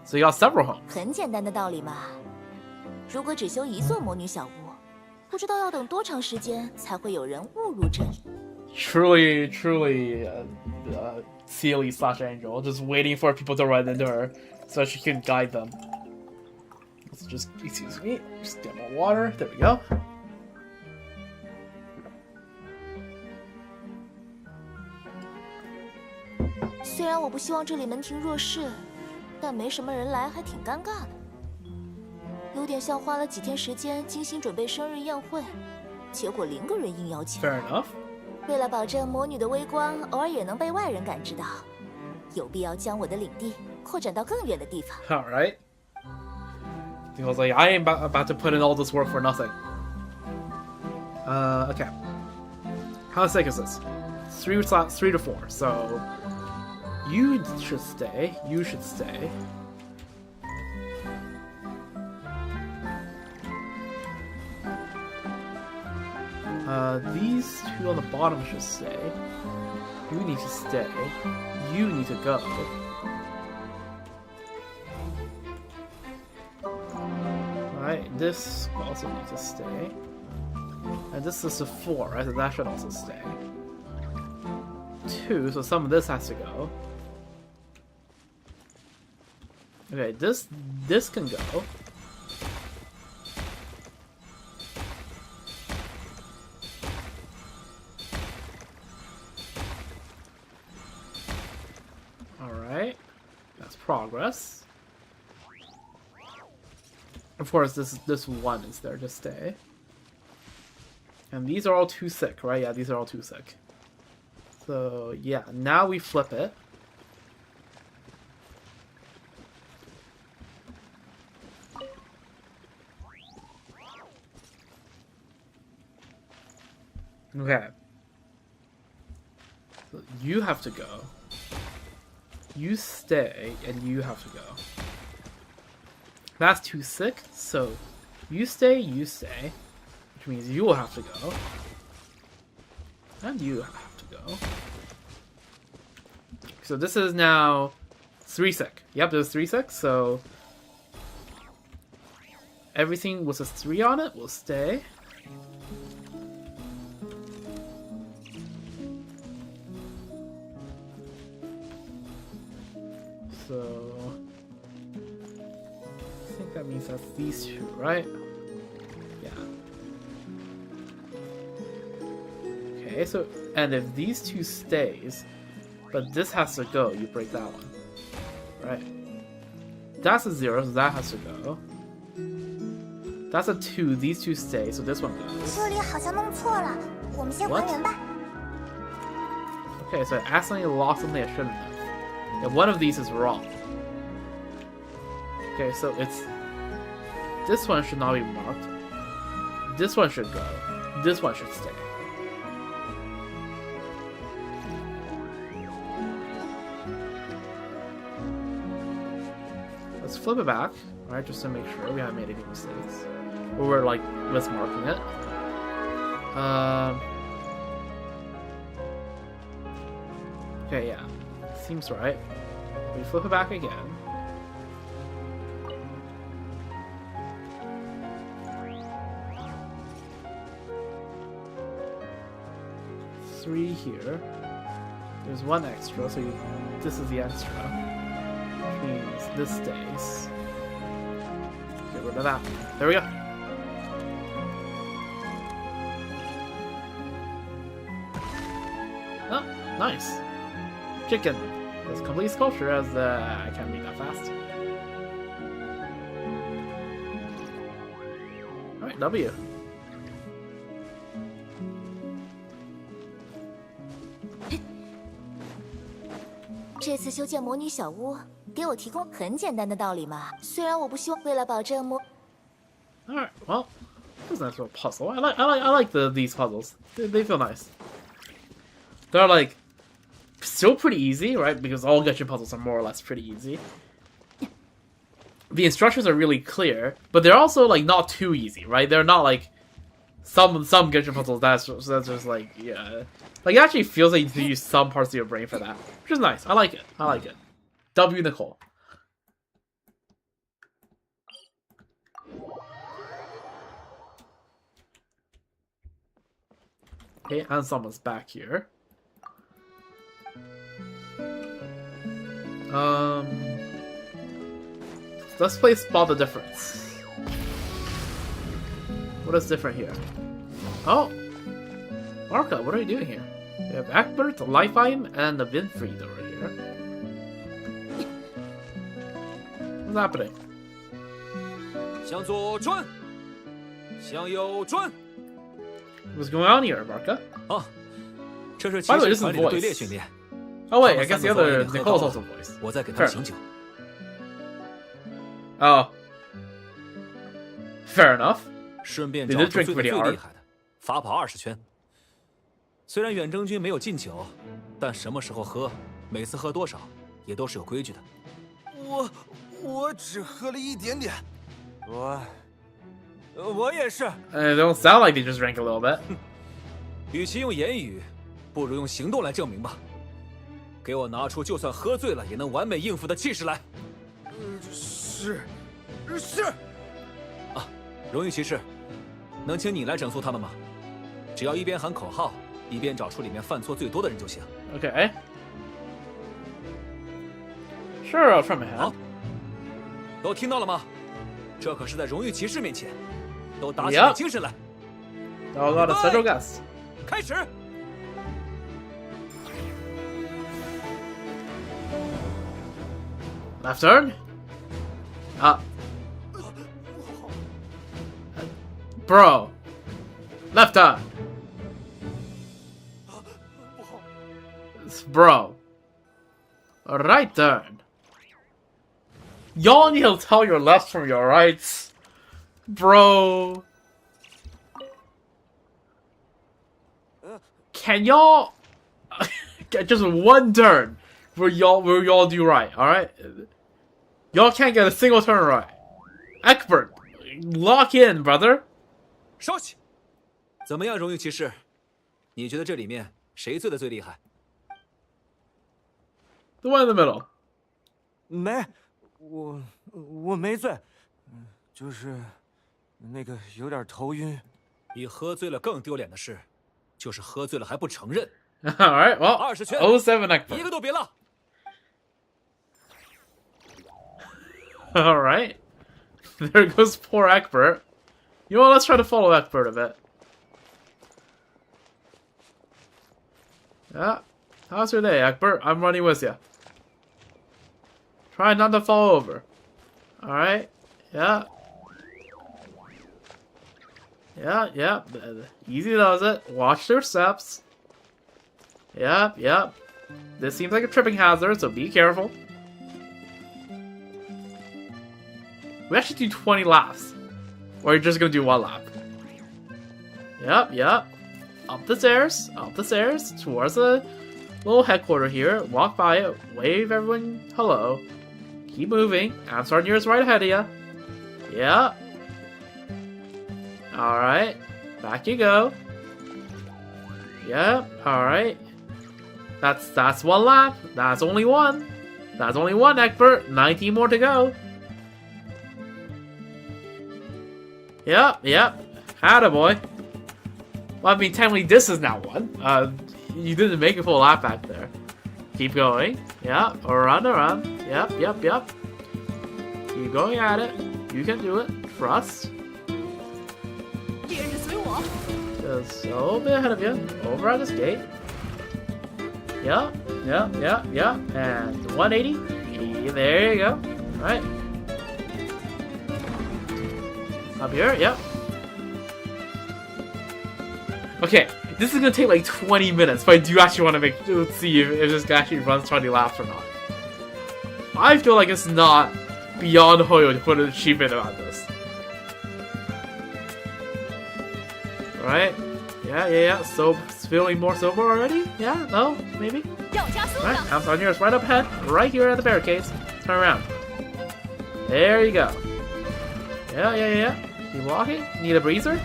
So you got several homes. 很简单的道理嘛。如果只修一座魔女小屋，不知道要等多长时间才会有人误入这里。truly Sealy / Angel, just waiting for people to run into her so she can guide them. Let's just, excuse me, just get more water. There we go. 虽然我不希望这里门庭若市，但没什么人来还挺尴尬的，有点像花了几天时间精心准备生日宴会，结果0个人应邀请。Fair enough. 为了保证魔女的微光偶尔也能被外人感知到，有必要将我的领地扩展到更远的地方。All right. He was like, I ain't about to put in all this work for nothing. Okay. How sick is this? 3 to 4. So you should stay. You should stay. These 2 on the bottom should stay. You need to stay. You need to go. Alright, this also needs to stay. And this is a 4, right? So that should also stay. 2, so some of this has to go. Okay, this can go. Alright. That's progress. Of course, this 1 is there to stay. And these are all too sick, right? Yeah, these are all too sick. So, yeah, now we flip it. Okay. So you have to go. You stay, and you have to go. That's too sick, so you stay, which means you will have to go. And you have to go. So this is now 3 sick. Yep, there's 3 sick, so everything with a 3 on it will stay. So I think that means that's these 2, right? Yeah. Okay, so and if these 2 stays, but this has to go, you break that one. Right. That's a 0, so that has to go. That's a 2, these 2 stay, so this one goes. 这里好像弄错了，我们先还原吧。 Okay, so I accidentally lost something I shouldn't have. Yeah, one of these is wrong. Okay, so it's... This one should not be marked. This one should go. This one should stay. Let's flip it back, alright, just to make sure we haven't made any mistakes. Or we're like mismarking it. Okay, yeah. Seems right. We flip it back again. Three here. There's 1 extra, so this is the extra. Which means this stays. Get rid of that. There we go. Oh, nice. Chicken. This complete sculpture as I can't read that fast. Alright, W.这次修建魔女小屋，给我提供很简单的道理嘛。虽然我不希望，为了保证魔 Alright, well, this is a nice little puzzle. I like these puzzles. They feel nice. They're like still pretty easy, right? Because all Genshin puzzles are more or less pretty easy. The instructions are really clear, but they're also like not too easy, right? They're not like some Genshin puzzles that's just like, yeah. Like it actually feels like you need to use some parts of your brain for that. Which is nice. I like it. I like it. W Nicole. Okay, and someone's back here. Let's play Spot the Difference. What is different here? Oh! Marka, what are you doing here? We have Egbert, the Life Item, and the Winfried over here. What's happening? 向左转，向右转。 What's going on here, Marka? 啊，这是骑 By the way, 士 this is 团里的队 voice. 列训练。 Oh wait, 他 I 们 guess 三 the 个昨晚 other 已经喝 Nicole's 高 also 了 voice. 我在给他 Fair 们醒酒。 Oh. Fair enough. 顺便 They 找 did 出 drink 最 pretty 最 hard. 厉害的，罚跑20圈。虽然远征军没有禁酒，但什么时候喝，每次喝多少，也都是有规矩的。我只喝了一点点，我也是。They don't sound like they just drank a little bit. 与其用言语，不如用行动来证明吧。给我拿出就算喝醉了也能完美应付的气势来。是。啊，荣誉骑士，能请你来整肃他们吗？只要一边喊口号，一边找出里面犯错最多的人就行。 Okay. Sure, I'll try my hand. 好，都听到了吗？这可是在荣誉骑士面前，都打起 Yep. 精神来。 Oh, a lot of special guests. 开始。 Left turn. Bro. Left turn. Bro. Right turn. Y'all need to tell your lefts from your rights. Bro. Can y'all get just one turn where y'all do right, alright? Y'all can't get a single turn right. Egbert, lock in, brother. 稍息。怎么样，荣誉骑士？你觉得这里面谁醉的最厉害？ The one in the middle. 没，我没醉，就是那个有点头晕。比喝醉了更丢脸的事，就是喝醉了还不承认。 Alright, well, 20圈 07 Egbert. 一个都别落。 Alright. There goes poor Egbert. You know what, let's try to follow Egbert a bit. Yeah. How's your day, Egbert? I'm running with you. Try not to fall over. Alright. Yeah. Yeah. Easy does it. Watch their steps. Yep. This seems like a tripping hazard, so be careful. We actually do 20 laps. Or you're just gonna do 1 lap. Yep. Up the stairs, towards the little headquarters here. Walk by it, wave everyone hello. Keep moving. Amstar nearest right ahead of you. Yep. Alright. Back you go. Yep. Alright. That's 1 lap. That's only 1. That's only 1, Egbert. 19 more to go. Yep. Attaboy. Well, I mean, technically this is now 1. You didn't make a full lap back there. Keep going. Yep. Around. Yep. Keep going at it. You can do it. Trust. Just a little bit ahead of you. Over at this gate. Yep. And 180. There you go. Right. Up here. Yep. Okay, this is gonna take like 20 minutes, but I do actually want to let's see if this guy actually runs 20 laps or not. I feel like it's not beyond Hoyo to put an achievement about this. Alright. Yeah. So, feeling more sober already? Yeah? No? Maybe? Alright, I'm yours right up ahead, right here at the barricades. Turn around. There you go. Yeah. Keep walking. Need a breather?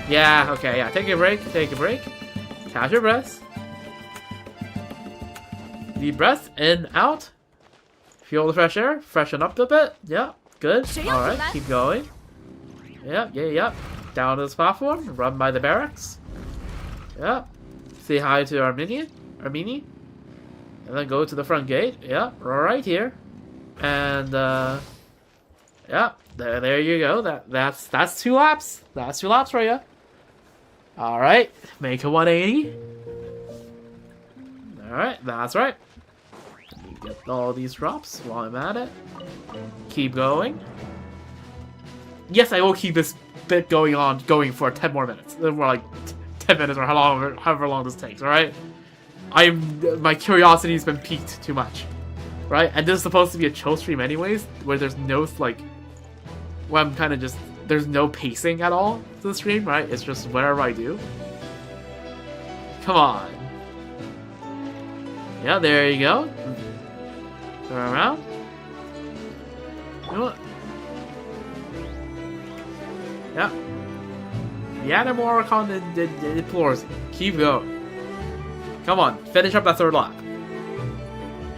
Yeah, okay, yeah. Take a break. Catch your breath. Deep breath, in, out. Feel the fresh air. Freshen up a bit. Yeah, good. Alright, keep going. Yep. down to this platform, run by the barracks. Yeah. Say hi to Armini, and then go to the front gate. Yeah, right here. And yeah, there you go. That's 2 laps. That's 2 laps for you. All right, make a 180. All right, that's right. Let me get all these drops while I'm at it. Keep going. Yes, I will keep this bit going for 10 more minutes. More like 10 minutes or however long this takes, alright? My curiosity's been piqued too much. Right? And this is supposed to be a chill stream anyways, where there's no, like... Where I'm kind of just... There's no pacing at all to the stream, right? It's just whatever I do. Come on. Yeah, there you go. Turn around. You know what? Yeah. The animal on the floors. Keep going. Come on, finish up that 3rd lap.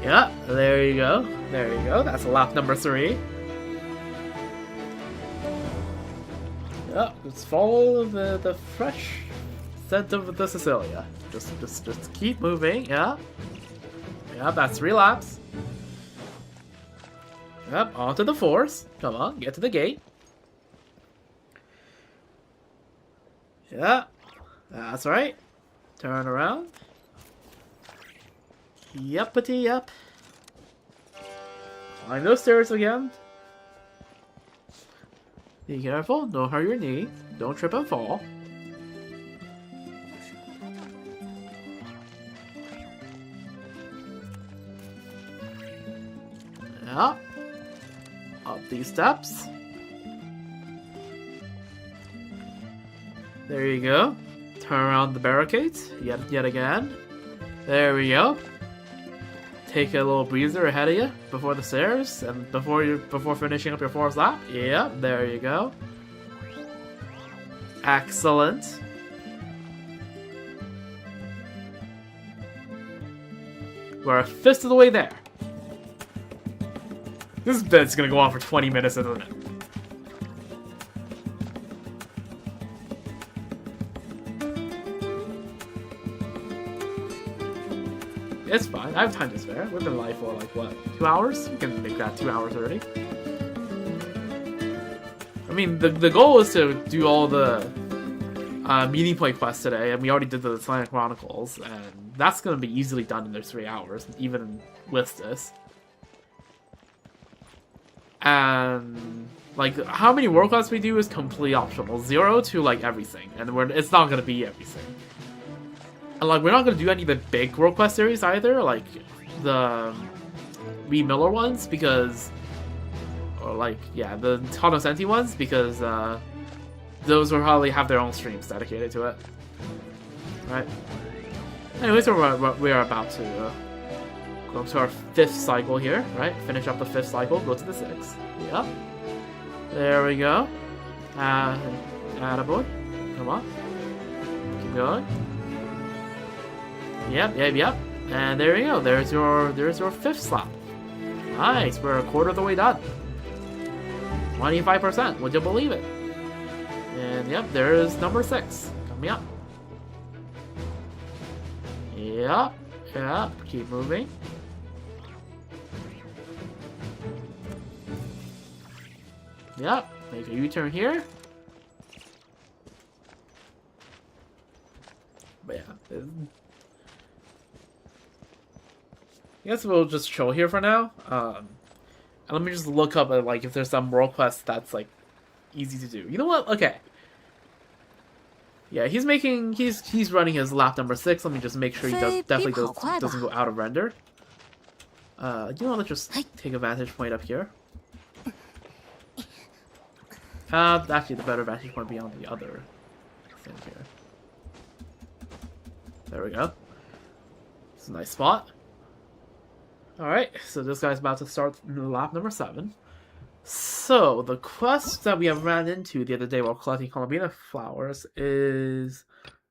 Yeah, there you go. There you go. That's lap number 3. Yeah, let's follow the fresh scent of the Sicilia. Just keep moving. Yeah. Yeah, that's 3 laps. Yep, onto the 4s. Come on, get to the gate. Yeah, that's right. Turn around. Yuppity yup. Climb those stairs again. Be careful, don't hurt your knee. Don't trip and fall. Yeah. Up these steps. There you go. Turn around the barricades yet again. There we go. Take a little breather ahead of you before the stairs and before finishing up your 4th lap. Yeah, there you go. Excellent. We're a 5th of the way there. This bit's gonna go on for 20 minutes, isn't it? It's fine. I have time to spare. We've been live for like what, 2 hours? We can make that 2 hours already. I mean, the goal is to do all the meeting point quests today, and we already did the Selenic Chronicles, and that's gonna be easily done in those 3 hours, even with this. And like, how many world quests we do is completely optional. 0 to like everything, and it's not gonna be everything. And like, we're not gonna do any of the big world quest series either, like the Reed Miller ones, because, or like, yeah, the Tonosenti ones, because those will probably have their own streams dedicated to it. Right. Anyways, we are about to go up to our 5th cycle here, right? Finish up the 5th cycle, go to the 6th. Yep. There we go. Attaboy. Come on. Keep going. Yep. And there you go. There's your 5th slot. Nice. We're a quarter of the way done. 25%. Would you believe it? And yep, there's number 6 coming up. Yep. Keep moving. Yep. Make a U-turn here. But yeah. I guess we'll just chill here for now. And let me just look up at, like, if there's some world quest that's like easy to do. You know what? Okay. Yeah, he's running his lap number 6. Let me just make sure he definitely doesn't go out of render. You know, let's just take a vantage point up here. Actually, the better vantage point be on the other thing here. There we go. It's a nice spot. Alright, so this guy's about to start lap number 7. So, the quest that we have ran into the other day while collecting Columbina flowers is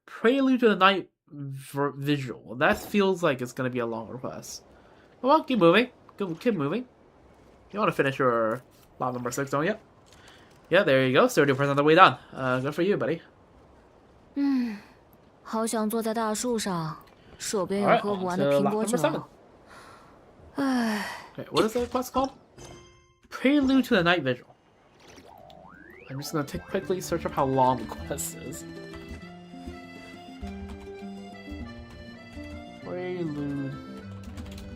Prelude to the Night Visual. That feels like it's going to be a longer quest. Well, keep moving. Keep moving. You want to finish your lap number 6, don't you? Yeah, there you go. 30% of the way done. Good for you, buddy. 好想坐在大树上，手边有 Alright, 喝不 on 完 to 的苹 lap 果 number 7. 酒。唉， Okay, what is the quest called? Prelude to the Night Vigil. I'm just gonna quickly search up how long the quest is. Prelude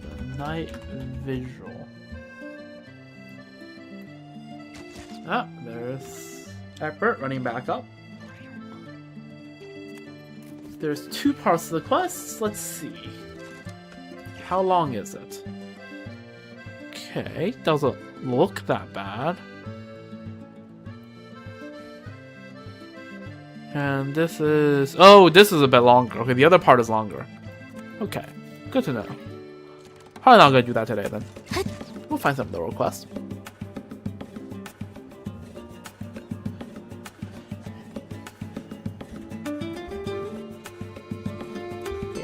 to the Night Vigil. Ah, there's Egbert running back up. There's 2 parts of the quest. Let's see. How long is it? Okay, doesn't look that bad. And this is... Oh, this is a bit longer. Okay, the other part is longer. Okay, good to know. Probably not gonna do that today then. We'll find some other requests.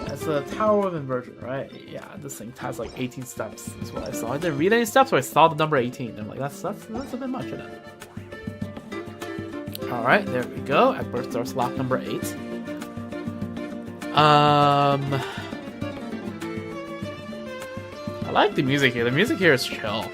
It's the Tower of Inversion, right? Yeah, this thing has like 18 steps. That's what I saw. I didn't read any steps, so I saw the number 18. I'm like, that's a bit much, isn't it? All right, there we go. Egbert starts lap number 8. I like the music here. The music here is chill.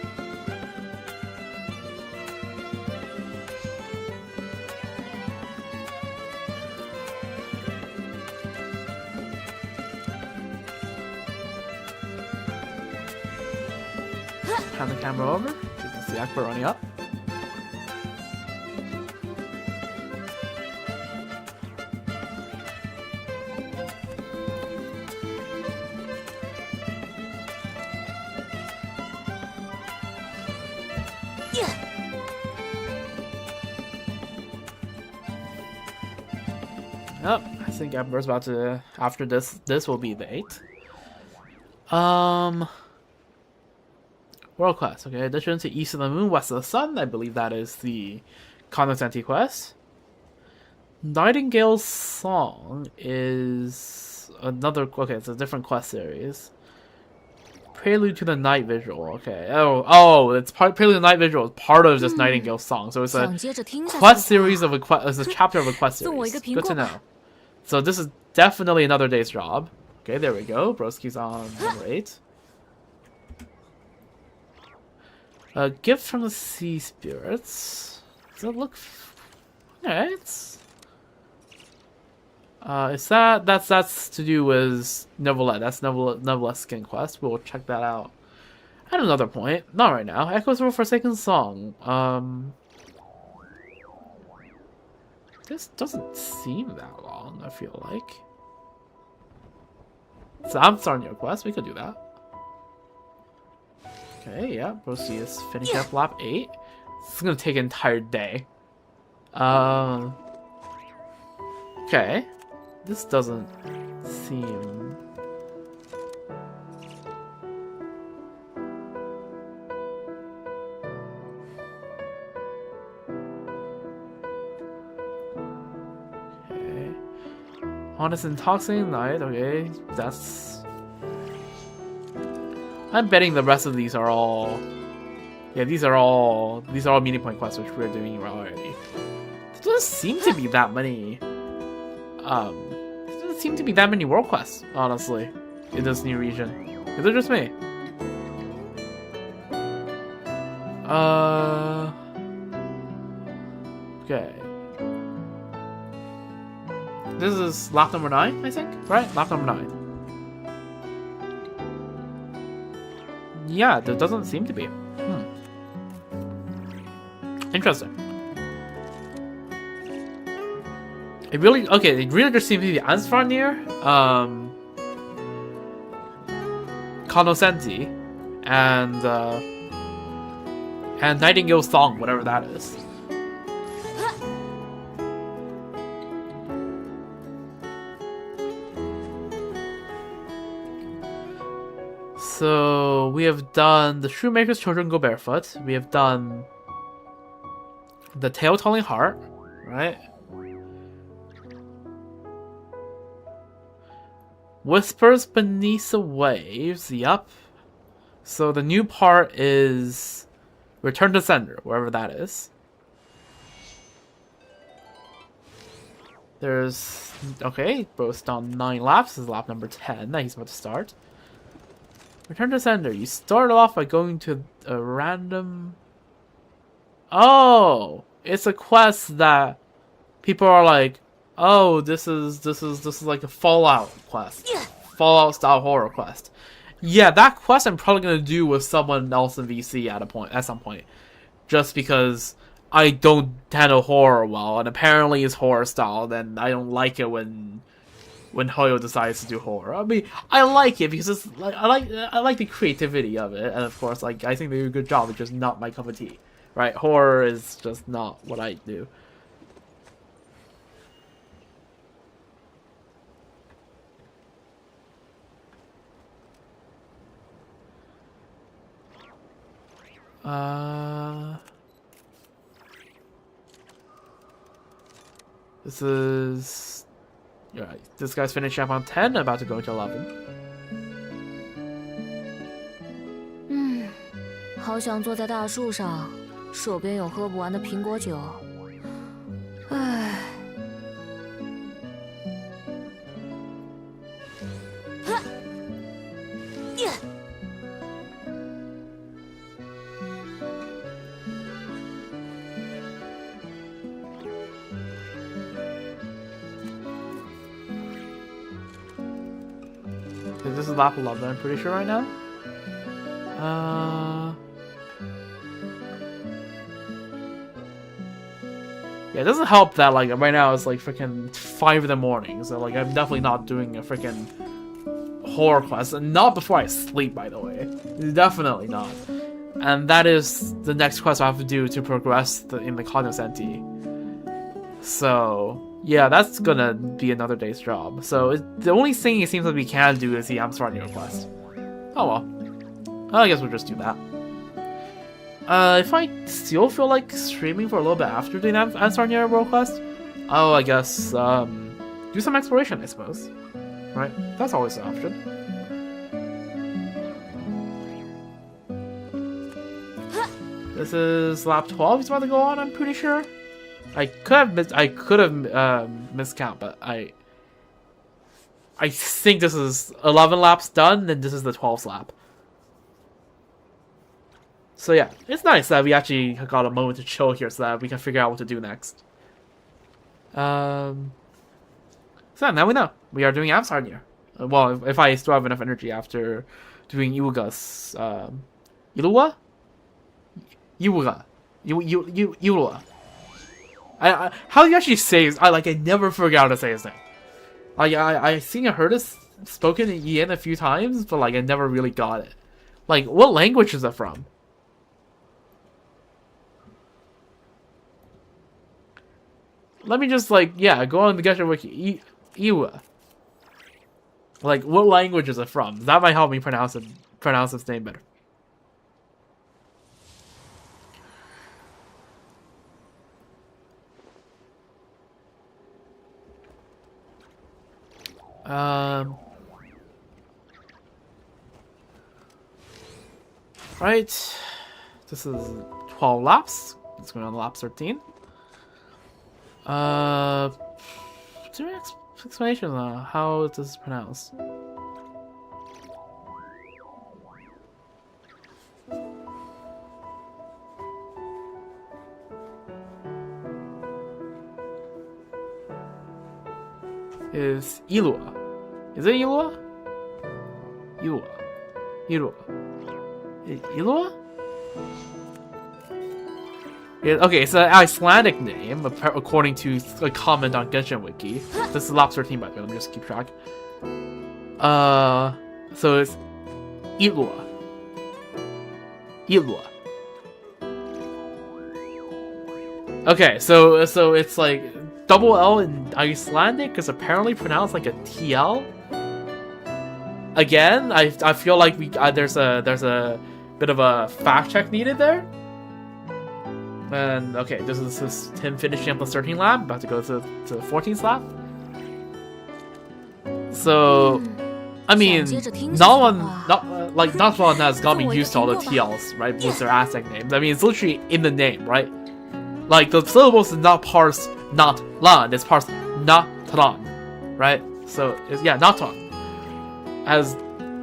Pan the camera over. You can see Egbert running up. Yep, I think Egbert's about to. After this will be the 8th. World quest. Okay, addition to East of the Moon, West of the Sun. I believe that is the Condescenti quest. Nightingale's Song is another. Okay, it's a different quest series. Prelude to the Night Vigil. Okay. It's Prelude to the Night Vigil is part of this Nightingale Song. So it's a quest series of a quest. It's a chapter of a quest series. Good to know. So this is definitely another day's job. Okay, there we go. Broski's on number 8. A gift from the sea spirits. Does it look? Okay, it's. Is that's to do with Neuvillette? That's Neuvillette's skin quest. We'll check that out at another point. Not right now. Echoes of a Forsaken Song. This doesn't seem that long. I feel like. So I'm starting your quest. We could do that. Okay, yeah. Broski is finishing up lap 8. This is gonna take an entire day. Okay. This doesn't seem... Okay. Honest Intoxicating Night, okay, that's... I'm betting the rest of these are all... Yeah, these are all meaning point quests, which we're doing already. There doesn't seem to be that many... there doesn't seem to be that many world quests, honestly, in this new region. Is it just me? Okay. This is lap number 9, I think? Right? Lap number 9. Yeah, there doesn't seem to be. Interesting. It really just seems to be Ansvarnir, Cognoscenti, and Nightingale's Song, whatever that is. So we have done the Shoemaker's Children Go Barefoot. We have done the Tale-Telling Heart, right? Whispers Beneath the Waves, yup. So the new part is Return to Sender, wherever that is. There's... Okay, bro's done 9 laps. This is lap number 10 that he's about to start. Return to sender. You start off by going to a random... Oh! It's a quest that people are like, oh, this is like a Fallout quest. Fallout style horror quest. Yeah, that quest I'm probably gonna do with someone else in VC at some point. Just because I don't handle horror well, and apparently it's horror style, then I don't like it when Hoyo decides to do horror. I mean, I like it because it's like I like the creativity of it, and of course, like I think they do a good job. It's just not my cup of tea, right? Horror is just not what I do. This is... Alright, this guy's finishing up on 10, about to go into 11. 好想坐在大树上，手边有喝不完的苹果酒。唉。This is lap 11, I'm pretty sure right now. Yeah, it doesn't help that like right now it's like freaking 5 in the morning, so like I'm definitely not doing a freaking horror quest, and not before I sleep, by the way. Definitely not. And that is the next quest I have to do to progress in the Cognoscenti. So yeah, that's gonna be another day's job. So the only thing it seems like we can do is the Amsterdam quest. Oh well. I guess we'll just do that. If I still feel like streaming for a little bit after doing Amsterdam World quest, oh, I guess do some exploration, I suppose. Right? That's always an option. This is lap 12 he's about to go on, I'm pretty sure. I could have miscount, but I think this is 11 laps done, and this is the 12th lap. So yeah, it's nice that we actually got a moment to chill here so that we can figure out what to do next. So now we know. We are doing Amsar here. Well, if I still have enough energy after doing Iwaga's... Ilua? Iwaga. Ilua. How do you actually say his... I never forget how to say his name. I think I heard it spoken in EN a few times, but I never really got it. What language is it from? Let me just, yeah, go on the Genshin Wiki. Iwa. What language is it from? That might help me pronounce its name better. Right. This is 12 laps. It's going on lap 13. Is there an explanation on how this is pronounced? Is Ilua. Is it Ilua? Ilua. Ilua. Ilua? Okay, it's an Icelandic name, according to a comment on Genshin Wiki. This is lap 13, by the way, let me just keep track. So it's Ilua. Ilua. Okay, so it's double L in Icelandic is apparently pronounced like a TL. Again, I feel like there's a bit of a fact check needed there. And okay, this is him finishing up the 13th lap, about to go to the 14th lap. So, I mean, not one has got me used to all the TLs, right? With their Aztec names. I mean, it's literally in the name, right? The syllables is not parsed not lan, it's parsed Natron, right? So it's Natron.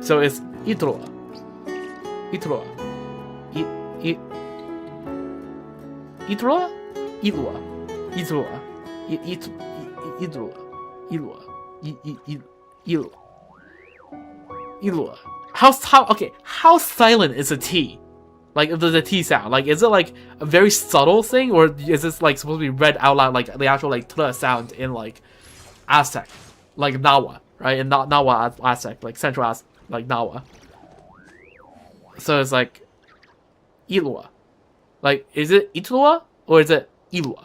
So it's Itroa. Itroa. Itroa? Ilua. Itroa. Ilua. Ilua. How silent is a T? Like the T sound? Like is it like a very subtle thing, or is this like supposed to be read out loud like the actual like tla sound in like Aztec, like Nawa, right? In Nawa Aztec, like Central Aztec, like Nawa. So it's like Ilua. Like is it Itlua or is it Ilua?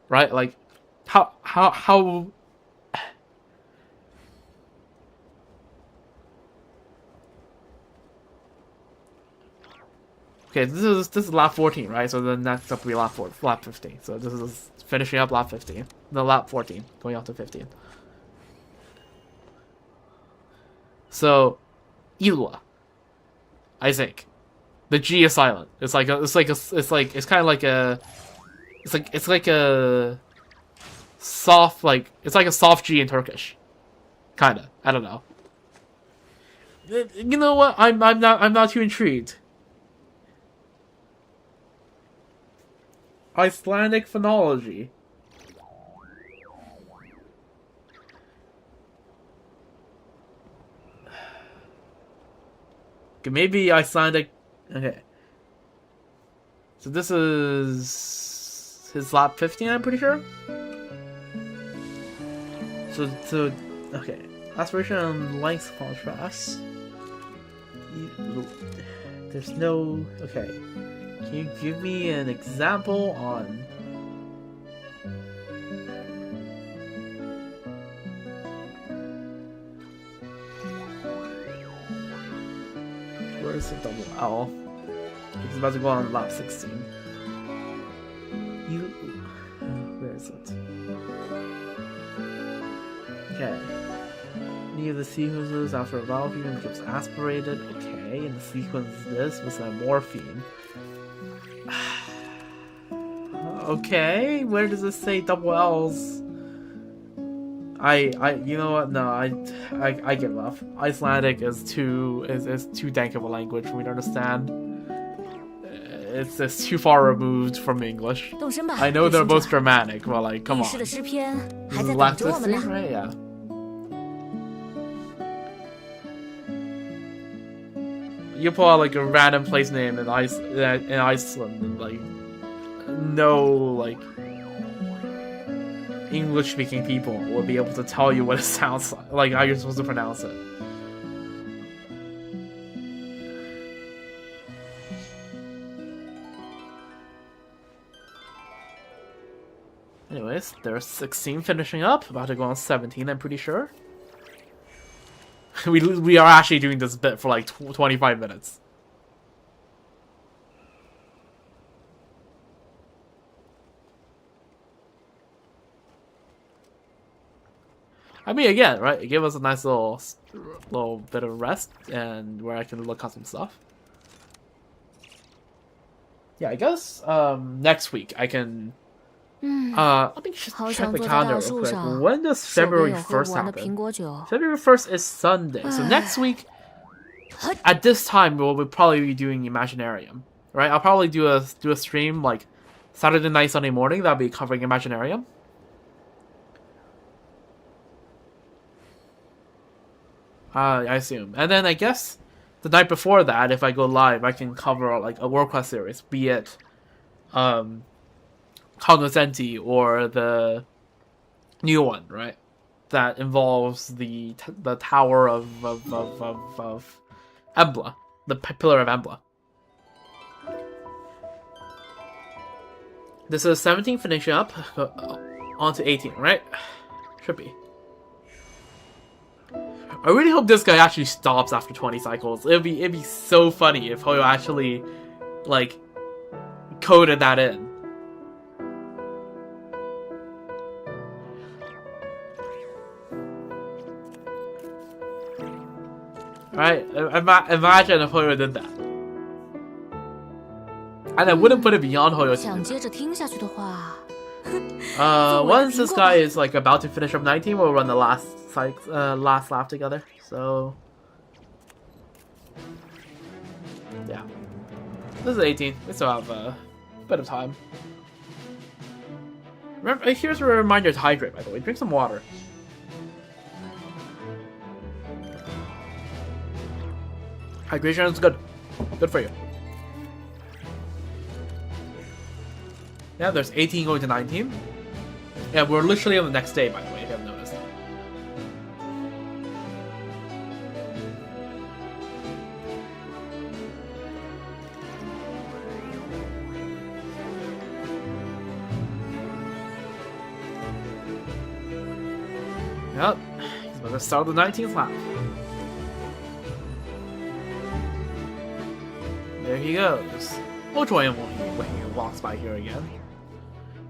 Right? Like how Okay, this is lap 14, right? So then next up will be lap 15. So this is finishing up lap 15. No, lap 14, going up to 15. So, Ilua, I think, the G is silent. It's kind of like a soft it's like a soft G in Turkish, kinda. I don't know. You know what? I'm not too intrigued. Icelandic phonology. Okay, maybe Icelandic. Okay. So this is his lap 15, I'm pretty sure. So okay. Aspiration length contrast. There's no. Okay. Can you give me an example on where is the double L? It's about to go on lap 16. Where is it? Okay. Any of the sequences after a vowel fusion becomes aspirated. Okay, and the sequence this was a morpheme. Okay, where does it say double L's? You know what? No, I give up. Icelandic is too dank of a language for me to understand. It's too far removed from English. I know they're both Germanic, but like, come on. This is lap 15, right? Yeah. You pull out like a random place name in Iceland, and like no like English speaking people will be able to tell you what it sounds like how you're supposed to pronounce it. Anyways, there's 16 finishing up, about to go on 17, I'm pretty sure. We are actually doing this bit for like 25 minutes. I mean, again, right? It gave us a nice little bit of rest, and where I can look at some stuff. Yeah, I guess next week I can. Let me just check the calendar real quick. When does February 1st happen? February 1st is Sunday, so next week at this time we'll probably be doing Imaginarium, right? I'll probably do a stream like Saturday night, Sunday morning. That'll be covering Imaginarium. I assume. And then I guess the night before that, if I go live, I can cover like a World Quest series, be it Cognoscenti or the new one, right? That involves the Tower of Embla, the Pillar of Embla. This is 17 finishing up, on to 18, right? Should be. I really hope this guy actually stops after 20 cycles. It'd be so funny if Hoyo actually, like, coded that in. Right? Imagine if Hoyo did that. And I wouldn't put it beyond Hoyo to do that. Once this guy is like about to finish up 19, we'll run the last lap together. So yeah, this is 18. We still have a bit of time. Remember, here's a reminder to hydrate. By the way, drink some water. Hydration is good. Good for you. Yeah, there's 18 going to 19. Yeah, we're literally on the next day, by the way, if you haven't noticed. Yep, he's about to start the 19th lap. There he goes. We'll join him when he walks by here again.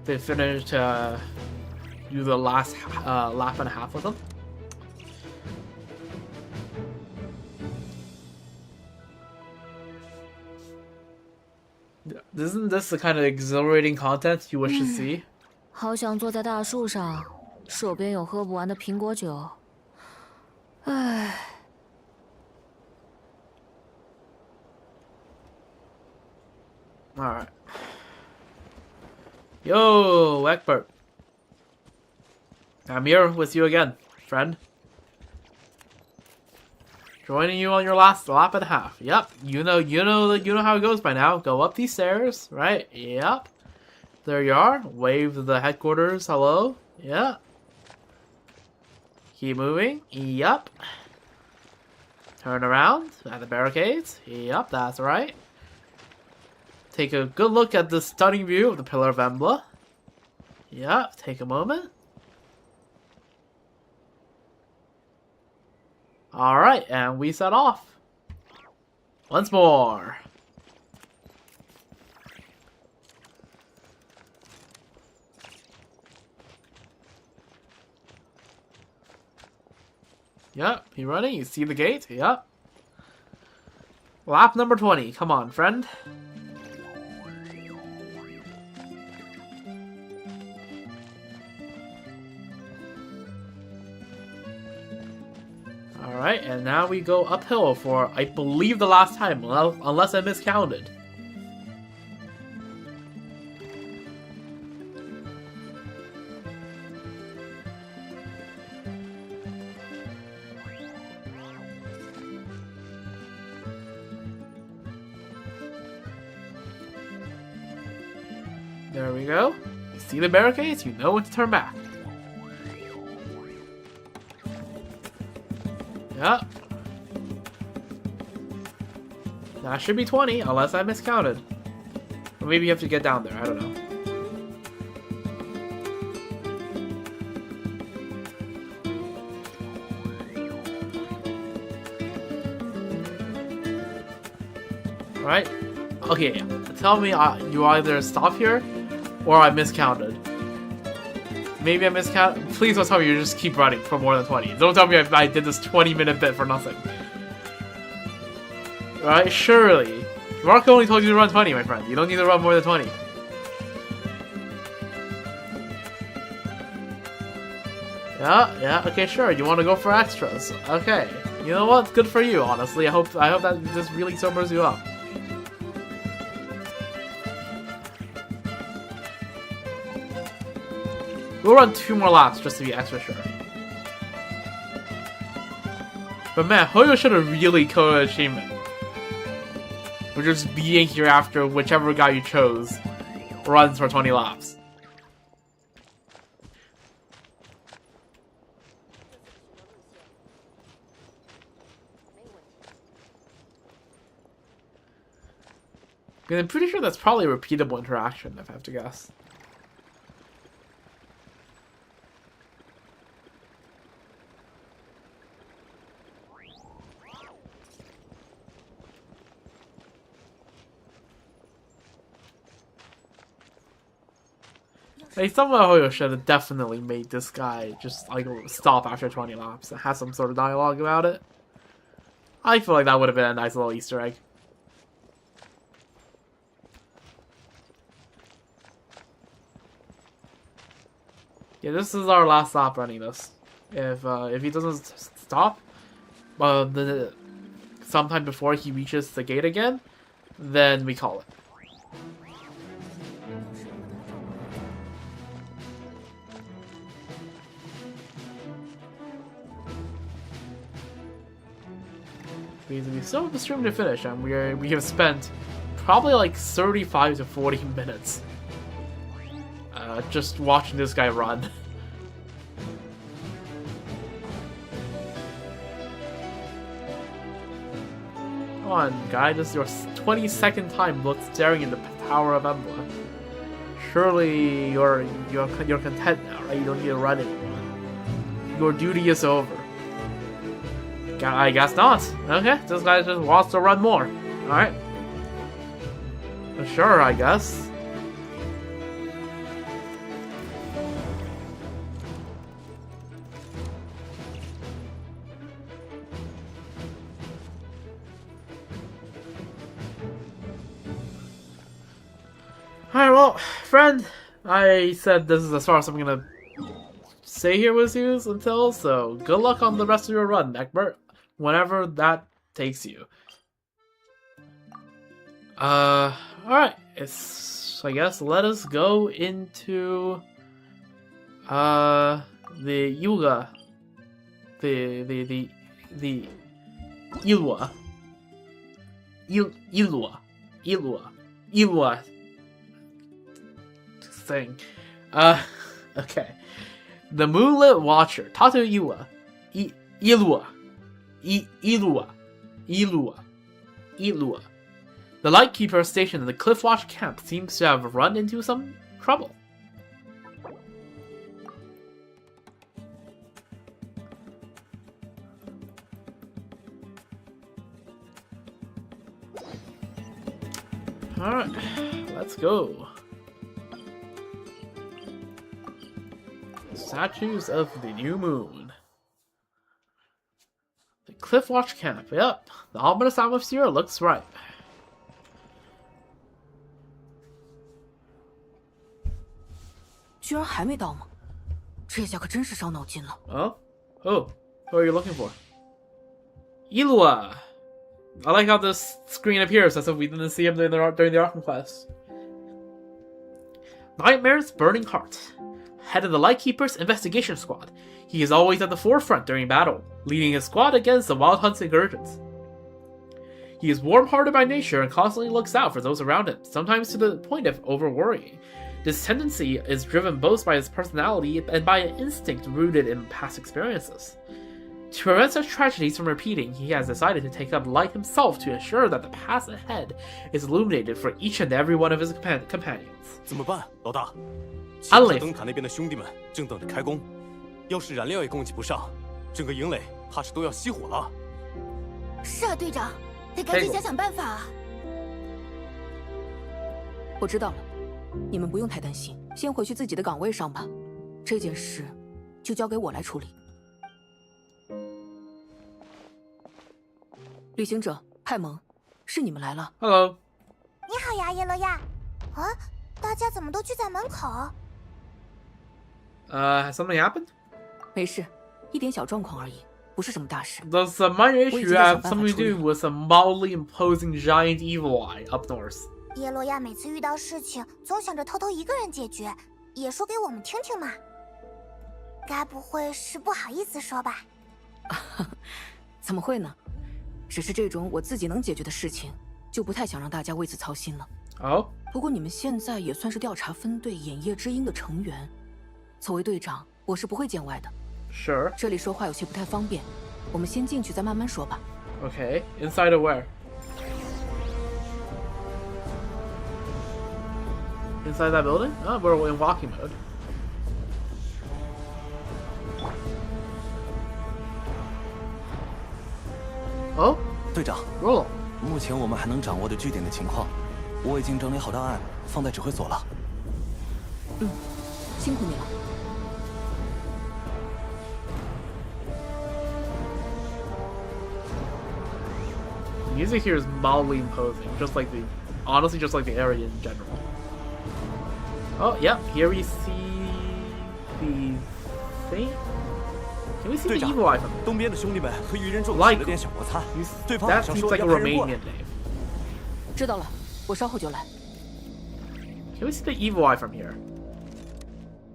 They finished do the last lap and a half with him. Isn't this the kind of exhilarating content you wish to see? 好想坐在大树上，手边有喝不完的苹果酒。唉。 Alright. Yo, Egbert. I'm here with you again, friend. Joining you on your last lap and a half. Yep, you know how it goes by now. Go up these stairs, right? Yep. There you are. Wave to the headquarters. Hello. Yep. Keep moving. Yep. Turn around at the barricades. Yep, that's right. Take a good look at the stunning view of the Pillar of Embla. Yep, take a moment. Alright, and we set off. Once more. Yep, you running? You see the gate? Yep. Lap number 20. Come on, friend. Alright, and now we go uphill for, I believe, the last time, unless I miscounted. There we go. You see the barricades? You know when to turn back. Yep. That should be 20, unless I miscounted. Or maybe you have to get down there, I don't know. Alright. Okay, tell me you either stop here, or I miscounted. Maybe I miscounted. Please don't tell me you just keep running for more than 20. Don't tell me I did this 20-minute bit for nothing. Right? Surely. Marco only told you to run 20, my friend. You don't need to run more than 20. Yeah, okay, sure. You want to go for extras. Okay. You know what? Good for you, honestly. I hope that this really sobers you up. We'll run 2 more laps just to be extra sure. But man, Hoyo should have really killed an achievement. We're just being here after whichever guy you chose runs for 20 laps. And I'm pretty sure that's probably a repeatable interaction, if I have to guess. Hey, someone Hoyo should have definitely made this guy just like stop after 20 laps and have some sort of dialogue about it. I feel like that would have been a nice little Easter egg. Yeah, this is our last stop running this. If he doesn't stop, sometime before he reaches the gate again, then we call it. We still have the stream to finish, and we have spent probably like 35 to 40 minutes just watching this guy run. Come on, guy, this is your 22nd time staring in the Tower of Emblem. Surely you're content now, right? You don't need to run anymore. Your duty is over. I guess not. Okay, this guy just wants to run more. Alright. Sure, I guess. Alright, well, friend, I said this is as far as I'm gonna stay here with you until, so good luck on the rest of your run, Egbert. Whenever that takes you. Alright, I guess let us go into the Yuga. The Ilwa thing. Okay. The Moonlit Watcher, Tatu Iwa. Ilua. The Lightkeeper stationed in the Cliffwatch camp seems to have run into some trouble. Alright, let's go. Statues of the New Moon. The Cliffwatch camp, yep. The ominous atmosphere looks right. Oh? Oh, who are you looking for? Ilua! I like how this screen appears as if we didn't see him during the Arkham quest. Nightmare's Burning Heart. Head of the Lightkeeper's investigation squad. He is always at the forefront during battle, leading his squad against the Wild Hunt's incursions. He is warm-hearted by nature and constantly looks out for those around him, sometimes to the point of over-worrying. This tendency is driven both by his personality and by an instinct rooted in past experiences. To prevent such tragedies from repeating, he has decided to take up light himself to ensure that the path ahead is illuminated for each and every one of his companions. 怎么办，老大？安磊灯塔那边的兄弟们正等着开工，要是燃料也供给不上，整个营垒怕是都要熄火了。是啊，队长，得赶紧想想办法啊！我知道了，你们不用太担心，先回去自己的岗位上吧。这件事就交给我来处理。旅行者派蒙，是你们来了。Hello. 你好呀，耶罗亚。啊，大家怎么都聚在门口？ Has something happened? 没事，一点小状况而已，不是什么大事。Does the minor issue have something to do with some mildly imposing giant evil eye up north? 耶罗亚每次遇到事情，总想着偷偷一个人解决，也说给我们听听嘛。该不会是不好意思说吧？怎么会呢？只是这种我自己能解决的事情，就不太想让大家为此操心了。Oh? 不过你们现在也算是调查分队眼夜之鹰的成员，作为队长，我是不会见外的。Sure. 这里说话有些不太方便，我们先进去再慢慢说吧。Okay. Inside of where? Inside that building? Oh, we're in walking mode. Oh? 队长， Roll. 目前我们还能掌握的据点的情况，我已经整理好档案，放在指挥所了。辛苦你了。 The music here is mildly imposing, honestly, just like the area in general. Oh, yeah, here we see the thing? Can we see 队 the 长 evil eye from 东边的兄弟们和鱼人众 Like- 起了点小摩擦， here? 对方好 That 像 seems 说 like a 要派人过来 Romanian。name. 知道了，我稍后就来。 Can we see the evil eye from here?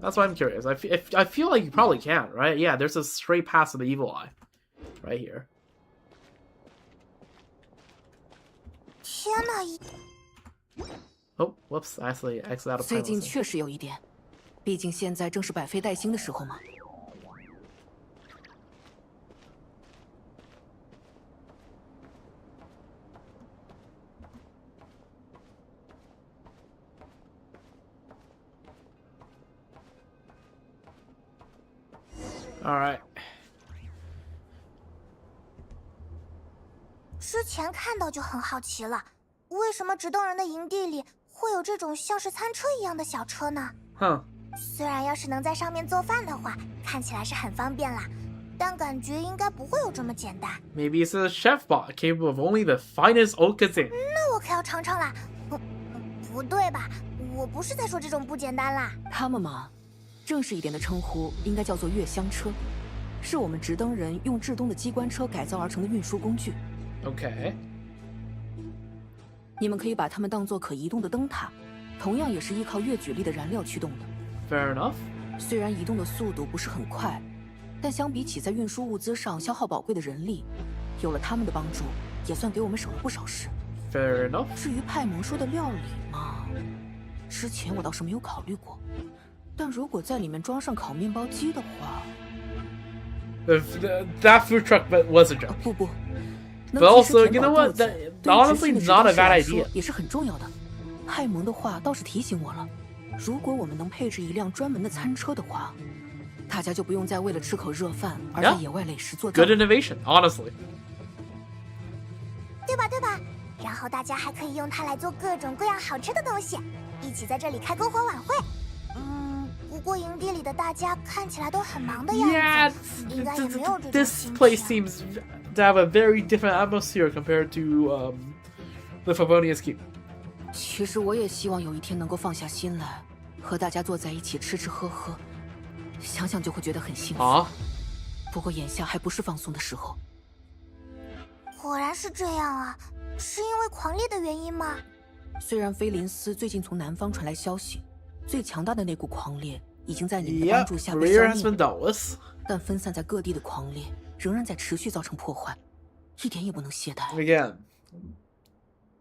That's why I'm curious. I feel like you probably can, right? Yeah, there's a straight path to the evil eye. Right here. 天哪！ Oh, whoops. I actually exited out of 最近 privacy. 确实有一点，毕竟现在正是百废待兴的时候嘛。Alright. 之前看到就很好奇了，为什么直登人的营地里会有这种像是餐车一样的小车呢？ Huh. 虽然要是能在上面做饭的话，看起来是很方便啦，但感觉应该不会有这么简单。 Maybe it's a chef bot capable of only the finest haute cuisine. 那我可要尝尝啦！不对吧？我不是在说这种不简单啦。他们嘛，正式一点的称呼应该叫做月香车，是我们直登人用制动的机关车改造而成的运输工具。 Okay. 你们可以把它们当作可移动的灯塔，同样也是依靠月举力的燃料驱动的。 Fair enough. 虽然移动的速度不是很快，但相比起在运输物资上消耗宝贵的人力，有了他们的帮助，也算给我们省了不少事。 Fair enough. 至于派蒙说的料理嘛，之前我倒是没有考虑过，但如果在里面装上烤面包机的话， That food truck was a joke. 不， But 能及 also, 时填 you know 饱 what? 肚子 That 对于 honestly 执勤的 not a 指导 bad 士来说 idea. 也是很重要的。派蒙的话倒是提醒我了，如果我们能配置一辆专门的餐车的话，大家就不用再为了吃口热饭而在 Yeah. 野外垒石做 Good 灶。 innovation, honestly. 对吧？然后大家还可以用它来做各种各样好吃的东西，一起在这里开篝火晚会。不过营地里的大家看起来都很忙的样 Yeah, 子，应该也没有这种 this 心 place 情。 seems to have a very different atmosphere compared to the Favonius Keep. 其实我也希望有一天能够放下心来，和大家坐在一起吃吃喝喝，想想就会觉得很幸福。 Aw. 不过眼下还不是放松的时候。果然是这样啊，是因为狂烈的原因吗？虽然菲林斯最近从南方传来消息，最强大的那股狂烈已经在你们的帮 Yep, 助下被 Rear 消 has 灭 been，dealt with. 但分散在各地的狂烈仍然在持续造成破坏，一点也不能懈怠。 Again,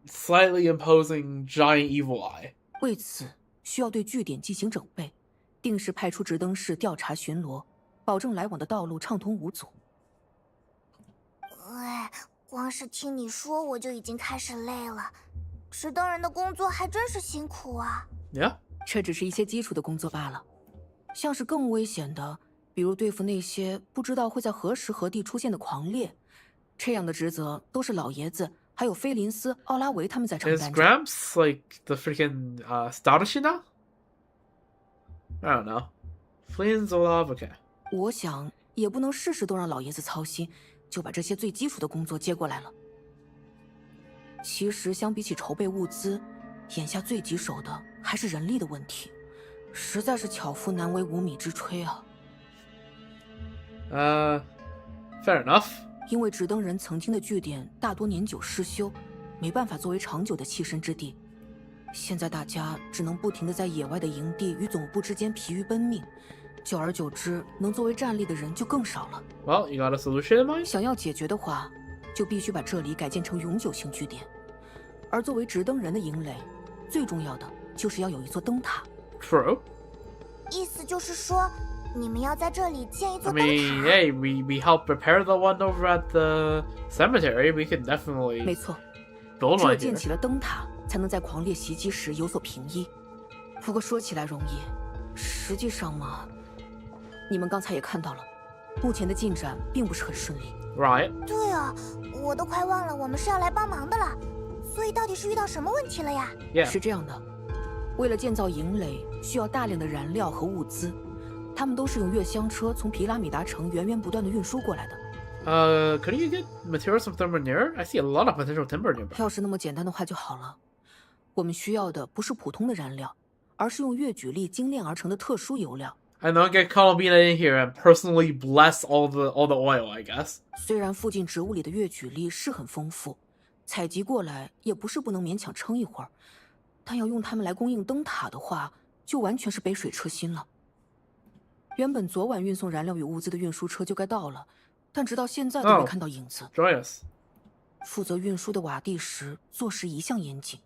slightly imposing giant evil eye. 为此，需要对据点进行整备，定时派出直登士调查巡逻，保证来往的道路畅通无阻。哎，光是听你说我就已经开始累了。直登人的工作还真是辛苦啊。 Yeah. 这只是一些基础的工作罢了，像是更危险的，比如对付那些不知道会在何时何地出现的狂烈，这样的职责都是老爷子还有菲林斯、奥拉维他们在承 Is 担着。 Gramps like the freaking Stardust now? I don't know. Fleens Olaf, okay. 我想也不能事事都让老爷子操心，就把这些最基础的工作接过来了。其实相比起筹备物资，眼下最棘手的还是人力的问题，实在是巧妇难为无米之炊啊。 Fair enough. 因为直登人曾经的据点大多年久失修，没办法作为长久的栖身之地。现在大家只能不停地在野外的营地与总部之间疲于奔命，久而久之，能作为战力的人就更少了。 Well, you got a solution in mind? 想要解决的话，就必须把这里改建成永久性据点。而作为直登人的营垒，最重要的就是要有一座灯塔。 True. 意思就是说，你们要在这里建一 I 座灯 mean, 塔。 hey, we helped prepare the one over at the cemetery. We could definitely 没错， build 只有 one 建 here. 起了灯塔，才能在狂烈袭击时有所平抑。不过说起来容易，实际上嘛，你们刚才也看到了，目前的进展并不是很顺利。 Right. 对啊，我都快忘了我们是要来帮忙的了。所以到底是遇到什么问题了呀？ Yeah. 是这样的，为了建造营垒，需要大量的燃料和物资，他们都是用月香车从皮拉米达城源源不断的运输过来的。Could you get materials from somewhere near? I see a lot of potential timber nearby. 要是那么简单的话就好了。我们需要的不是普通的燃料，而是用月举力精炼而成的特殊油料。I know get Colomina in here and personally bless all the oil, I guess. 虽然附近植物里的月举力是很丰富，采集过来也不是不能勉强撑一会儿，但要用它们来供应灯塔的话，就完全是杯水车薪了。原本昨晚运送燃料与物资的运输车就该到了，但直到现在都没看到影子。Joyous. 负责运输的瓦蒂什做事一向严谨，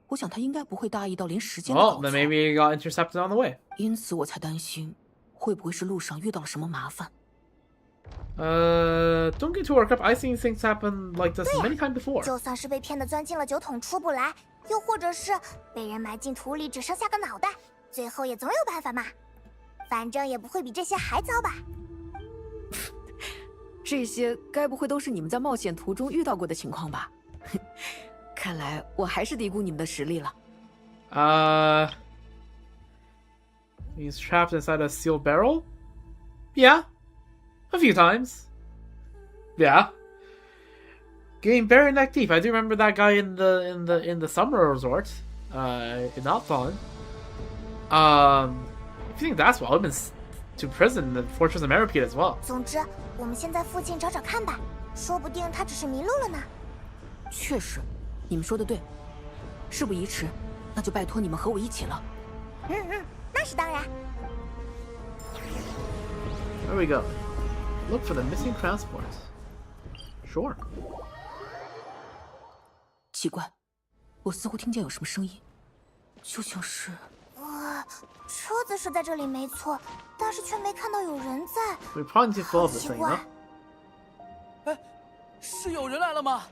我想他应该不会大意到连时间都 Well, 搞 then 错。 maybe it got intercepted on the way. 因此我才担心，会不会是路上遇到了什么麻烦。Don't get too worked up. I've seen things happen like this many times before. 就算是被骗的钻进了酒桶出不来，又或者是被人埋进土里只剩下个脑袋，最后也总有办法嘛。反正也不会比这些还糟吧。这些该不会都是你们在冒险途中遇到过的情况吧？看来我还是低估你们的实力了。He's trapped inside a sealed barrel? Yeah. A few times. Yeah. Getting buried neck deep. I do remember that guy in the summer resort. Not fun. If you think that's well, I've been to prison in the Fortress of Meripede as well. 总之，我们先在附近找找看吧，说不定他只是迷路了呢。确实，你们说的对。事不宜迟，那就拜托你们和我一起了。那是当然。 There we go. Look for the missing transport. Sure. 奇怪，我似乎听见有什么声音，就像是……车子是在这里没错，但是却没看到有人在。 We probably need to follow 好 this 奇 thing, 怪 no?。是有人来了吗？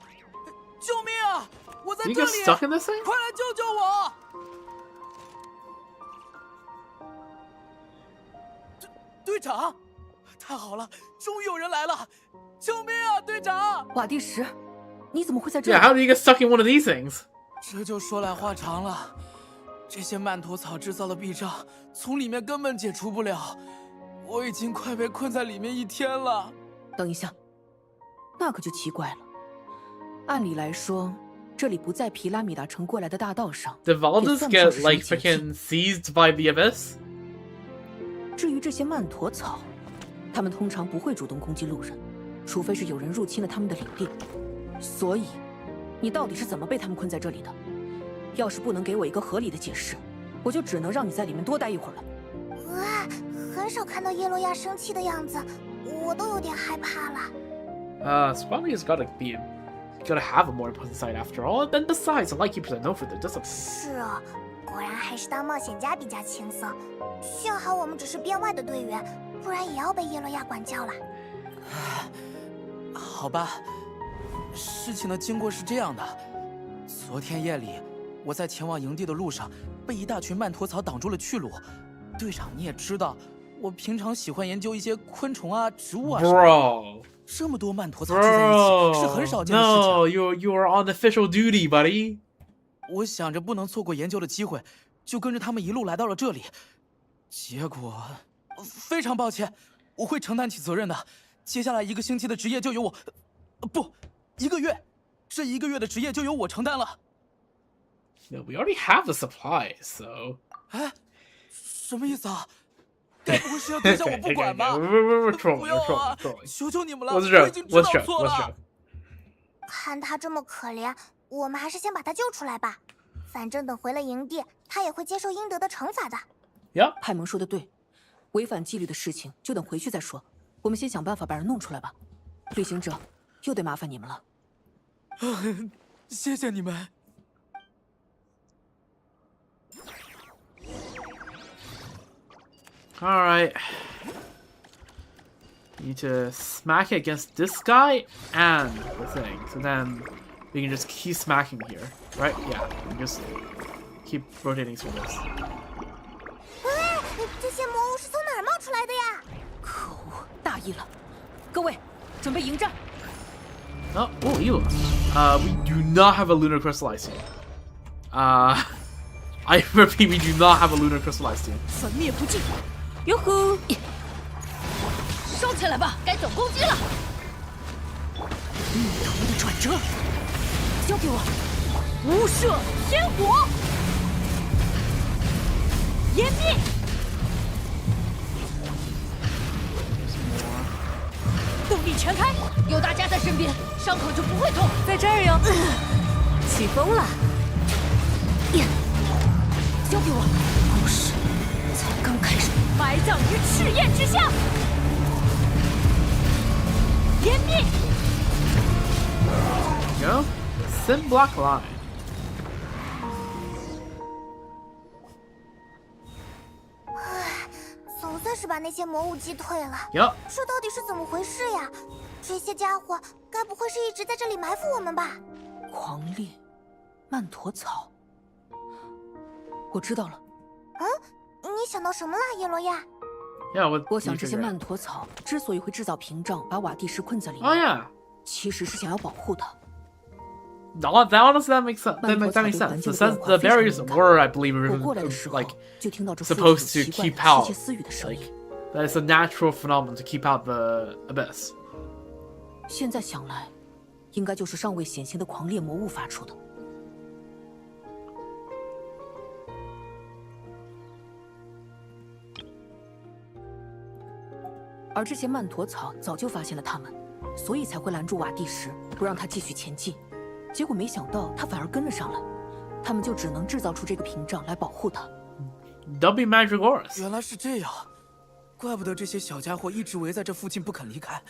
救命啊！我在 Did 这 you 里！ get stuck in this thing? 快来救救我！队长，太好了，终于有人来了！救命啊，队长！瓦蒂什，你怎么会在这里？ Yeah, how do you get stuck in one of these things? 这就说来话长了。这些曼陀草制造的壁障，从里面根本解除不了。我已经快被困在里面1天了。等一下，那可就奇怪了。按理来说，这里不在皮拉米达城过来的大道上。 Did Valdez get like freaking seized by the abyss? 至于这些曼陀草，他们通常不会主动攻击路人，除非是有人入侵了他们的领地。所以，你到底是怎么被他们困在这里的？要是不能给我一个合理的解释，我就只能让你在里面多待一会儿了。很少看到耶洛亚生气的样子，我都有点害怕了。Squadly's gotta have a more important side after all. And besides, the Lightkeepers are known for their discipline. 是啊，果然还是当冒险家比较轻松。幸好我们只是边外的队员，不然也要被耶洛亚管教了。好吧，事情的经过是这样的：昨天夜里，我在前往营地的路上，被一大群曼陀草挡住了去路。队长，你也知道，我平常喜欢研究一些昆虫啊、植物啊什么的。Bro. 这么多曼陀草聚在一起，是很少见的事情。 No, you are on official duty, buddy. 我想着不能错过研究的机会，就跟着他们一路来到了这里。结果，非常抱歉，我会承担起责任的。接下来1个星期的职业就由我，不，1个月，这1个月的职业就由我承担了。No, we already have the supplies, so. 哎，什么意思啊？该不会是要丢下我不管吧？ We're trolling, 不要 we're 啊 trolling,！求求你们了， What's 我 the 已经 joke? 知道 What's the 错 joke? 了。 What's the joke? 看他这么可怜，我们还是先把他救出来吧。反正等回了营地，他也会接受应得的惩罚的。Yep. 派蒙说的对，违反纪律的事情就等回去再说。我们先想办法把人弄出来吧。旅行者，又得麻烦你们了。谢谢你们。 Alright. You need to smack it against this guy and the thing. So then we can just keep smacking here. Right? Yeah. We can just keep rotating through this. 这些魔物是从哪儿冒出来的呀？可恶，大意了！各位，准备迎战。 Oh, you. We do not have a lunar crystallized team. I repeat, we do not have a lunar crystallized team. 粉灭不尽。哟呼！收起来吧，该总攻击了。逆头的转折，交给我。无赦天火，炎帝。全开，有大家在身边，伤口就不会痛。在这儿哟，起风了。呀，交给我，故事才刚开始。埋葬于赤焰之下，湮灭。Go. Sim block line. 总算是把那些魔物击退了。 Yup. 这到底是怎么回事呀？这些家伙该不会是一直在这里埋伏我们吧？狂烈，曼陀草。我知道了。你想到什么了，叶罗亚？ Yeah. 我想这些曼陀草之所以会制造屏障，把瓦蒂什困在里面， Oh yeah. 其实是想要保护它。That honestly, that makes sense. That makes sense. The barriers were, I believe, 我过来的时候 like 就听到这 supposed to 奇怪 keep 的 out 窃窃私语的声音。 that it's a natural phenomenon to keep out the abyss. 现在想来，应该就是尚未显现的狂烈魔物发出的。而这些曼陀草早就发现了他们，所以才会拦住瓦蒂什，不让他继续前进。结果没想到他反而跟了上来，他们就只能制造出这个屏障来保护他。W magic auras. 原来是这样，怪不得这些小家伙一直围在这附近不肯离开。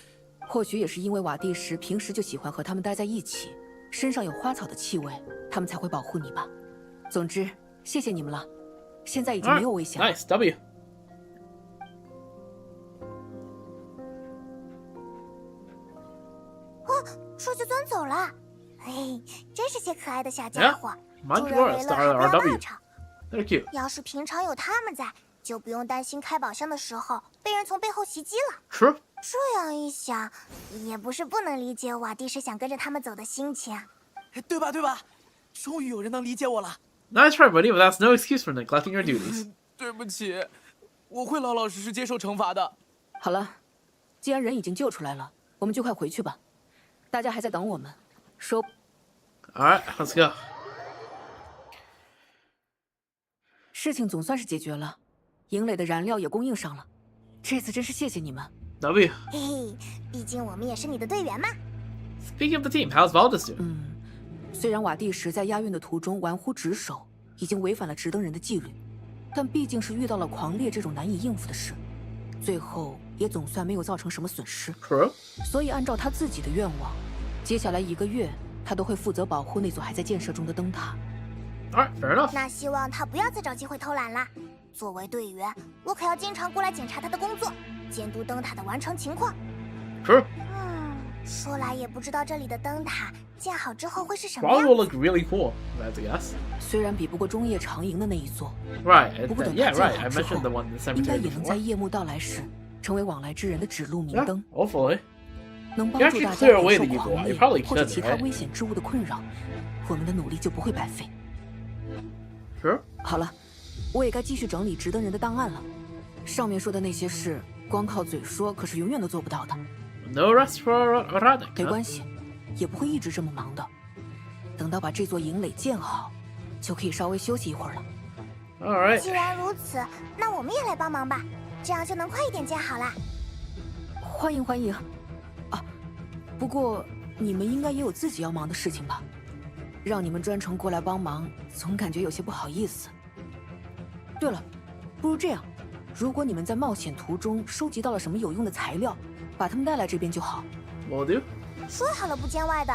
或许也是因为瓦蒂什平时就喜欢和他们待在一起，身上有花草的气味，他们才会保护你吧。总之，谢谢你们了，现在已经没有危险了。 Nice W. 说就钻走了。嘿，真是些可爱的小家伙。 Magic 助人为 auras 乐，还不 are 要 W. 闹吵。 They're cute. 要是平常有他们在，就不用担心开宝箱的时候被人从背后袭击了。 True. 这样一想，也不是不能理解瓦蒂什想跟着他们走的心情。对吧？对吧？终于有人能理解我了。 Nice try, buddy, but that's no excuse for neglecting your duties. 对不起，我会老老实实接受惩罚的。好了，既然人已经救出来了，我们就快回去吧。大家还在等我们。说， All right, let's go. 事情总算是解决了，营垒的燃料也供应上了。这次真是谢谢你们。 W. 嘿嘿，毕竟我们也是你的队员嘛。 Speaking of the team, how's Valdez doing? 虽然瓦蒂什在押运的途中玩忽职守，已经违反了直登人的纪律，但毕竟是遇到了狂烈这种难以应付的事，最后也总算没有造成什么损失。 True. 所以按照他自己的愿望，接下来1个月他都会负责保护那座还在建设中的灯塔。 All right, fair enough. 那希望他不要再找机会偷懒啦。作为队员，我可要经常过来检查他的工作，监督灯塔的完成情况。 True. 说来也不知道这里的灯塔建好之后会是什么 Probably 样 will look really cool. That's a guess. 虽然比不过中夜长营的那一座， Right. 不过等 Yeah, 它建 right. 好 I 之 mentioned the 后 one in the 应该 cemetery 也能在 before. 夜幕到来时成为往来之人的指路明 Yeah, 灯， hopefully. 能帮 You 助 actually 大家 clear 免 away 受 the evil 狂 eye. 烈 You probably 或者 could, 其他 right? 危险之物的困扰，我们的努力就不会白费。 Sure. 好了，我也该继续整理直登人的档案了。上面说的那些事，光靠嘴说可是永远都做不到的。 No rest for Radek. 没 Huh? 关系，也不会一直这么忙的。等到把这座营垒建好，就可以稍微休息一会儿了。 All right. 既然如此，那我们也来帮忙吧，这样就能快一点建好啦。欢迎欢迎。啊，不过你们应该也有自己要忙的事情吧？让你们专程过来帮忙，总感觉有些不好意思。对了，不如这样，如果你们在冒险途中收集到了什么有用的材料，把它们带来这边就好。 Will do. 说好了不见外的，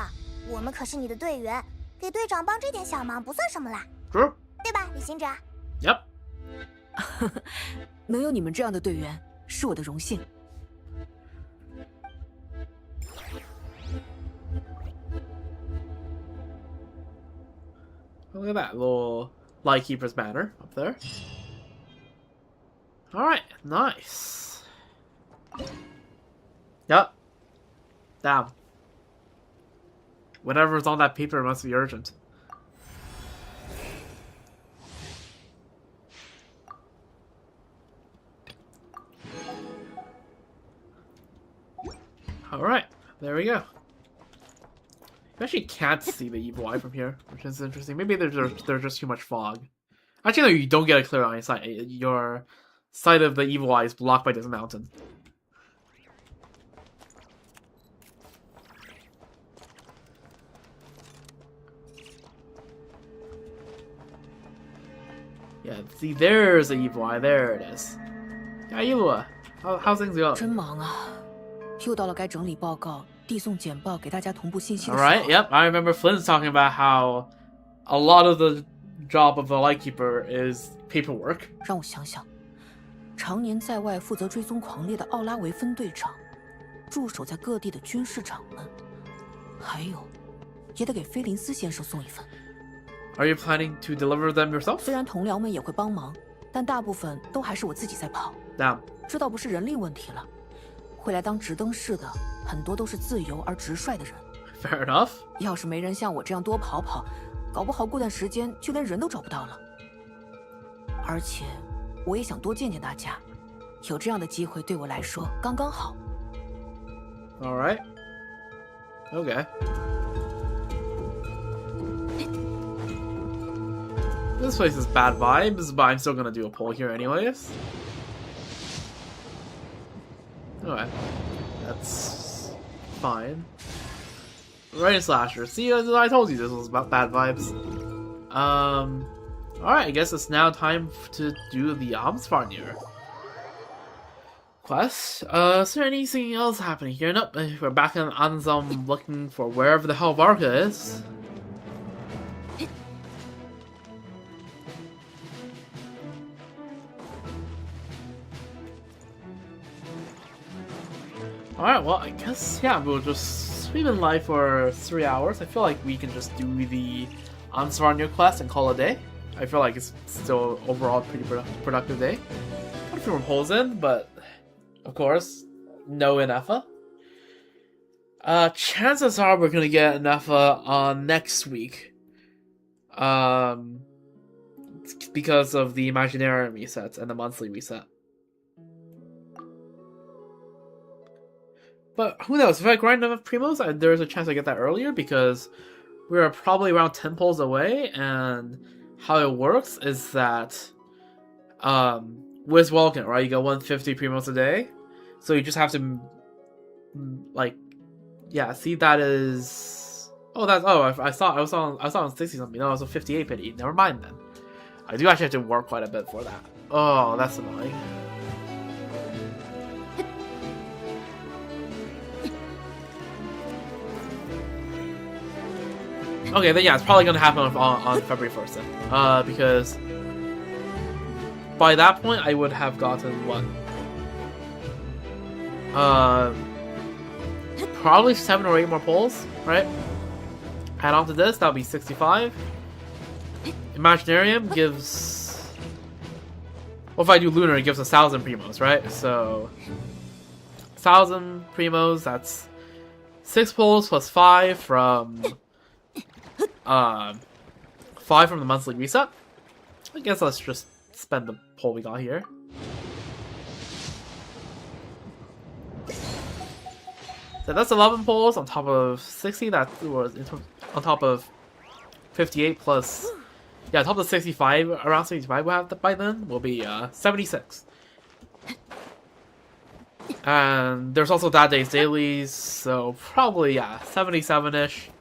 我们可是你的队员，给队长帮这点小忙不算什么啦， True. 对吧，旅行者？ Yep. 能有你们这样的队员，是我的荣幸。 Look at that little Lightkeeper's banner up there. Alright, nice. Yep. Damn. Whatever's on that paper must be urgent. Alright, there we go. You actually can't see the evil eye from here, which is interesting. Maybe there's just too much fog. Actually, no, you don't get a clear eyesight. Your sight of the evil eye is blocked by this mountain. Yeah, see, there's the evil eye. There it is. Yeah, evil. How's things going? 真忙啊，又到了该整理报告、递送简报给大家同步信息的 All 时候。 right. Yep. I remember Flynn's talking about how a lot of the job of a lightkeeper is paperwork. 让我想想，常年在外负责追踪狂猎的奥拉维分队长，驻守在各地的军士长们，还有，也得给菲林斯先生送一份。 Are you planning to deliver them yourself? 虽然同僚们也会帮忙，但大部分都还是我自己在跑。 Damn. 这倒不是人力问题了，会来当直登士的很多都是自由而直率的人。 Fair enough. 要是没人像我这样多跑跑，搞不好过段时间就连人都找不到了。而且，我也想多见见大家，有这样的机会对我来说刚刚好。 All right. Okay. This place is bad vibes, but I'm still gonna do a poll here anyways. Alright. That's fine. Rain Slasher. See, I told you this was about bad vibes. Alright, I guess it's now time to do the Amsvarnir quest. Is there anything else happening here? Nope, we're back in Anzam looking for wherever the hell Varka is. Alright, well, I guess, yeah, we'll just... We've been live for 3 hours. I feel like we can just do the Ansvarnir quest and call it a day. I feel like it's still overall a pretty productive day. Got a few more holes in, but... Of course, no Inefa. Chances are we're gonna get Inefa on next week. Because of the Imaginarium resets and the monthly reset. But who knows? If I grind enough primos, there's a chance I get that earlier because we're probably around 10 pulls away. And how it works is that with Welkin, right? You get 150 primos a day, so you just have to like, yeah. See, that is I saw on 60 something. No, it was a 58 pity. Never mind then. I do actually have to work quite a bit for that. Oh, that's annoying. Okay, then yeah, it's probably gonna happen on February 1st then. Because by that point I would have gotten what? Probably 7 or 8 more pulls, right? Add on to this, that'll be 65. Imaginarium gives... Well, if I do Lunar, it gives 1,000 primos, right? So 1,000 primos, that's 6 pulls plus 5 from... 5 from the monthly reset. I guess let's just spend the pull we got here. So that's 11 pulls on top of 60. That was on top of 58 plus, yeah, on top of 65. Around 65 we'll have by then will be 76. And there's also that day's dailies, so probably 77-ish.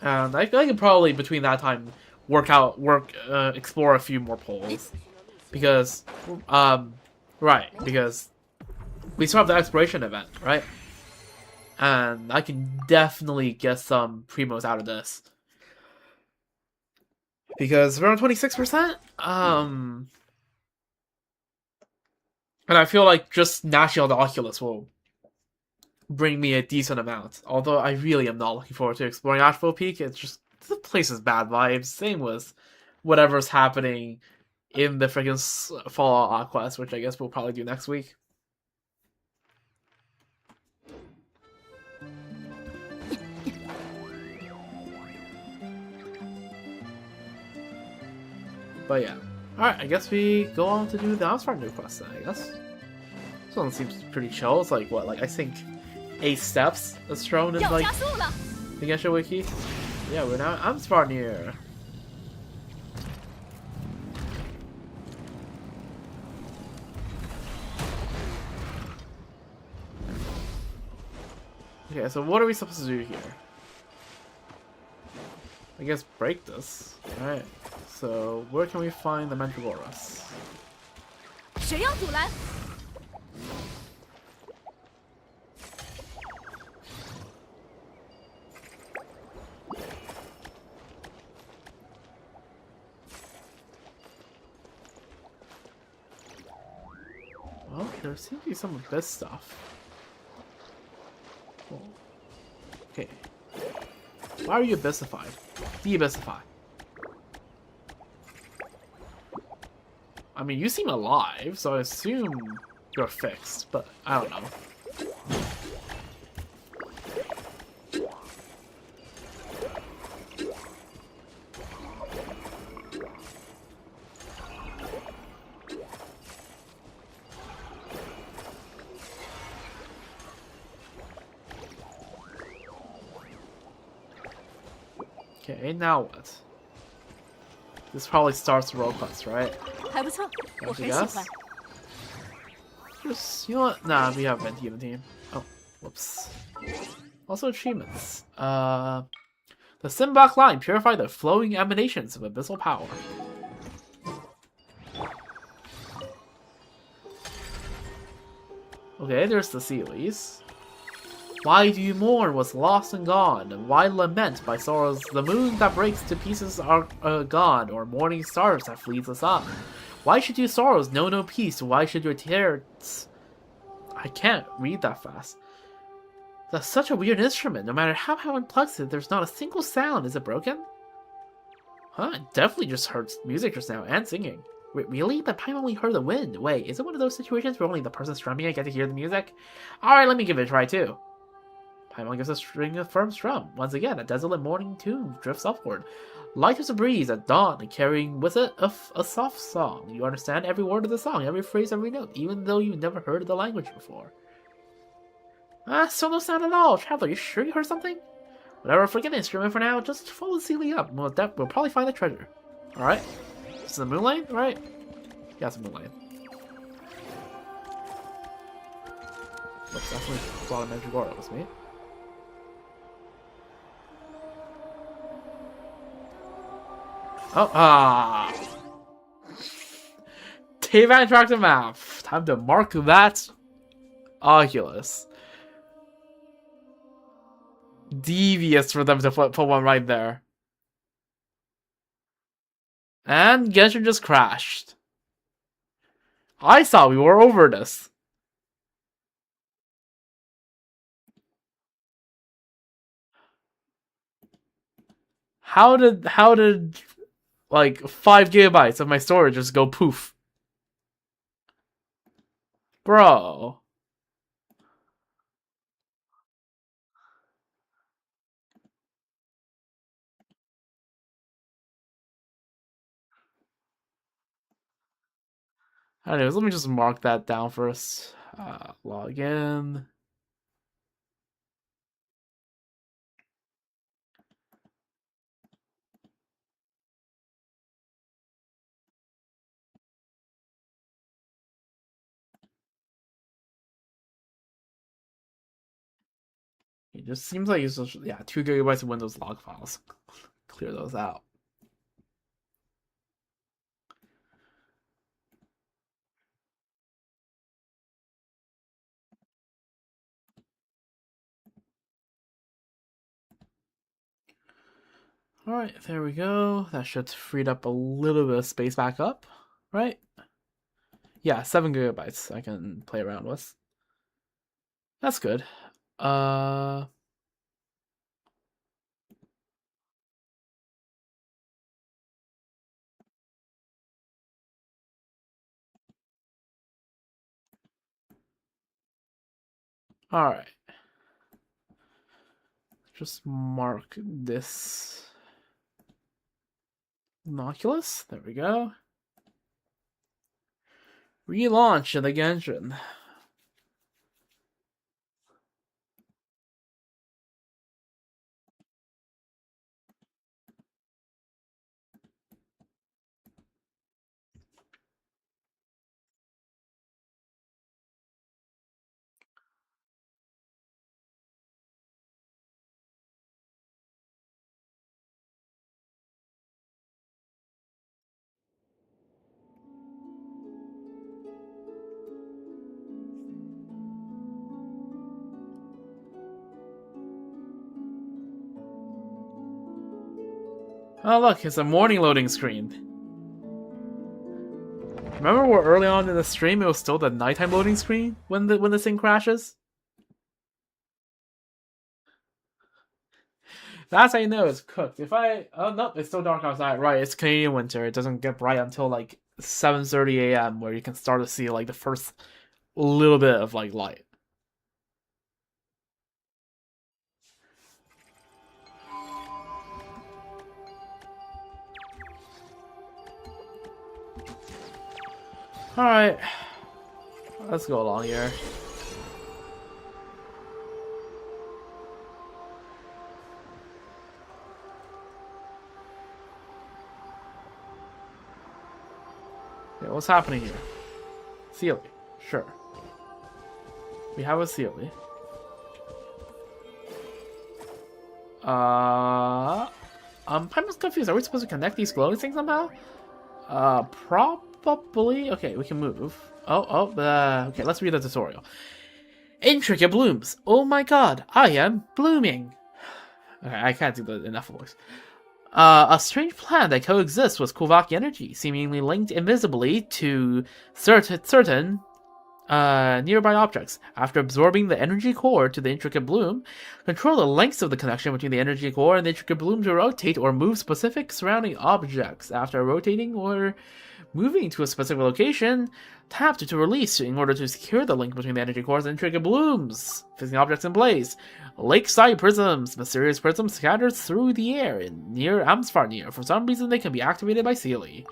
And I could probably, between that time, explore a few more polls. Because, right, because we still have the exploration event, right? And I can definitely get some primos out of this. Because we're on 26%, and I feel like just National the Oculus will bring me a decent amount. Although I really am not looking forward to exploring Asheville Peak. It's just, the place is bad vibes. Same with whatever's happening in the freaking Fallout quest, which I guess we'll probably do next week. But yeah. Alright, I guess we go on to do the Amsvarnir quest then, I guess. This one seems pretty chill. It's like, what, like, I think 8 steps that's thrown in, like, the Genshin wiki. Yeah, we're now Amsvarnir. Okay, so what are we supposed to do here? I guess break this. Alright. So, where can we find the Mandragoras? 谁要阻拦？ Well, there seems to be some of this stuff. Cool. Okay. Why are you abyssified? De-abyssify. I mean, you seem alive, so I assume you're fixed, but I don't know. Okay, now what? This probably starts the role quest, right? 还不错，我 Don't 很 you 喜 guess? 欢。 Just, you know what? Nah, we have Venti in the team. Oh, whoops. Also achievements. The Simbach line purify the flowing emanations of abyssal power. Okay, there's the Sealies. Why do you mourn what's lost and gone? And why lament by sorrows the moon that breaks to pieces are gone, or morning stars that flees the sun? Why should your sorrows know no peace? Why should your tears... I can't read that fast. That's such a weird instrument. No matter how unplugged it, there's not a single sound. Is it broken? Huh, it definitely just heard music just now, and singing. Wait, really? But Paimon only heard the wind. Wait, is it one of those situations where only the person strumming it get to hear the music? Alright, let me give it a try too. Paimon gives a string of firm strum. Once again, a desolate morning tune drifts upward. Light as a breeze at dawn, carrying with it a soft song. You understand every word of the song, every phrase, every note, even though you've never heard the language before. Still no sound at all. Traveler, you sure you heard something? Whatever, forget the instrument for now. Just follow the ceiling up. We'll probably find the treasure. Alright. This is the moon lane, right? Yeah, it's the moon lane. Looks definitely a lot of Mandragora with me. Oh, Tavan Interactive Map. Time to mark that Oculus. Devious for them to put one right there. And Genshin just crashed. I thought we were over this. How did like 5 gigabytes of my storage just go poof? Bro. Anyways, let me just mark that down first. Log in. It just seems like it's just, yeah, 2 gigabytes of Windows log files. Clear those out. Alright, there we go. That should freed up a little bit of space back up, right? Yeah, 7 gigabytes I can play around with. That's good. Alright. Just mark this Oculus. There we go. Relaunch of the Genshin. Oh look, it's a morning loading screen. Remember where early on in the stream it was still the nighttime loading screen when the thing crashes? That's how you know it's cooked. If I no, it's still dark outside. Right, it's Canadian winter. It doesn't get bright until like 7:30 a.m. where you can start to see like the first little bit of like light. All right, let's go along here. Okay, what's happening here? Sealy, sure. We have a Sealy. I'm just confused. Are we supposed to connect these glowing things somehow? Probably. Okay, we can move. Okay, let's read the tutorial. Intricate blooms. Oh my god, I am blooming. Okay, I can't do the enough voice. A strange plant that coexists with Kuvaki energy, seemingly linked invisibly to certain nearby objects. After absorbing the energy core to the intricate bloom, control the lengths of the connection between the energy core and the intricate bloom to rotate or move specific surrounding objects. After rotating or moving to a specific location, tap to release in order to secure the link between the energy cores and intricate blooms. Fixing objects in place. Lakeside prisms. Mysterious prisms scattered through the air near Amsfarnir. For some reason, they can be activated by Sealy.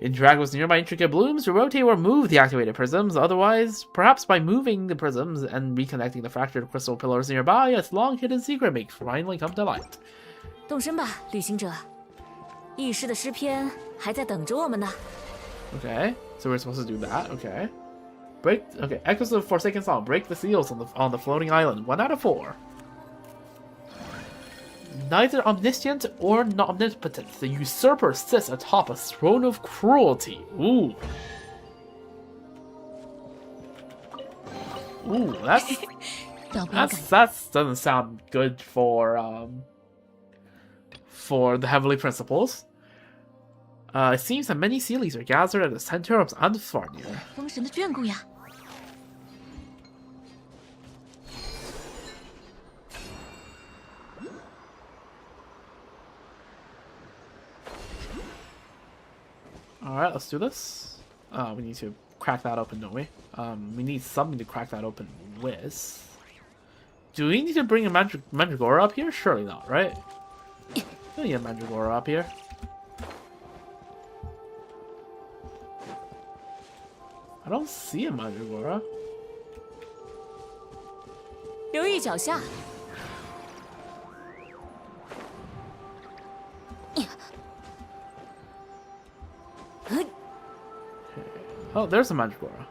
Interact with nearby intricate blooms to rotate or move the activated prisms. Otherwise, perhaps by moving the prisms and reconnecting the fractured crystal pillars nearby, a long-hidden secret may finally come to light. 动身吧，旅行者。遗失的诗篇还在等着我们呢。Okay, so we're supposed to do that. Okay, echoes of the Forsaken Song. Break the seals on the floating island. 1 out of 4. Neither omniscient or omnipotent, the usurper sits atop a throne of cruelty. Ooh, that doesn't sound good for the Heavenly Principles. It seems that many Sealies are gathered at the center of Amsfarnir. 封神的眷顾呀！ Alright, let's do this. We need to crack that open, don't we? We need something to crack that open with. Do we need to bring a Mandragora up here? Surely not, right? We don't need a Mandragora up here. I don't see a Mandragora. 留意脚下。 Oh, there's a Mandragora.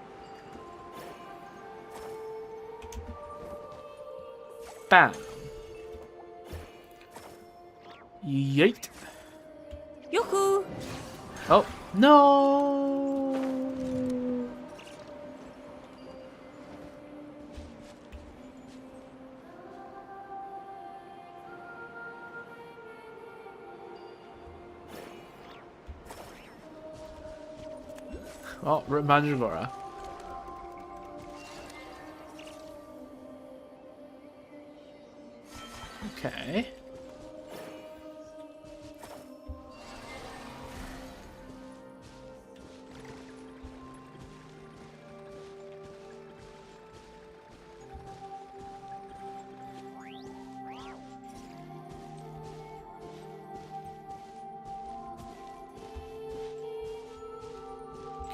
Bam. Yeet. Yoo-hoo! Oh, no! Oh, Mandragora. Okay.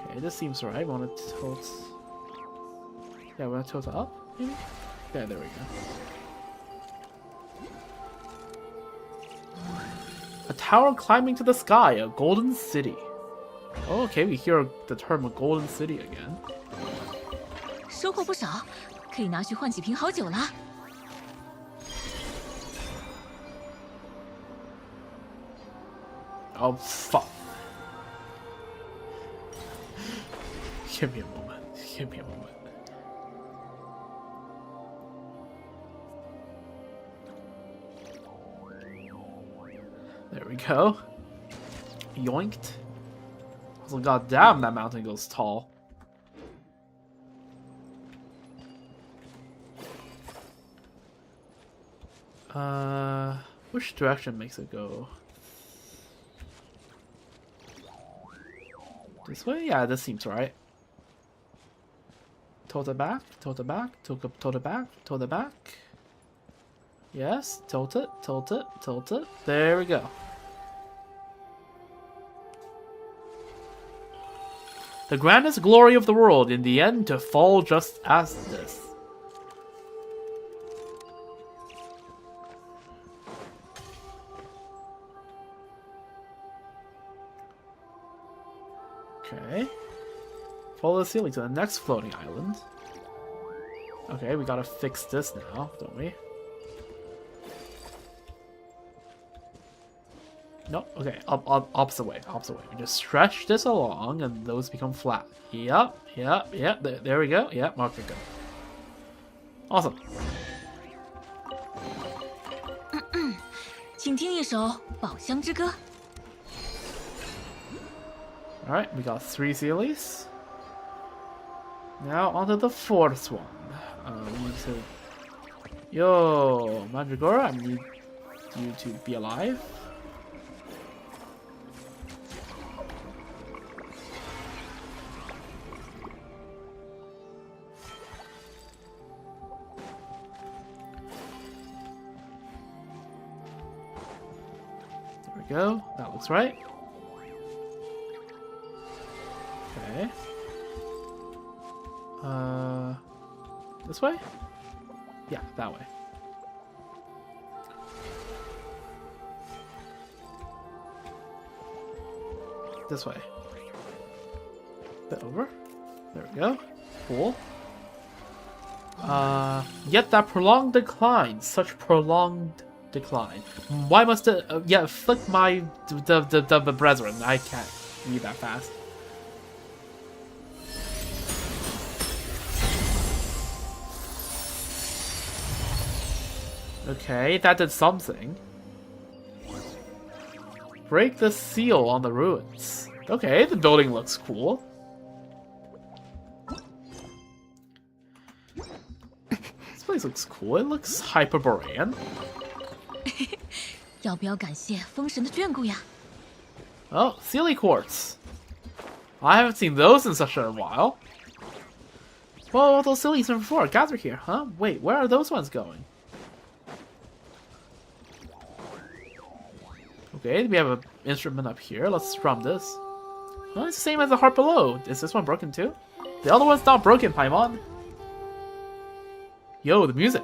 Okay, this seems right. Want to tilt? Yeah, want to tilt it up? Maybe? Yeah, there we go. A tower climbing to the sky, a golden city. Oh, okay, we hear the term "a golden city" again. 收获不少，可以拿去换几瓶好酒了。 Oh, fuck. Give me a moment. Give me a moment. There we go. Yoinked. Also, goddamn, that mountain goes tall. Which direction makes it go? This way? Yeah, this seems right. Tilt it back, tilt it back, tilt it back, tilt it back. Yes, tilt it, tilt it, tilt it. There we go. The grandest glory of the world, in the end, to fall just as this. Okay. Follow the ceiling to the next floating island. Okay, we gotta fix this now, don't we? No, okay, opposite way, opposite way. We just stretch this along and those become flat. Yep, there we go. Yep, okay, good. Awesome. 请听一首《宝箱之歌》。 Alright, we got 3 Sealies. Now onto the 4th one. We need to... Yo, Mandragora, I need you to be alive. There we go, that looks right. Okay. This way? Yeah, that way. This way. Bit over. There we go. Cool. Yet that prolonged decline. Such prolonged decline. Why must it... yeah, flick my... the brethren. I can't read that fast. Okay, that did something. Break the seal on the ruins. Okay, the building looks cool. This place looks cool. It looks Hyperborean. 要不要感谢风神的眷顾呀？ Oh, Sealy Quartz. I haven't seen those in such a while. Whoa, those Sealies from before gathered here, huh? Wait, where are those ones going? Okay, we have an instrument up here. Let's strum this. Oh, it's the same as the harp below. Is this one broken too? The other one's not broken, Paimon. Yo, the music.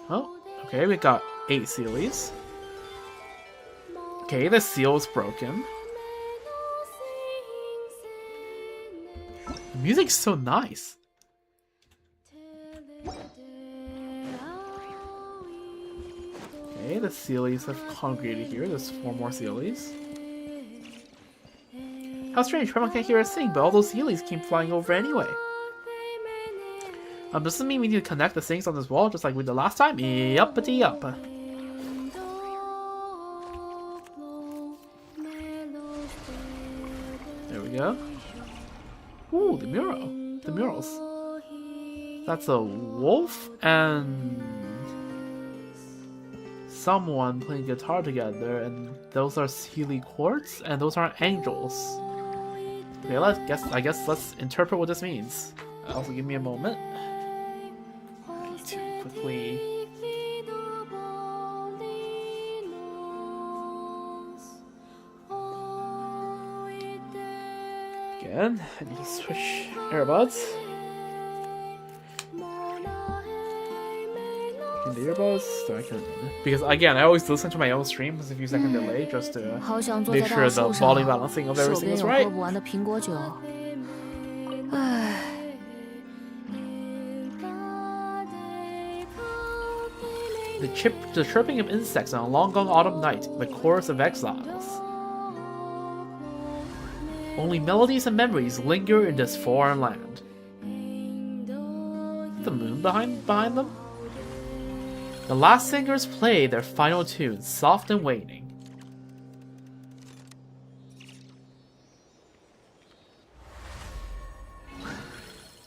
Oh, okay, we got 8 Sealies. Okay, the seal's broken. The music's so nice. Okay, the Sealies have congregated here. There's 4 more Sealies. How strange, Paimon can't hear us sing, but all those Sealies keep flying over anyway. Does this mean we need to connect the things on this wall just like we did last time? Yuppity-yup. There we go. Ooh, the mural. The murals. That's a wolf and someone playing guitar together, and those are Sealy quartz, and those are angels. Okay, I guess let's interpret what this means. Also, give me a moment. I need to quickly. Again, I need to switch earbuds. In the earbuds, so I can, because again, I always listen to my own stream with a few second delay just to make sure the volume balancing of everything is right. The chirping of insects on a long gone autumn night, the chorus of exiles. Only melodies and memories linger in this foreign land. The moon behind them? The last singers play their final tune, soft and waning.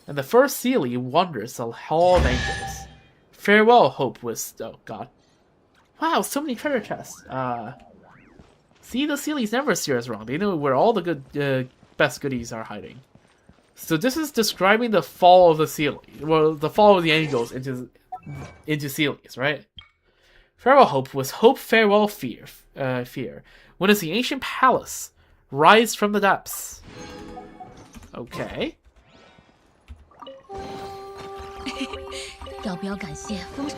And the first Seelie wanders the Hall of Angels. Farewell, Hope was... Oh, God. Wow, so many treasure chests. See, the Seelies never steer us wrong. They know where all the good, best goodies are hiding. So this is describing the fall of the Seelie. Well, the fall of the Angels into Seelies, right? Farewell, Hope was hope, farewell, fear. When does the ancient palace rise from the depths? Okay. 要不要感谢风？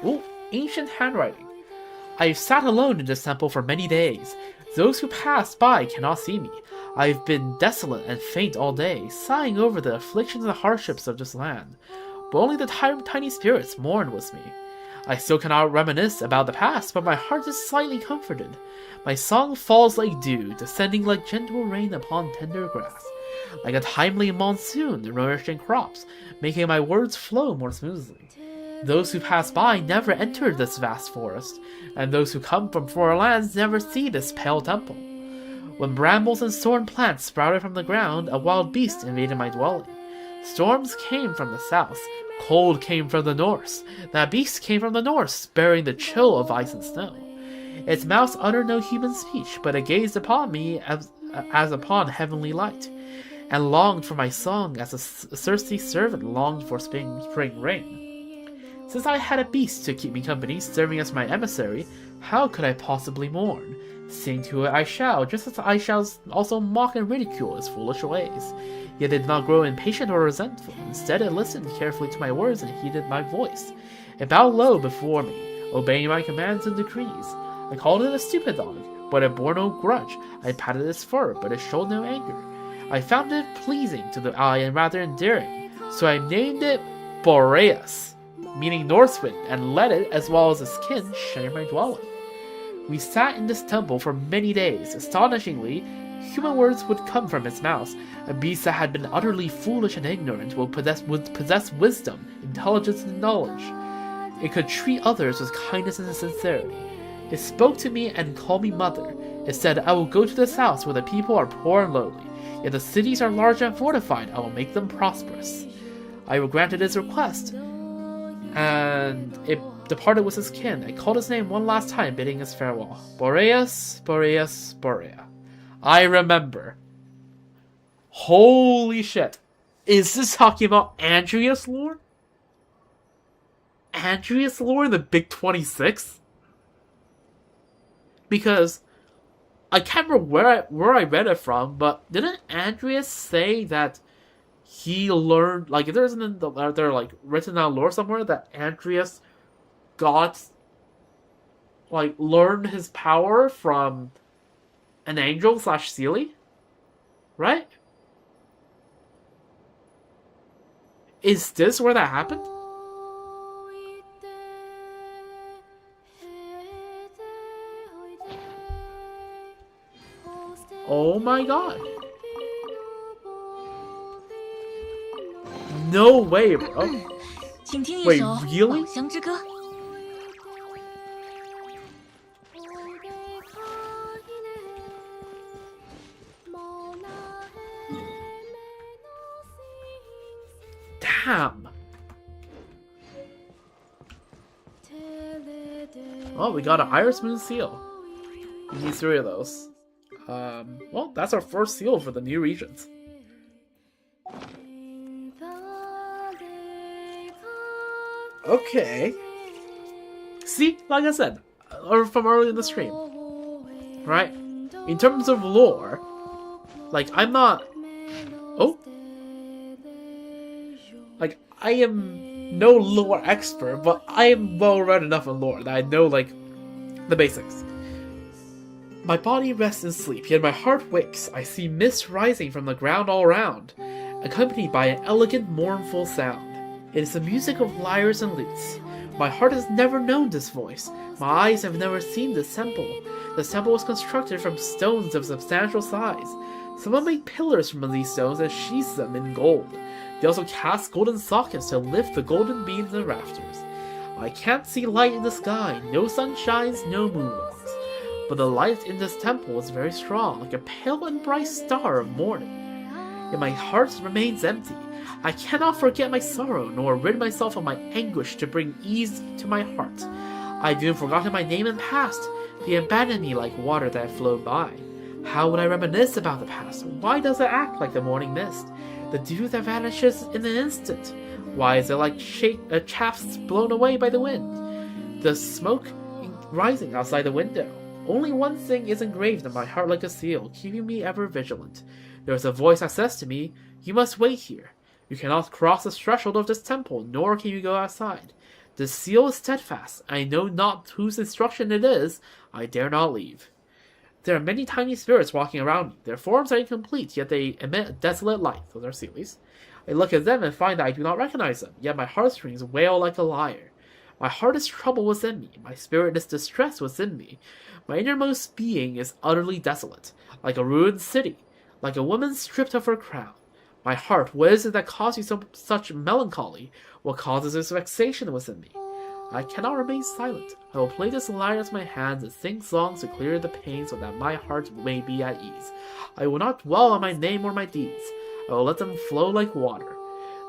Ooh, ancient handwriting. I've sat alone in this temple for many days. Those who pass by cannot see me. I've been desolate and faint all day, sighing over the afflictions and hardships of this land. But only the tiny spirits mourn with me. I still cannot reminisce about the past, but my heart is slightly comforted. My song falls like dew, descending like gentle rain upon tender grass. Like a timely monsoon nourishing crops, making my words flow more smoothly. Those who pass by never enter this vast forest, and those who come from foreign lands never see this pale temple. When brambles and thorn plants sprouted from the ground, a wild beast invaded my dwelling. Storms came from the south, cold came from the north. That beast came from the north, bearing the chill of ice and snow. Its mouth uttered no human speech, but it gazed upon me as upon heavenly light, and longed for my song as a thirsty servant longed for spring rain. Since I had a beast to keep me company, serving as my emissary, how could I possibly mourn? Sing to it I shall, just as I shall also mock and ridicule its foolish ways. Yet it did not grow impatient or resentful. Instead, it listened carefully to my words and heeded my voice. It bowed low before me, obeying my commands and decrees. I called it a stupid dog, but it bore no grudge. I patted its fur, but it showed no anger. I found it pleasing to the eye and rather endearing, so I named it Boreas, meaning Northwind, and let it, as well as its kin, share my dwelling. We sat in this temple for many days. Astonishingly, human words would come from its mouth. A beast that had been utterly foolish and ignorant would possess wisdom, intelligence, and knowledge. It could treat others with kindness and sincerity. It spoke to me and called me mother. It said, I will go to the south where the people are poor and lowly, yet the cities are large and fortified. I will make them prosperous. I granted his request, and it departed with his kin. I called his name one last time, bidding us farewell. Boreas, Boreas, Borea. I remember. Holy shit. Is this talking about Andreas lore? Andreas lore in the Big 26? Because I can't remember where I read it from, but didn't Andreas say that he learned, like, if there isn't in there like written down lore somewhere that Andreas got, like, learned his power from an angel / Seelie, right? Is this where that happened? Oh my god. No way, bro. 请听一 Wait, 首 really? 《宝箱之歌》。 Damn. Oh, we got an Iris Moon seal. We need 3 of those. Well, that's our first seal for the new regions. Okay. See, like I said, or from early in the stream, right? In terms of lore, like, I'm not... Oh? Like, I am no lore expert, but I am well read enough in lore that I know, like, the basics. My body rests in sleep, yet my heart wakes. I see mist rising from the ground all around, accompanied by an elegant, mournful sound. It is the music of lyres and lutes. My heart has never known this voice. My eyes have never seen this temple. This temple was constructed from stones of substantial size. Someone made pillars from these stones and sheathed them in gold. They also cast golden sockets to lift the golden beams and rafters. I can't see light in the sky, no sun shines, no moon walks. But the light in this temple is very strong, like a pale and bright star of morning. Yet my heart remains empty. I cannot forget my sorrow, nor rid myself of my anguish to bring ease to my heart. I've even forgotten my name and past. They abandoned me like water that flowed by. How would I reminisce about the past? Why does it act like the morning mist? The dew that vanishes in an instant? Why is it like chaffs blown away by the wind? The smoke rising outside the window. Only one thing is engraved in my heart like a seal, keeping me ever vigilant. There is a voice that says to me, "You must wait here. You cannot cross the threshold of this temple, nor can you go outside. The seal is steadfast. I know not whose instruction it is. I dare not leave." There are many tiny spirits walking around me. Their forms are incomplete, yet they emit a desolate light. Those are Seelies. I look at them and find that I do not recognize them, yet my heartstrings wail like a lyre. My heart is troubled within me. My spirit is distressed within me. My innermost being is utterly desolate, like a ruined city, like a woman stripped of her crown. My heart, what is it that causes you such melancholy? What causes this vexation within me? I cannot remain silent. I will play this lyre with my hands and sing songs to clear the pain so that my heart may be at ease. I will not dwell on my name or my deeds. I will let them flow like water.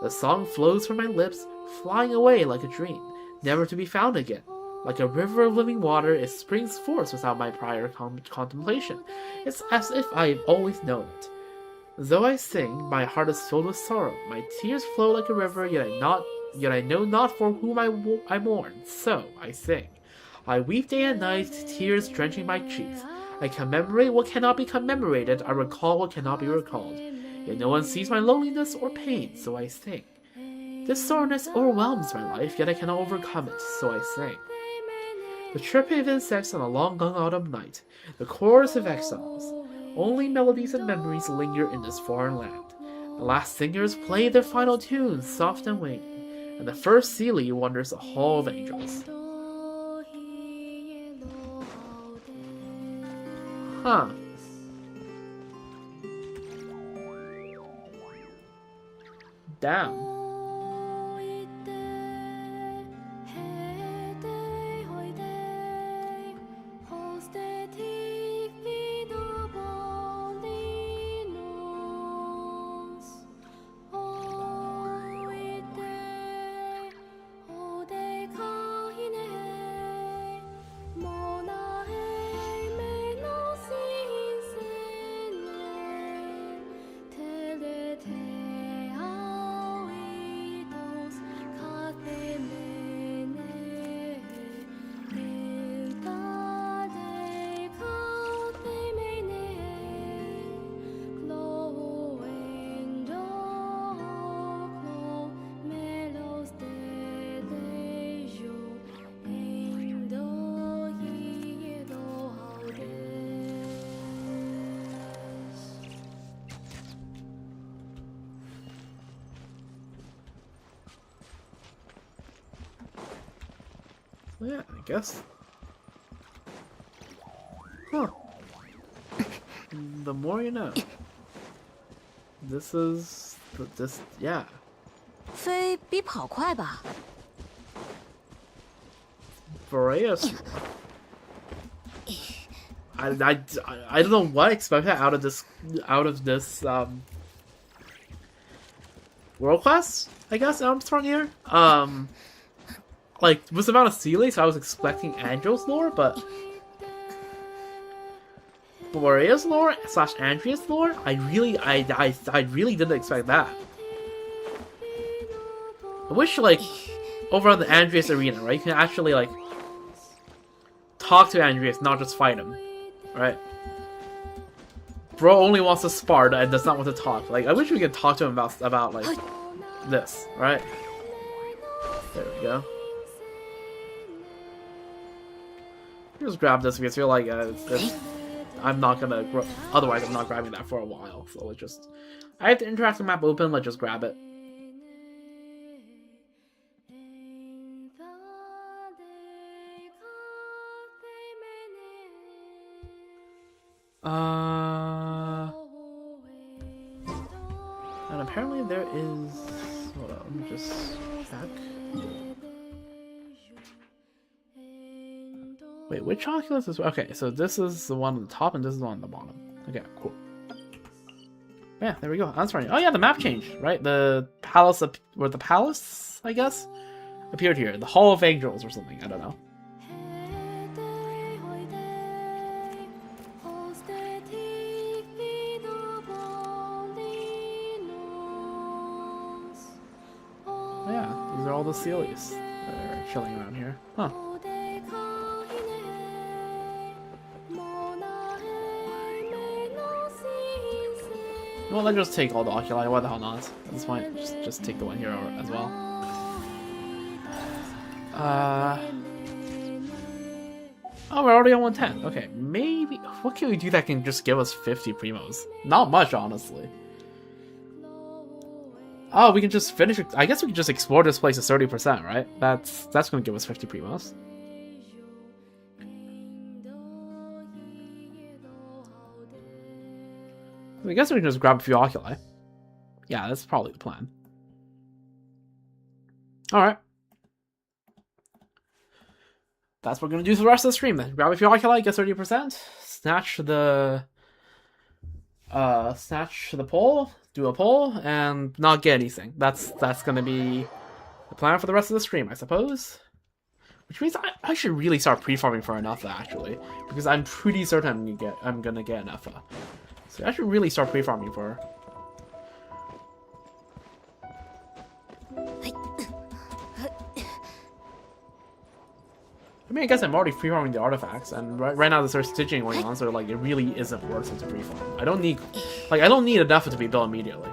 The song flows from my lips, flying away like a dream, never to be found again. Like a river of living water, it springs forth without my prior contemplation. It's as if I have always known it. Though I sing, my heart is filled with sorrow. My tears flow like a river, yet I know not for whom I mourn. So I sing. I weep day and night, tears drenching my cheeks. I commemorate what cannot be commemorated. I recall what cannot be recalled. Yet no one sees my loneliness or pain, so I sing. This soreness overwhelms my life, yet I cannot overcome it, so I sing. The chirping of insects on a long gone autumn night, the chorus of exiles. Only melodies and memories linger in this foreign land. The last singers play their final tunes, soft and winging, and the first Seelie wanders the hall of angels. Huh. Damn. Yeah, I guess. Huh. The more you know. This is... yeah. 飞比跑快吧 Boreas. I don't know what I expected out of this world class, I guess, Armstrong here. Like, with the amount of Seelie, so I was expecting Angel's lore, but Boreas lore / Andrea's lore, I really didn't expect that. I wish, like, over on the Andreas arena, right, you can actually, like, talk to Andreas, not just fight him, right? Bro only wants to spar and does not want to talk. Like, I wish we could talk to him about like, this, right? There we go. Just grab this because I feel like I'm not gonna. Otherwise, I'm not grabbing that for a while. So let's just. I have the interactive map open. Let's just grab it. apparently there is... Hold on, let me just check. Wait, which Oculus is... Okay, so this is the one on the top and this is the one on the bottom. Okay, cool. Yeah, there we go. That's right. Oh yeah, the map changed, right? The palace, or the palace, I guess, appeared here. The Hall of Angels or something. I don't know. Oh, yeah, these are all the Celies that are chilling around here. Huh. Well, let's just take all the oculi. Why the hell not? At this point, just take the one here as well. Oh, we're already on 110. Okay, maybe... What can we do that can just give us 50 primos? Not much, honestly. Oh, we can just finish... I guess we can just explore this place to 30%, right? That's going to give us 50 primos. I guess we can just grab a few oculi. Yeah, that's probably the plan. Alright. That's what we're going to do for the rest of the stream then. Grab a few oculi, get 30%. Snatch the poll, do a poll, and not get anything. That's going to be the plan for the rest of the stream, I suppose. Which means I should really start pre-farming for an Alpha, actually. Because I'm pretty certain I'm gonna get an Alpha. So I should really start pre-farming for her. I mean, I guess I'm already pre-farming the artifacts, and right now there's stitching going on, so like it really isn't worth it to pre-farm. I don't need enough to be built immediately.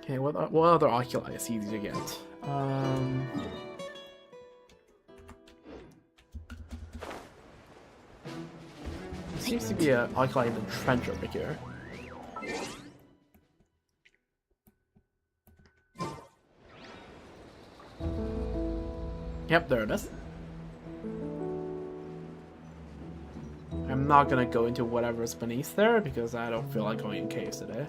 Okay, what other oculi is easy to get? There seems to be an oculi in the trench over here. Yep, there it is. I'm not gonna go into whatever's beneath there because I don't feel like going in caves today.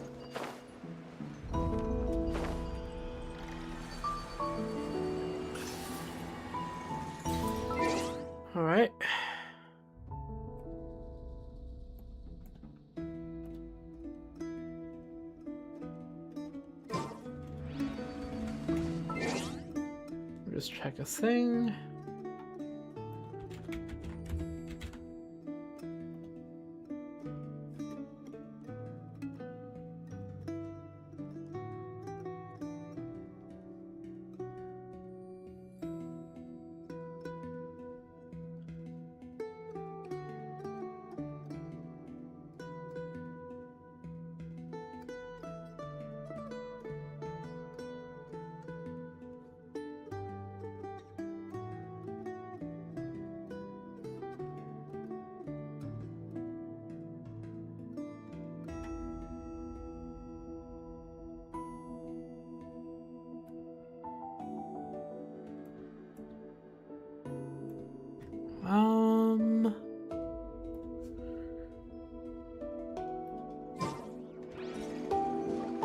Alright. Just check a thing.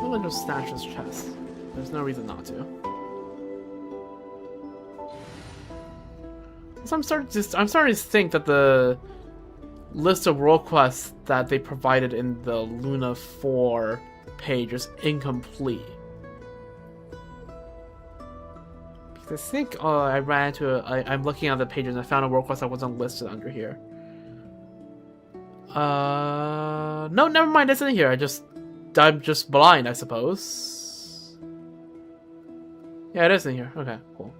I'm gonna just snatch this chest. There's no reason not to. So I'm starting to think that the list of world quests that they provided in the Luna 4 page is incomplete. Because I think I ran into I'm looking at the pages and I found a world quest that wasn't listed under here. No, never mind, it's in here. I'm just blind, I suppose. Yeah, it is in here. Okay, cool.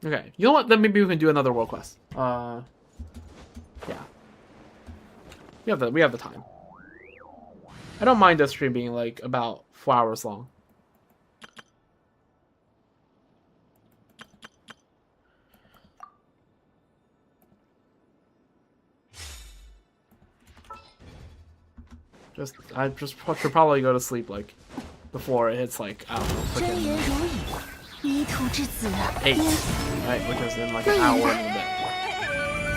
Okay, you know what? Then maybe we can do another world quest. Yeah. We have the time. I don't mind this stream being like about 4 hours long. I should probably go to sleep like before it hits like I don't know, 真 freaking 言如影，迷途之子啊！ 8, right? Which is in like an hour and a bit.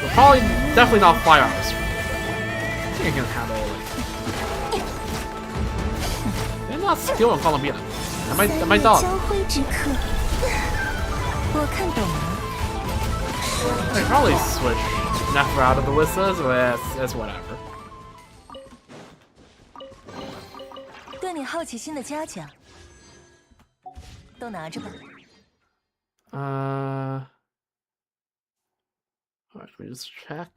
So probably definitely not 5 hours. I think I can handle like. They're not skilled on Columbia. Am I dog? 交辉之客，我看懂了。 I could probably switch Nefer out of the listas, but it's whatever. 对你好奇心的嘉奖，都拿着吧。Alright, let me just check.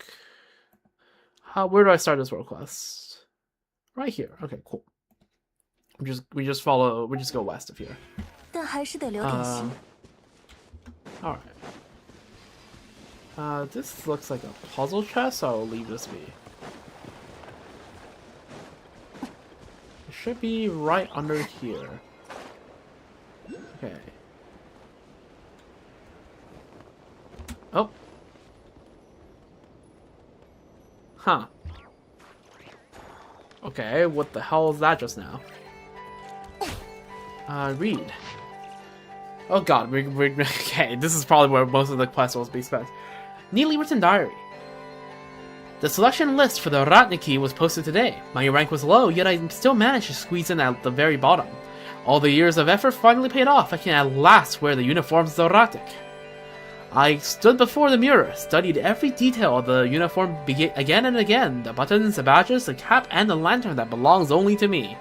Where do I start this world quest? Right here. Okay, cool. We just go west of here. 但还是得留点心。 Alright. This looks like a puzzle chest, so I'll leave this be. It should be right under here. Okay. Oh. Huh. Okay, what the hell is that just now? Read. Oh god, okay, this is probably where most of the quest will be spent. Neatly written diary. The selection list for the Ratniki was posted today. My rank was low, yet I still managed to squeeze in at the very bottom. All the years of effort finally paid off. I can at last wear the uniforms of the Ratik. I stood before the mirror, studied every detail of the uniform again and again. The buttons, the badges, the cap, and the lantern that belongs only to me.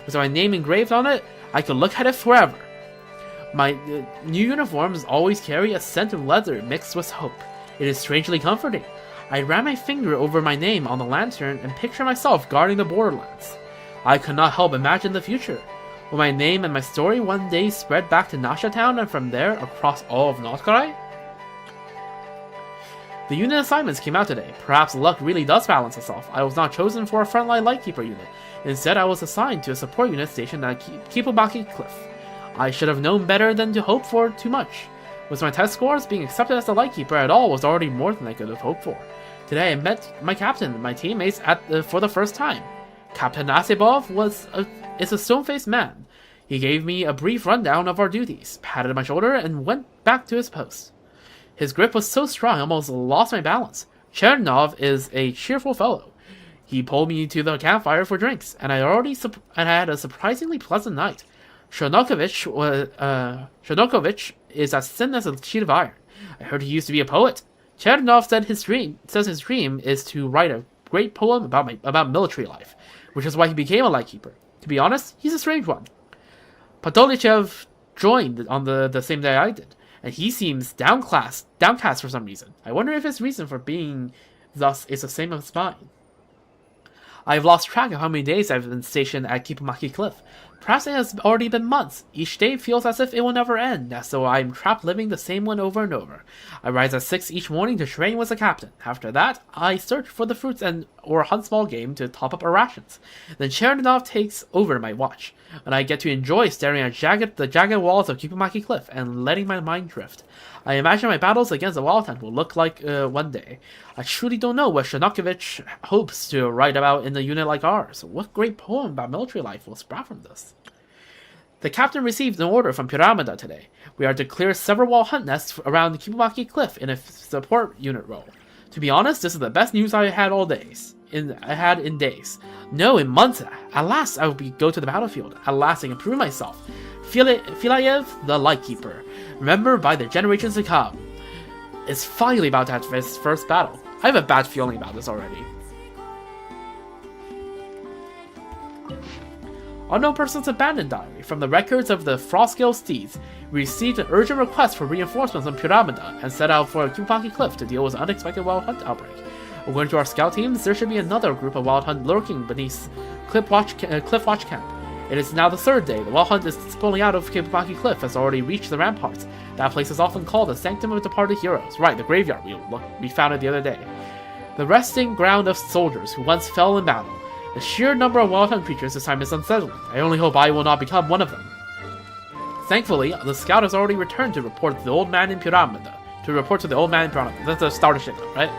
With my name engraved on it, I could look at it forever. My new uniforms always carry a scent of leather mixed with hope. It is strangely comforting. I ran my finger over my name on the lantern and pictured myself guarding the borderlands. I could not help imagine the future. Will my name and my story one day spread back to Nasha Town and from there across all of Notkarai? The unit assignments came out today. Perhaps luck really does balance itself. I was not chosen for a frontline Lightkeeper unit. Instead, I was assigned to a support unit stationed at Kipubaki Cliff. I should have known better than to hope for too much. With my test scores, being accepted as the Lightkeeper at all was already more than I could have hoped for. Today I met my captain and my teammates for the first time. Captain Asibov is a stone-faced man. He gave me a brief rundown of our duties, patted my shoulder, and went back to his post. His grip was so strong I almost lost my balance. Chernov is a cheerful fellow. He pulled me to the campfire for drinks, and I had a surprisingly pleasant night. Chronicles is as thin as a sheet of iron. I heard he used to be a poet. Chernov says his dream is to write a great poem about military life, which is why he became a Lightkeeper. To be honest, he's a strange one. Patolichev joined on the same day I did, and he seems downcast for some reason. I wonder if his reason for being thus is the same as mine. I have lost track of how many days I've been stationed at Kipumaki Cliff. Perhaps it has already been months. Each day feels as if it will never end, as though I am trapped living the same one over and over. I rise at 6 each morning to train with the captain. After that, I search for the fruits or hunt small game to top up our rations. Then Chernov takes over my watch, and I get to enjoy staring at the jagged walls of Kipumaki Cliff and letting my mind drift. I imagine my battles against the Wild Hunt will look like one day. I truly don't know what Shanokovich hopes to write about in a unit like ours. What great poem about military life will sprout from this? The captain received an order from Pyramida today. We are to clear several Wild Hunt nests around the Kipumaki Cliff in a support unit role. To be honest, this is the best news I had in days. No, in months. At last I will go to the battlefield. At last I can prove myself. Filayev, the Lightkeeper, remembered by the generations to come, is finally about to have his first battle. I have a bad feeling about this already. Unknown Person's Abandoned Diary. From the records of the Frostgale Steeds, we received an urgent request for reinforcements on Pyramida and set out for Kipumaki Cliff to deal with an unexpected Wild Hunt outbreak. According to our scout teams, there should be another group of Wild Hunt lurking beneath Cliff Watch Camp. It is now the third day. The Wild Hunt is pulling out of Kipumaki Cliff has already reached the ramparts. That place is often called the Sanctum of Departed Heroes. Right, the graveyard we found it the other day. The resting ground of soldiers who once fell in battle. The sheer number of Wild Hunt creatures this time is unsettling. I only hope I will not become one of them. Thankfully, the scout has already returned to report to the old man in Pyramida. That's the starter ship, right?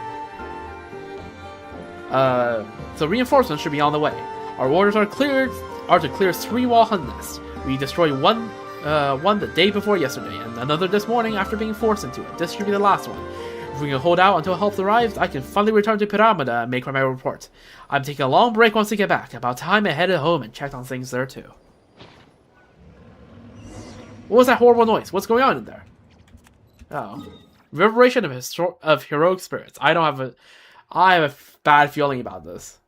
So reinforcements should be on the way. Our orders are to clear 3 wild hunt nests. We destroyed one the day before yesterday, and another this morning after being forced into it. This should be the last one. If we can hold out until help arrives, I can finally return to Pyramida and make my report. I'm taking a long break once we get back. About time I headed home and checked on things there too. What was that horrible noise? What's going on in there? Oh. Reverberation of heroic spirits. I have a bad feeling about this.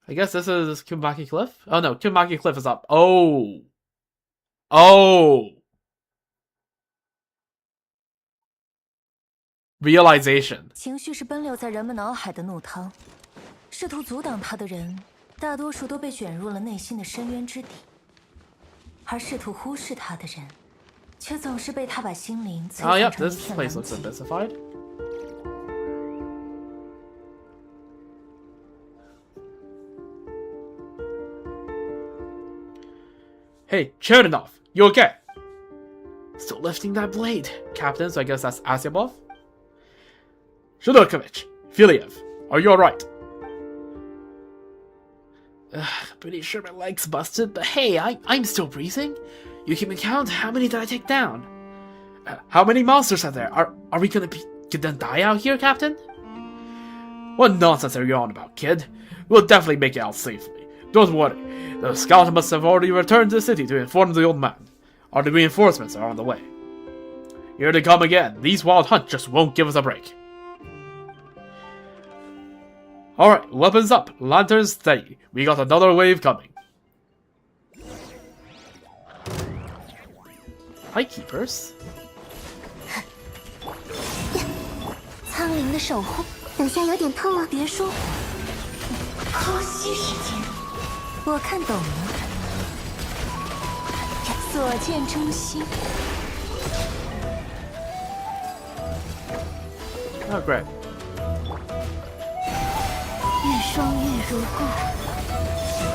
I guess this is Kumaki Cliff? Oh no, Kumaki Cliff is up. Oh! Oh! Realization. 情绪是奔流在人们脑海的怒汤，试图阻挡它的人，大多数都被卷入了内心的深渊之底，而试图忽视它的人，却总是被他把心灵摧 Oh 残 yep, 成一 this 片 place 狼 looks 藉。 specified. Hey, Chernov, you okay? Still lifting that blade, Captain, so I guess that's Asyabov. Shudorkovich, Filiev, are you alright? Pretty sure my leg's busted, but hey, I'm still breathing. You keep count, how many did I take down? How many monsters are there? Are we gonna die out here, Captain? What nonsense are you on about, kid? We'll definitely make it out safely. Don't worry. The scout must have already returned to the city to inform the old man. Our reinforcements are on the way. Here they come again. These wild hunts just won't give us a break. Alright, weapons up, lanterns steady. We got another wave coming. Hi, keepers. 苍灵的守护，等下有点痛啊！别说，呼吸时间，我看懂了，所见中心。 Oh, great. 月双月如故，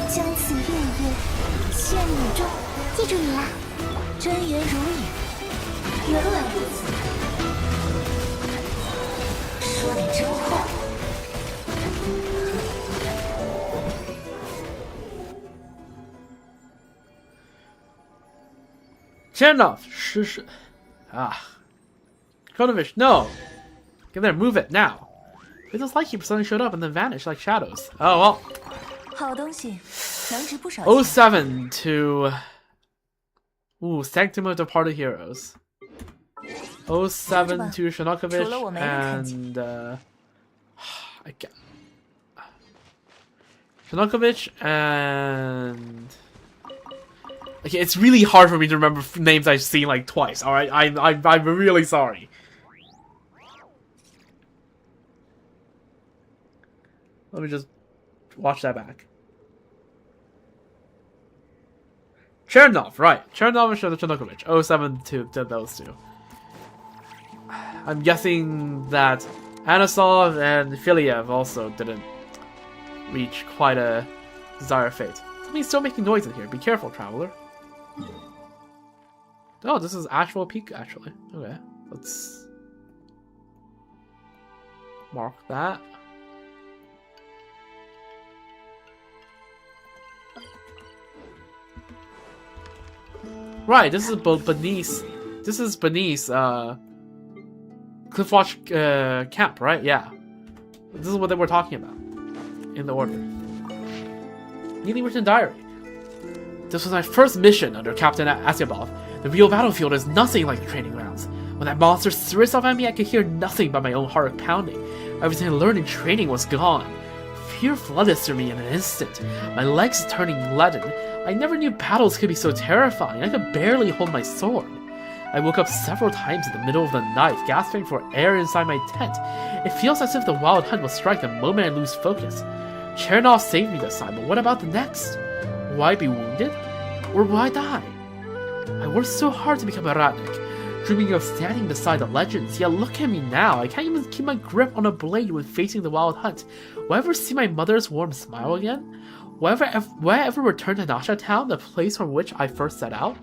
将此月夜献与众。记住你啦！真言如影，原来如此，说的真话。 Chernov, Chronicles, no! Get there, move it, now! It was like he suddenly showed up and then vanished like shadows. Oh, well. 好东西，能值不少钱。 07 to... Ooh, Sanctum of Departed Heroes. 07 to Shinokovich and... I get... Shinokovich and... Okay, it's really hard for me to remember names I've seen like twice. All right, I'm really sorry. Let me just watch that back. Chernov, right? Chernov and Chernkovich. 07 to those two. I'm guessing that Anasov and Filiev also didn't reach quite a desired fate. Something's still making noise in here. Be careful, traveler. Oh, this is actual peak, actually. Okay, let's mark that. Right, this is beneath. This is beneath Cliffwatch camp, right? Yeah, this is what they were talking about in the order. Neatly written diary. This was my first mission under Captain Asyabov. The real battlefield is nothing like the training grounds. When that monster threw itself at me, I could hear nothing but my own heart pounding. Everything I learned in training was gone. Fear flooded through me in an instant, my legs turning leaden. I never knew battles could be so terrifying. I could barely hold my sword. I woke up several times in the middle of the night, gasping for air inside my tent. It feels as if the wild hunt will strike the moment I lose focus. Chernov saved me this time, but what about the next? Will I be wounded? Or will I die? I worked so hard to become a Ratnik, dreaming of standing beside the legends, yet look at me now. I can't even keep my grip on a blade when facing the wild hunt. Will I ever see my mother's warm smile again? Will I ever return to Nasha Town, the place from which I first set out?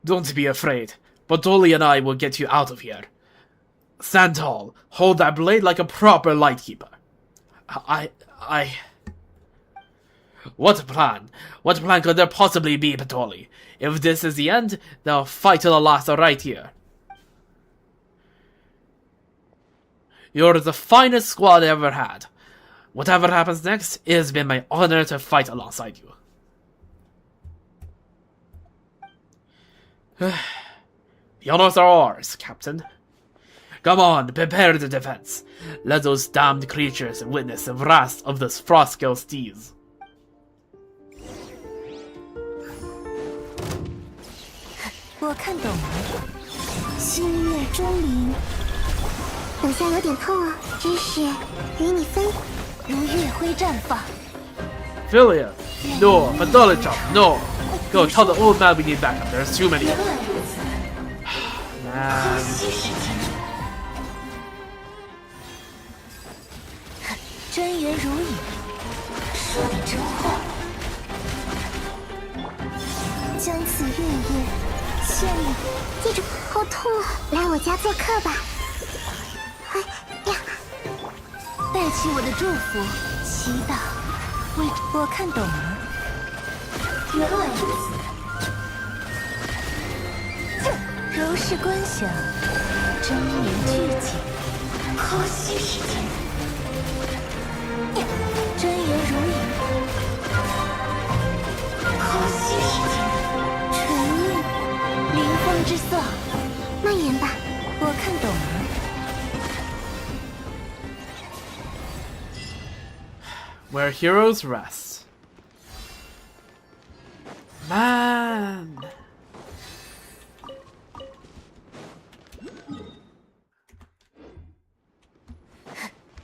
Don't be afraid. Bodoli and I will get you out of here. Stand tall. Hold that blade like a proper lightkeeper. What plan? What plan could there possibly be, Bodoli? If this is the end, they'll fight to the last right here. You're the finest squad I ever had. Whatever happens next, it has been my honor to fight alongside you. The honors are ours, Captain. Come on, prepare the defense. Let those damned creatures witness the wrath of the Frostkill steeds. 我看懂了，星月钟灵，等下有点痛啊，知识与你分，如月辉绽放。Philia, no, Padolichop, no. Go tell the old man we need backup. There's too many. Man. 真元如影，说的真话。将此月夜献你，记住，好痛啊！来我家做客吧。哎呀，带去我的祝福，祈祷，为我看懂了。原来如此。柔氏观想，真言俱尽，可惜时间。真言如影，可惜时间。纯韵，凌风之色，蔓延吧，我看懂了。Where heroes rest. Man.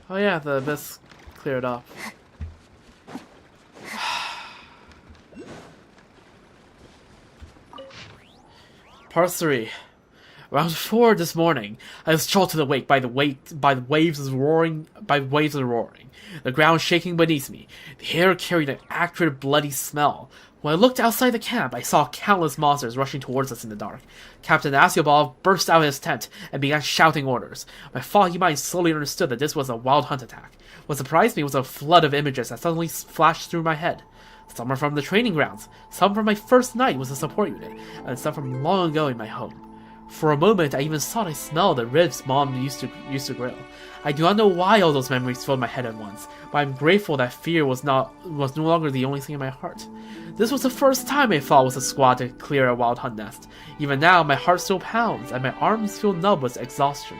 Oh yeah, the abyss cleared up. Part 3. Around 4 this morning, I was jolted awake by the waves roaring. The ground shaking beneath me. The air carried an acrid, bloody smell. When I looked outside the camp, I saw countless monsters rushing towards us in the dark. Captain Asiobov burst out of his tent and began shouting orders. My foggy mind slowly understood that this was a wild hunt attack. What surprised me was a flood of images that suddenly flashed through my head. Some are from the training grounds, some from my first night with a support unit, and some from long ago in my home. For a moment, I even thought I smelled the ribs Mom used to grill. I do not know why all those memories filled my head at once, but I'm grateful that fear was no longer the only thing in my heart. This was the first time I fought with a squad to clear a wild hunt nest. Even now, my heart still pounds, and my arms feel numb with exhaustion.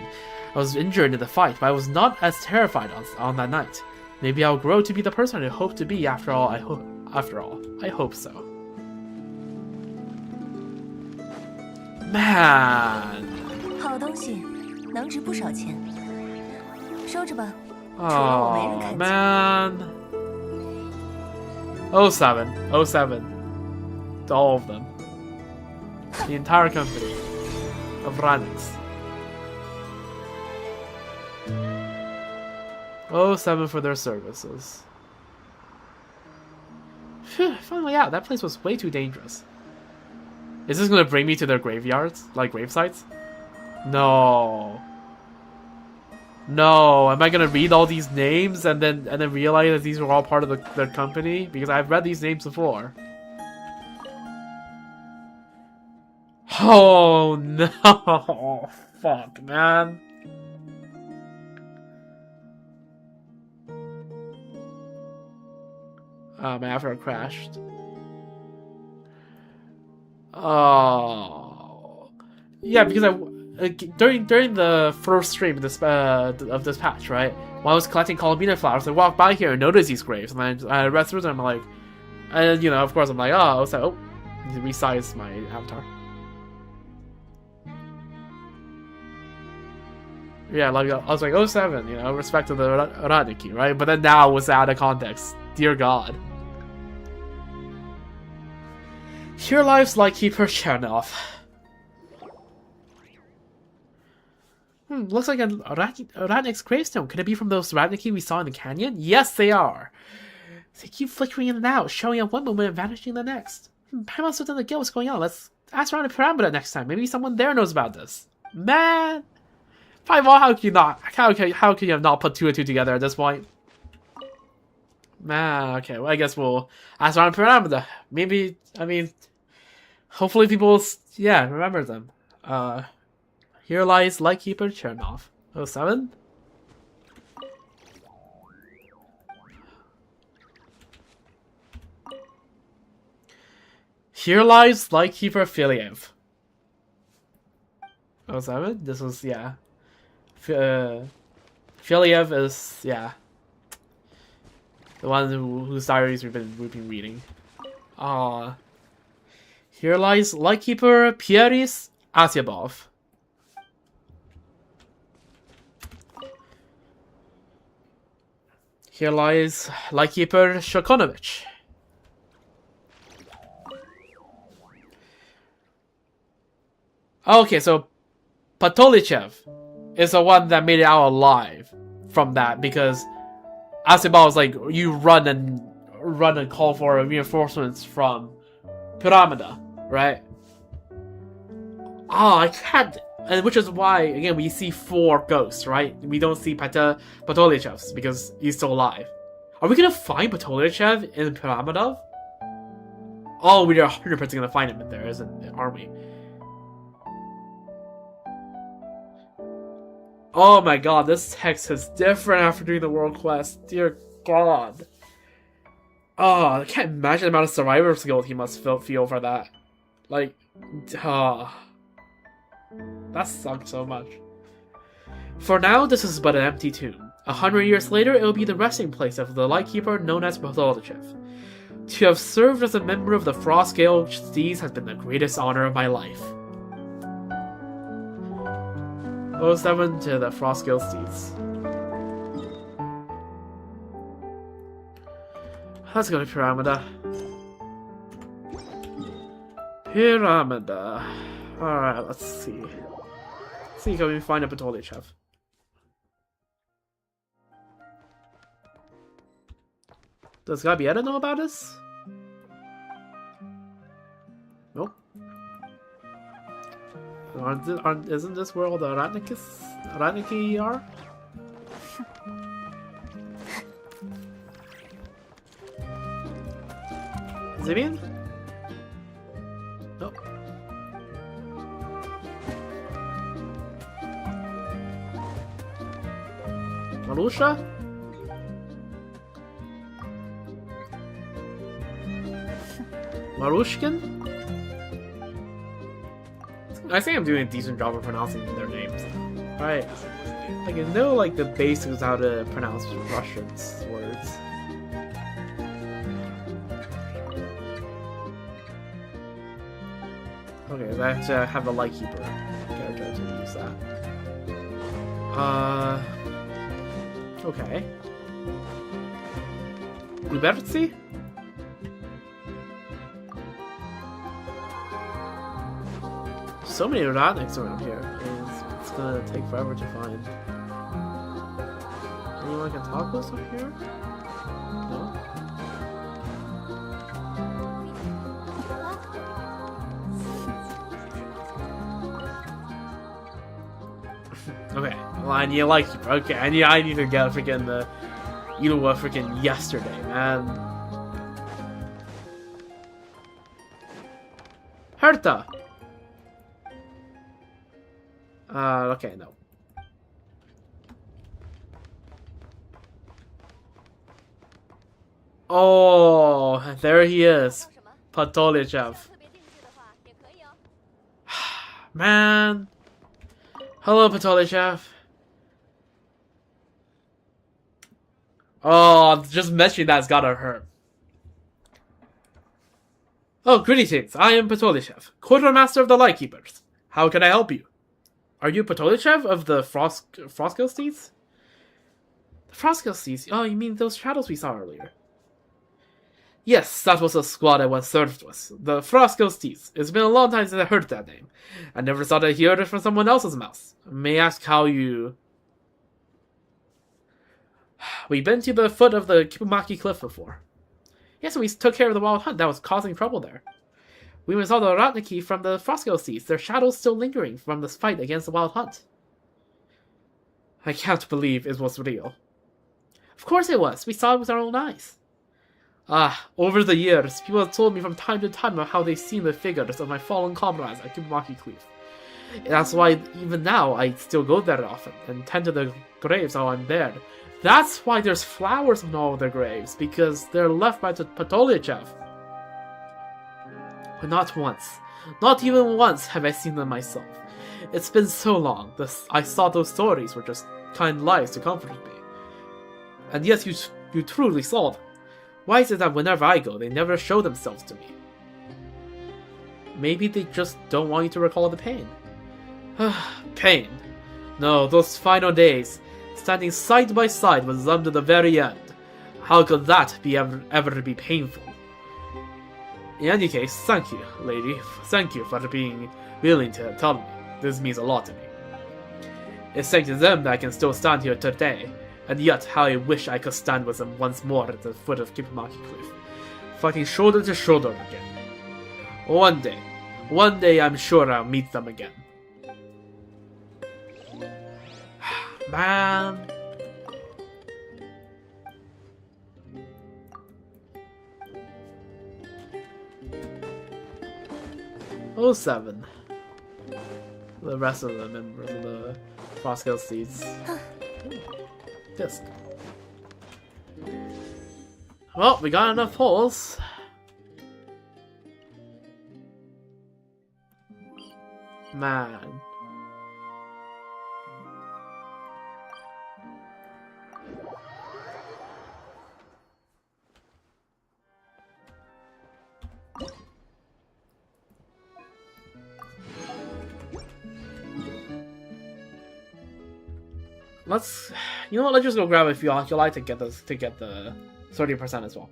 I was injured in the fight, but I was not as terrified on that night. Maybe I'll grow to be the person I hope to be after all. I hope so. Man. 好东西，能值不少钱。收着吧，除了 Oh 我没人看见。 man. 07. 07. All of them. The entire company of Ranix. 07 for their services. Phew, finally out. That place was way too dangerous. Is this gonna bring me to their graveyards? Like grave sites? No. No. Am I gonna read all these names and then realize that these were all part of their company? Because I've read these names before. Oh no. Fuck, man. My avatar crashed. Oh, yeah, because during the first stream of this patch, right? When I was collecting Columbina flowers, I walked by here and noticed these graves, and I read through them. I'm like, and you know, of course, I'm like, oh, I was like, oh, need to resize my avatar. Yeah, like I was like, 07, you know, respect to the Radiki, right? But then now it was out of context. Dear God. Your life's like Keeper Chernov. Looks like a Radnik's gravestone. Could it be from those Radniki we saw in the canyon? Yes, they are. They keep flickering in and out, showing up one moment and vanishing the next. Paramount's within the guild. What's going on? ask around the Pyramida next time. Maybe someone there knows about this. Man! Fireball, how can you not? How can you have not put 2 and 2 together at this point? Man, okay, well, I guess we'll ask around the Pyramida. Maybe, I mean, hopefully people will, yeah, remember them. Here lies Lightkeeper Chernov. 07? Here lies Lightkeeper Filiev. 07? This was, yeah. Filiev is, yeah. The one whose diaries we've been reading. Here lies Lightkeeper Pieris Asyabov. Here lies Lightkeeper Shokonovich. Okay, so Patolichev is the one that made it out alive from that, because Asyabov was like, you run and call for reinforcements from Pyramida, right? I can't, and which is why, again, we see 4 ghosts, right? We don't see Patolichev's because he's still alive. Are we gonna find Patolichev in Pyramida? Oh, we are 100% gonna find him in there, aren't we? Oh my god, this text is different after doing the world quest. Dear god. Oh, I can't imagine the amount of survivor skill he must feel for that. Like, that sucks so much. For now, this is but an empty tomb. 100 years later, it will be the resting place of the Lightkeeper known as Patolichev. To have served as a member of the Frostgale Steeds has been the greatest honor of my life. 07 to the Frostgale Steeds. Let's go to Pyramida. Pyramida. Alright, let's see. Let's see, can we find a Patolichev? Does Gabriella know about this? Nope. Isn't this where all the Ratniki are? Zibian? Nope. Marusha? Marushkin? I think I'm doing a decent job of pronouncing their names. Right. Like, I know, like, the basics of how to pronounce Russian words. Okay, I have to have a Lightkeeper character to use that. Okay. Lubertsi? So many Ratniks around here. It's gonna take forever to find. Anyone I can talk with up here? No? Okay, well, I need a Lightkeeper. Okay, I need to get freaking the Ilua freaking yesterday, man. Herta! Okay, no. Oh, there he is. Patolichev. Man. Hello, Patolichev. Oh, just mentioning that's gotta hurt. Oh, greetings. I am Patolichev, Quartermaster of the Lightkeepers. How can I help you? Are you Patolichev of the Frostgale Steeds? The Frostgale Steeds? Oh, you mean those shadows we saw earlier? Yes, that was the squad I once served with. The Frostgale Steeds. It's been a long time since I heard that name. I never thought I'd hear it from someone else's mouth. May I ask how you... We've been to the foot of the Kipumaki Cliff before. Yes, we took care of the wild hunt that was causing trouble there. We even saw the Ratniki from the Frosco Seas, their shadows still lingering from the fight against the Wild Hunt. I can't believe it was real. Of course it was. We saw it with our own eyes. Over the years, people have told me from time to time about how they've seen the figures of my fallen comrades at Kubumaki Cliff. That's why even now I still go there often and tend to the graves while I'm there. That's why there's flowers on all their graves, because they're left by Patolyachev. But not once, not even once have I seen them myself. It's been so long. I thought those stories were just kind lies to comfort me. And yes, you truly saw them. Why is it that whenever I go, they never show themselves to me? Maybe they just don't want you to recall the pain. Pain. No, those final days, standing side by side with them to the very end. How could that be ever be painful? In any case, thank you, lady. Thank you for being willing to tell me. This means a lot to me. It's thanks to them that I can still stand here today, and yet how I wish I could stand with them once more at the foot of Kipamaki Cliff, fighting shoulder to shoulder again. One day I'm sure I'll meet them again. Man. Oh, 07. The rest of the members of the Frosco Seeds. Disc. Well, we got enough holes. Man. You know what? Let's just go grab a few oculi to get the 30% as well.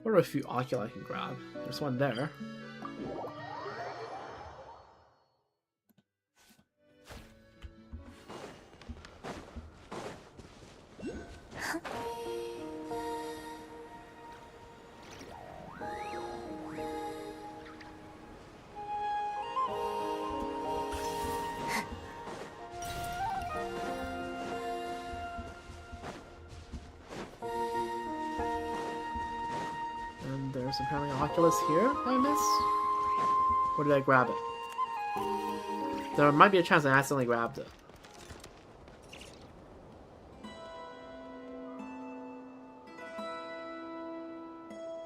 What are a few oculi I can grab? There's one there. There's apparently an Oculus here I missed? Or did I grab it? There might be a chance I accidentally grabbed it.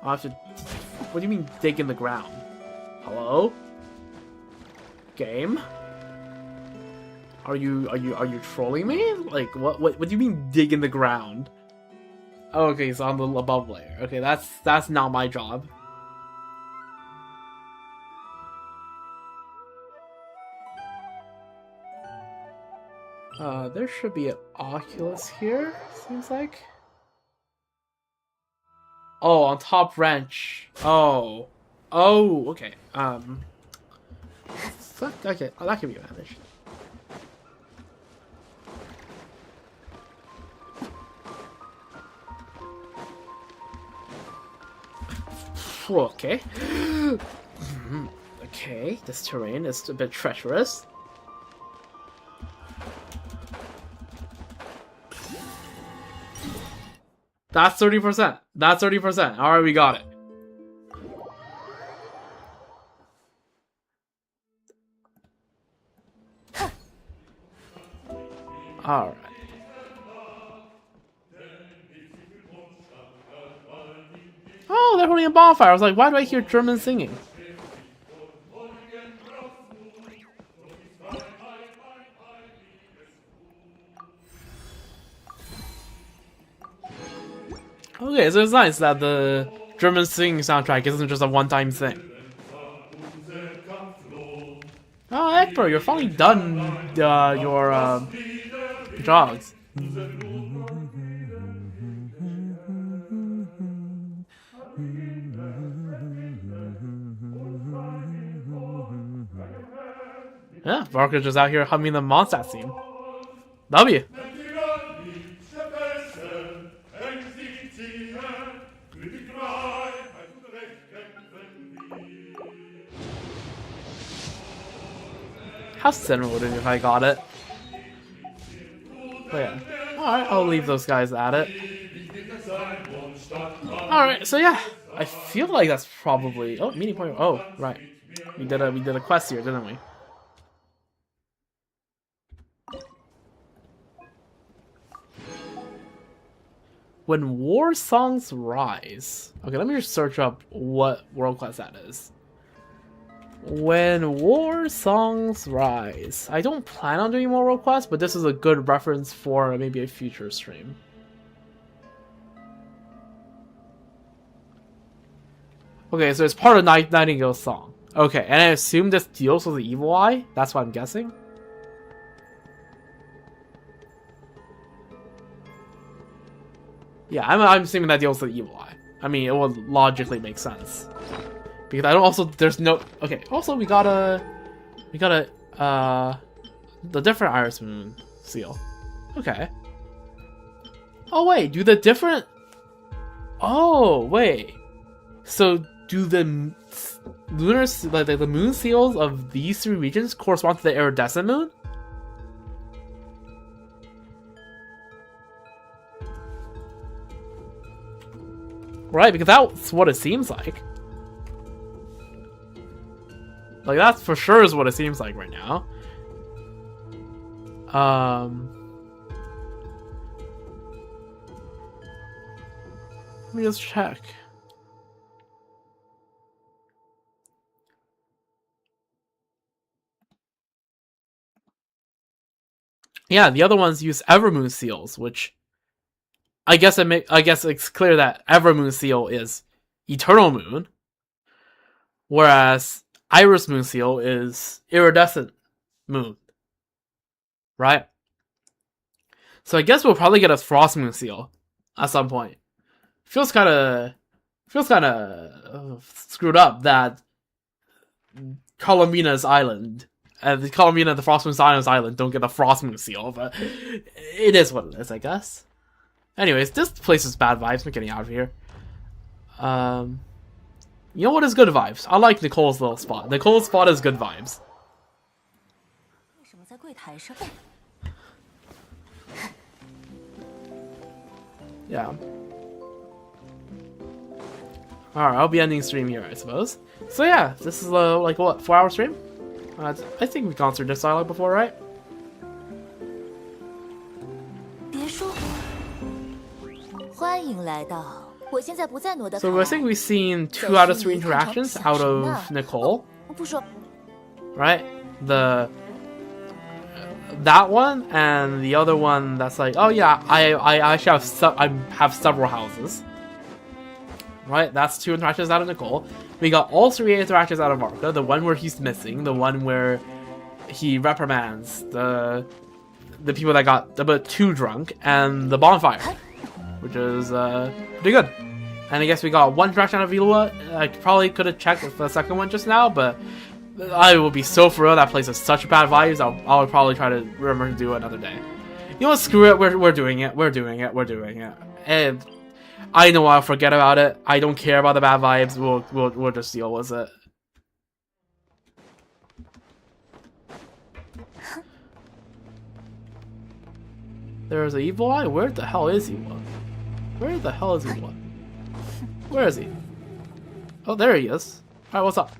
I'll have to... What do you mean dig in the ground? Hello? Game? Are you trolling me? Like what do you mean dig in the ground? Oh, okay, it's on the above layer. Okay, that's not my job. There should be an Oculus here, seems like. Oh, on top wrench. Oh, okay. Okay, that can be managed. Okay. Okay, this terrain is a bit treacherous. That's 30%. That's 30%. Alright, we got it. Alright. Oh, they're holding a bonfire. I was like, why do I hear German singing? Okay, so it's nice that the German singing soundtrack isn't just a one-time thing. Oh, Ekber, you're finally done your jogs. Yeah, Varka's just out here humming the Mondstadt theme. W. How similar would it be if I got it? But yeah. Alright, I'll leave those guys at it. Alright, so yeah. I feel like that's probably... Oh, meeting point. Oh, right. We did a quest here, didn't we? When war songs rise. Okay, let me just search up what world class that is. When war songs rise. I don't plan on doing more world quests, but this is a good reference for maybe a future stream. Okay, so it's part of Nightingale's song. Okay, and I assume this deals with the evil eye? That's what I'm guessing? Yeah, I'm assuming that deals with the evil eye. I mean, it would logically make sense. Because I don't also, there's no, okay, also we got a, the different Iris Moon seal. Okay. Oh wait, do the different, oh wait. So do the lunar, like the moon seals of these three regions correspond to the iridescent moon? Right, because that's what it seems like. Like, that for sure is what it seems like right now. Let me just check. Yeah, the other ones use Evermoon seals, which I guess it's clear that Evermoon seal is Eternal Moon, whereas Iris Moon seal is Iridescent Moon, right? So I guess we'll probably get a Frost Moon seal at some point. Feels kind of screwed up that Colomina's Island and the Colomina and the Frost Moon Island don't get the Frost Moon seal, but it is what it is, I guess. Anyways, this place is bad vibes. I'm getting out of here. You know what is good vibes? I like Nicole's little spot. Nicole's spot is good vibes. Yeah. Alright, I'll be ending stream here, I suppose. So yeah, this is like what, 4-hour stream? I think we've gone through this dialogue before, right? So I think we've seen 2 out of 3 interactions out of Nicole, right? That one and the other one that's like, oh yeah, I actually have several houses, right? That's 2 interactions out of Nicole. We got all 3 interactions out of Arca. The one where he's missing, the one where he reprimands the people that got about too drunk, and the bonfire, which is pretty good. And I guess we got 1 interaction out of Vilua. I probably could have checked for the second one just now, but I will be so for real. That place is such bad vibes. I'll probably try to remember to do it another day. You know what? Screw it. We're doing it. We're doing it. We're doing it. And I know I'll forget about it. I don't care about the bad vibes. We'll just deal with it. There's an evil eye? Where the hell is he? Where the hell is he? Where is he? Oh, there he is. Alright, what's up?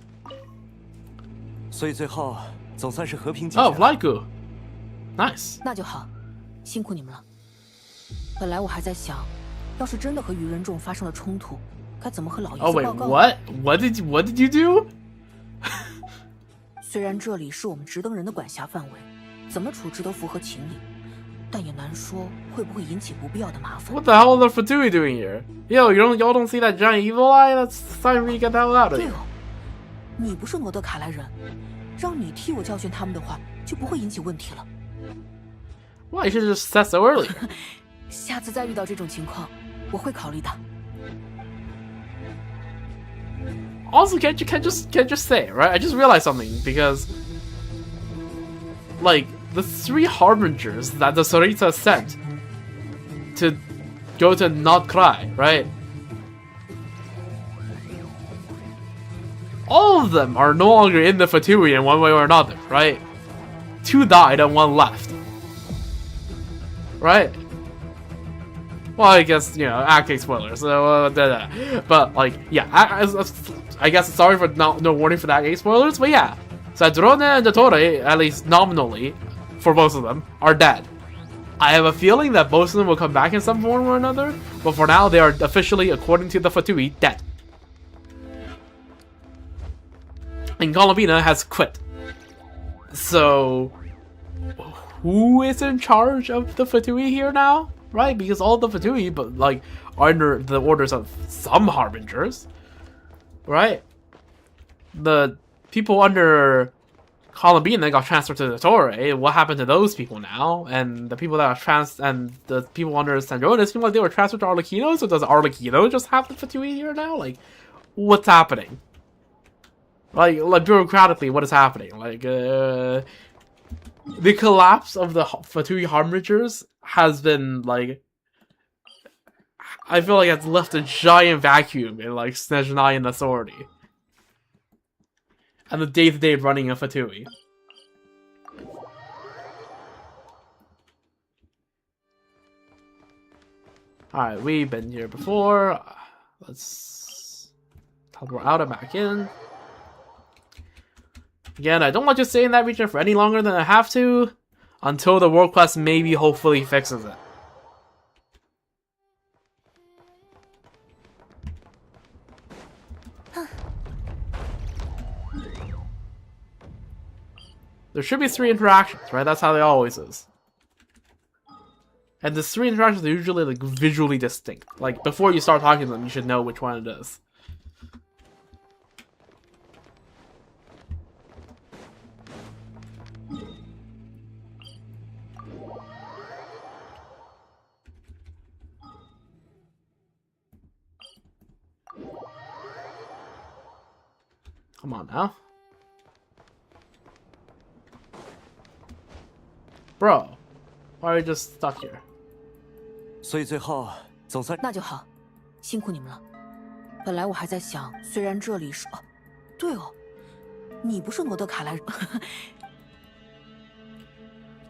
Oh, Vlaiku. Nice. 那就好，辛苦你们了。本来我还在想，要是真的和愚人众发生了冲突，该怎么和老爷子 Oh wait, 报告。 what did you do? 虽然这里是我们直登人的管辖范围，怎么处置都符合情理，但也难说会不会引起不必要的麻烦。 What the hell is the Fatui doing here? Yo, y'all don't see that giant evil eye? That's time for you to get the hell out of 对 here. 哦，你不是诺德卡莱人，让你替我教训他们的话，就不会引起问题了。 Why, you should have just said so earlier. 下次再遇到这种情况，我会考虑的。 Also, can't just say it, right? I just realized something because, like, the 3 harbingers that the Sarita sent to go to not cry, right? All of them are no longer in the Fatui in one way or another, right? 2 died and 1 left. Right? Well, I guess, you know, Act 8 spoilers, so, but, like, yeah, I guess sorry for no warning for the Act 8 spoilers, but yeah. Sadrone and Dottore, at least nominally, for both of them, are dead. I have a feeling that both of them will come back in some form or another, but for now, they are officially, according to the Fatui, dead. And Colombina has quit. So, who is in charge of the Fatui here now? Right? Because all the Fatui, but like, are under the orders of some harbingers. Right? The people under Colombina got transferred to the Torre. What happened to those people now? And the people that are and the people under Sandrone, it seems like they were transferred to Arlecchino. So does Arlecchino just have the Fatui here now? Like, what's happening? Like bureaucratically, what is happening? Like, the collapse of the Fatui Harbingers has been, like, I feel like it's left a giant vacuum in, like, Snezhnaya authority. And the day-to-day running of Fatui. Alright, we've been here before. Let's teleport out and back in. Again, I don't want to stay in that region for any longer than I have to, until the world quest maybe hopefully fixes it. There should be 3 interactions, right? That's how they always is. And the 3 interactions are usually like visually distinct. Like before you start talking to them, you should know which one it is. Come on now. Bro, why are you just stuck here? 所以最后总算那就好，辛苦你们了。本来我还在想，虽然这里是……哦，对哦，你不是罗德卡莱人。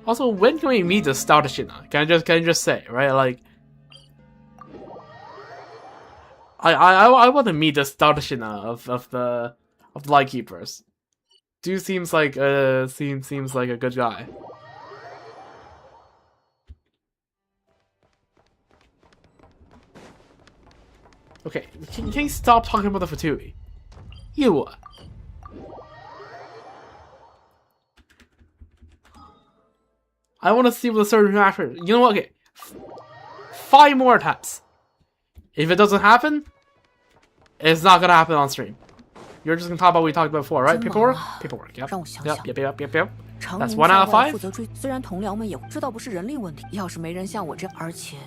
Also, when can we meet the Stardashina? Can I just say, right? Like, I want to meet the Stardashina of the Lightkeepers. Dude seems like seems like a good guy. Okay, can you stop talking about the Fatui? You. I want to see what the certain reaction. You know what? Okay, 5 more attempts. If it doesn't happen, it's not gonna happen on stream. You're just gonna talk about what we talked about before, right? Paperwork? Paperwork, yep. Yep. That's 1 out of 5. 负责追，虽然同僚们也知道不是人力问题，要是没人像我这样，而且。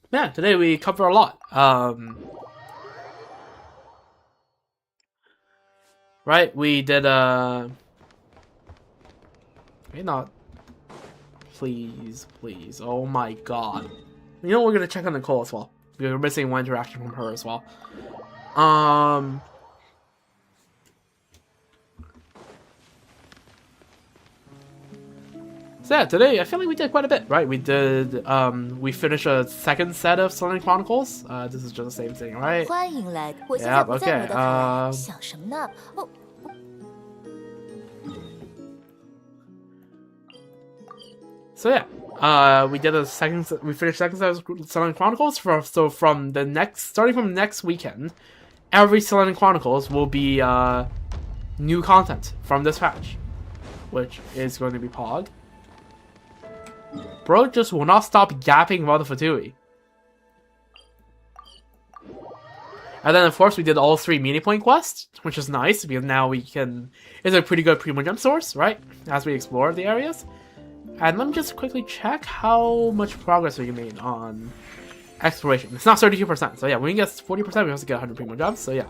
Man, today we cover a lot. Right, we did okay, not please, oh my god. You know, we're gonna check on Nicole as well. We're missing 1 interaction from her as well. So yeah, today I feel like we did quite a bit, right? We did, we finished a 2nd set of Selenic Chronicles. This is just the same thing, right? 欢迎来，我现在不在罗德卡莱，想什么呢？哦。 So yeah, we did we finished 2nd set of Selenic Chronicles. Starting from next weekend, every Selenic Chronicles will be new content from this patch, which is going to be Pog. Bro just will not stop gapping about the Fatui. And then of course we did all 3 media point quests, which is nice because now we can. It's a pretty good Primo Gem source, right? As we explore the areas. And let me just quickly check how much progress we made on exploration. It's not 32%. So yeah, when we get 40%, we also get 100 primo jobs. So yeah.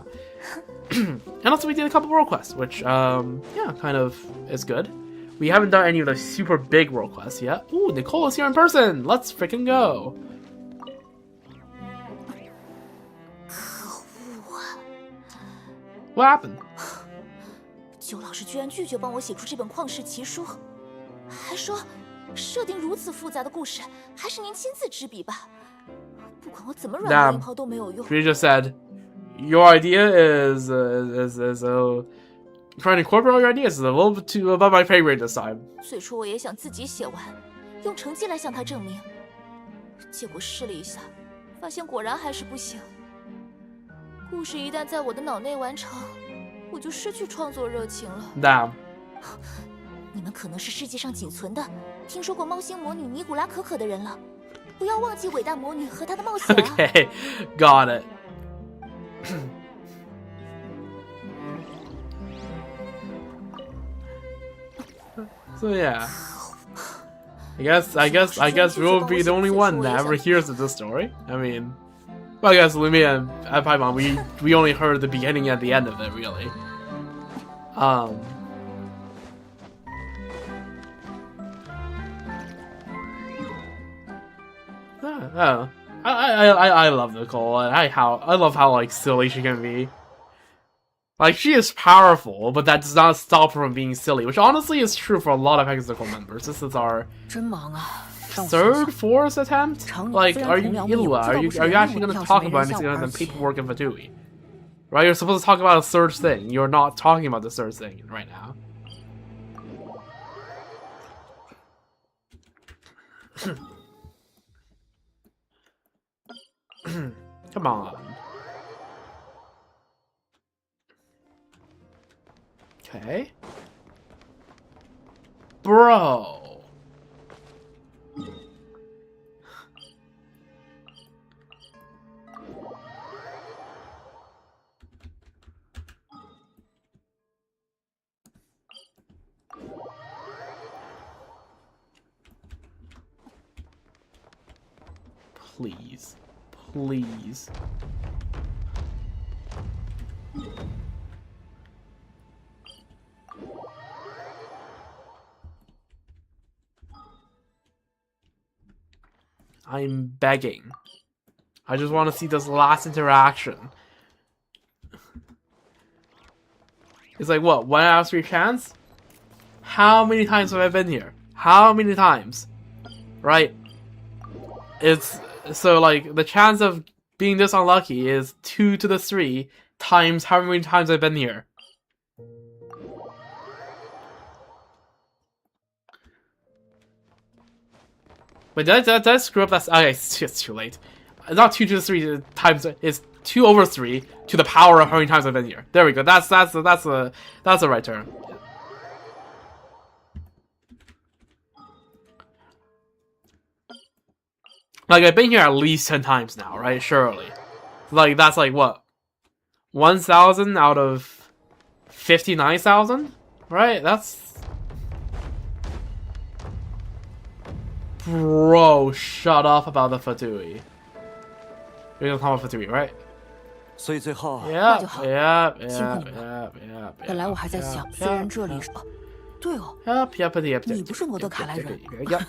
And also we did a couple world quests, which yeah, kind of is good. We haven't done any of the super big world quests yet. Ooh, Nicole is here in person. Let's freaking go. What happened? 九老师居然拒绝帮我写出这本旷世奇书，还说设定如此复杂的故事，还是您亲自执笔吧。不管我怎么软磨硬泡都没有用。She just said, "Your idea is trying to incorporate all your ideas is a little bit too above my pay grade this time." 最初我也想自己写完，用成绩来向他证明，结果试了一下，发现果然还是不行。故事一旦在我的脑内完成，我就失去创作热情了。Damn. 你们可能是世界上仅存的听说过猫星魔女尼古拉可可的人了，不要忘记伟大魔女和她的冒险啊。Okay, got it. So yeah, I guess we'll be the only one that ever hears of this story. I mean, well, I guess Lumi and Paimon, we only heard the beginning and the end of it, really. I love Nicole. I love how like silly she can be. Like, she is powerful, but that does not stop her from being silly, which honestly is true for a lot of Hexacle members. This is our third, fourth attempt? Like, are you Ilua? Are you actually going to talk about anything other than paperwork and Fatui? Right? You're supposed to talk about a third thing. You're not talking about the third thing right now. Come on. Okay. Bro. Please. Please. I'm begging. I just want to see this last interaction. It's like, what, 1 out of 3 chance? How many times have I been here? How many times? Right? It's, so like, the chance of being this unlucky is 2 to the 3 times how many times I've been here. But did I screw up? That's okay. It's too late. Not 2 to the 3 times. It's 2 over 3 to the power of how many times I've been here. There we go. That's the right term. Like, I've been here at least 10 times now, right? Surely. Like, that's like what? 1,000 out of 59,000, right? That's. Bro, shut up about the Fatui. You're gonna talk about Fatui, right? 所以最后， Yeah, 就好。 yeah, 辛苦 yeah, 你们 yeah, yeah. 本来我还在想，虽然这里是，哦，对哦， Yep, yep, yep, yep. 你不是罗德凯莱人。 Yep.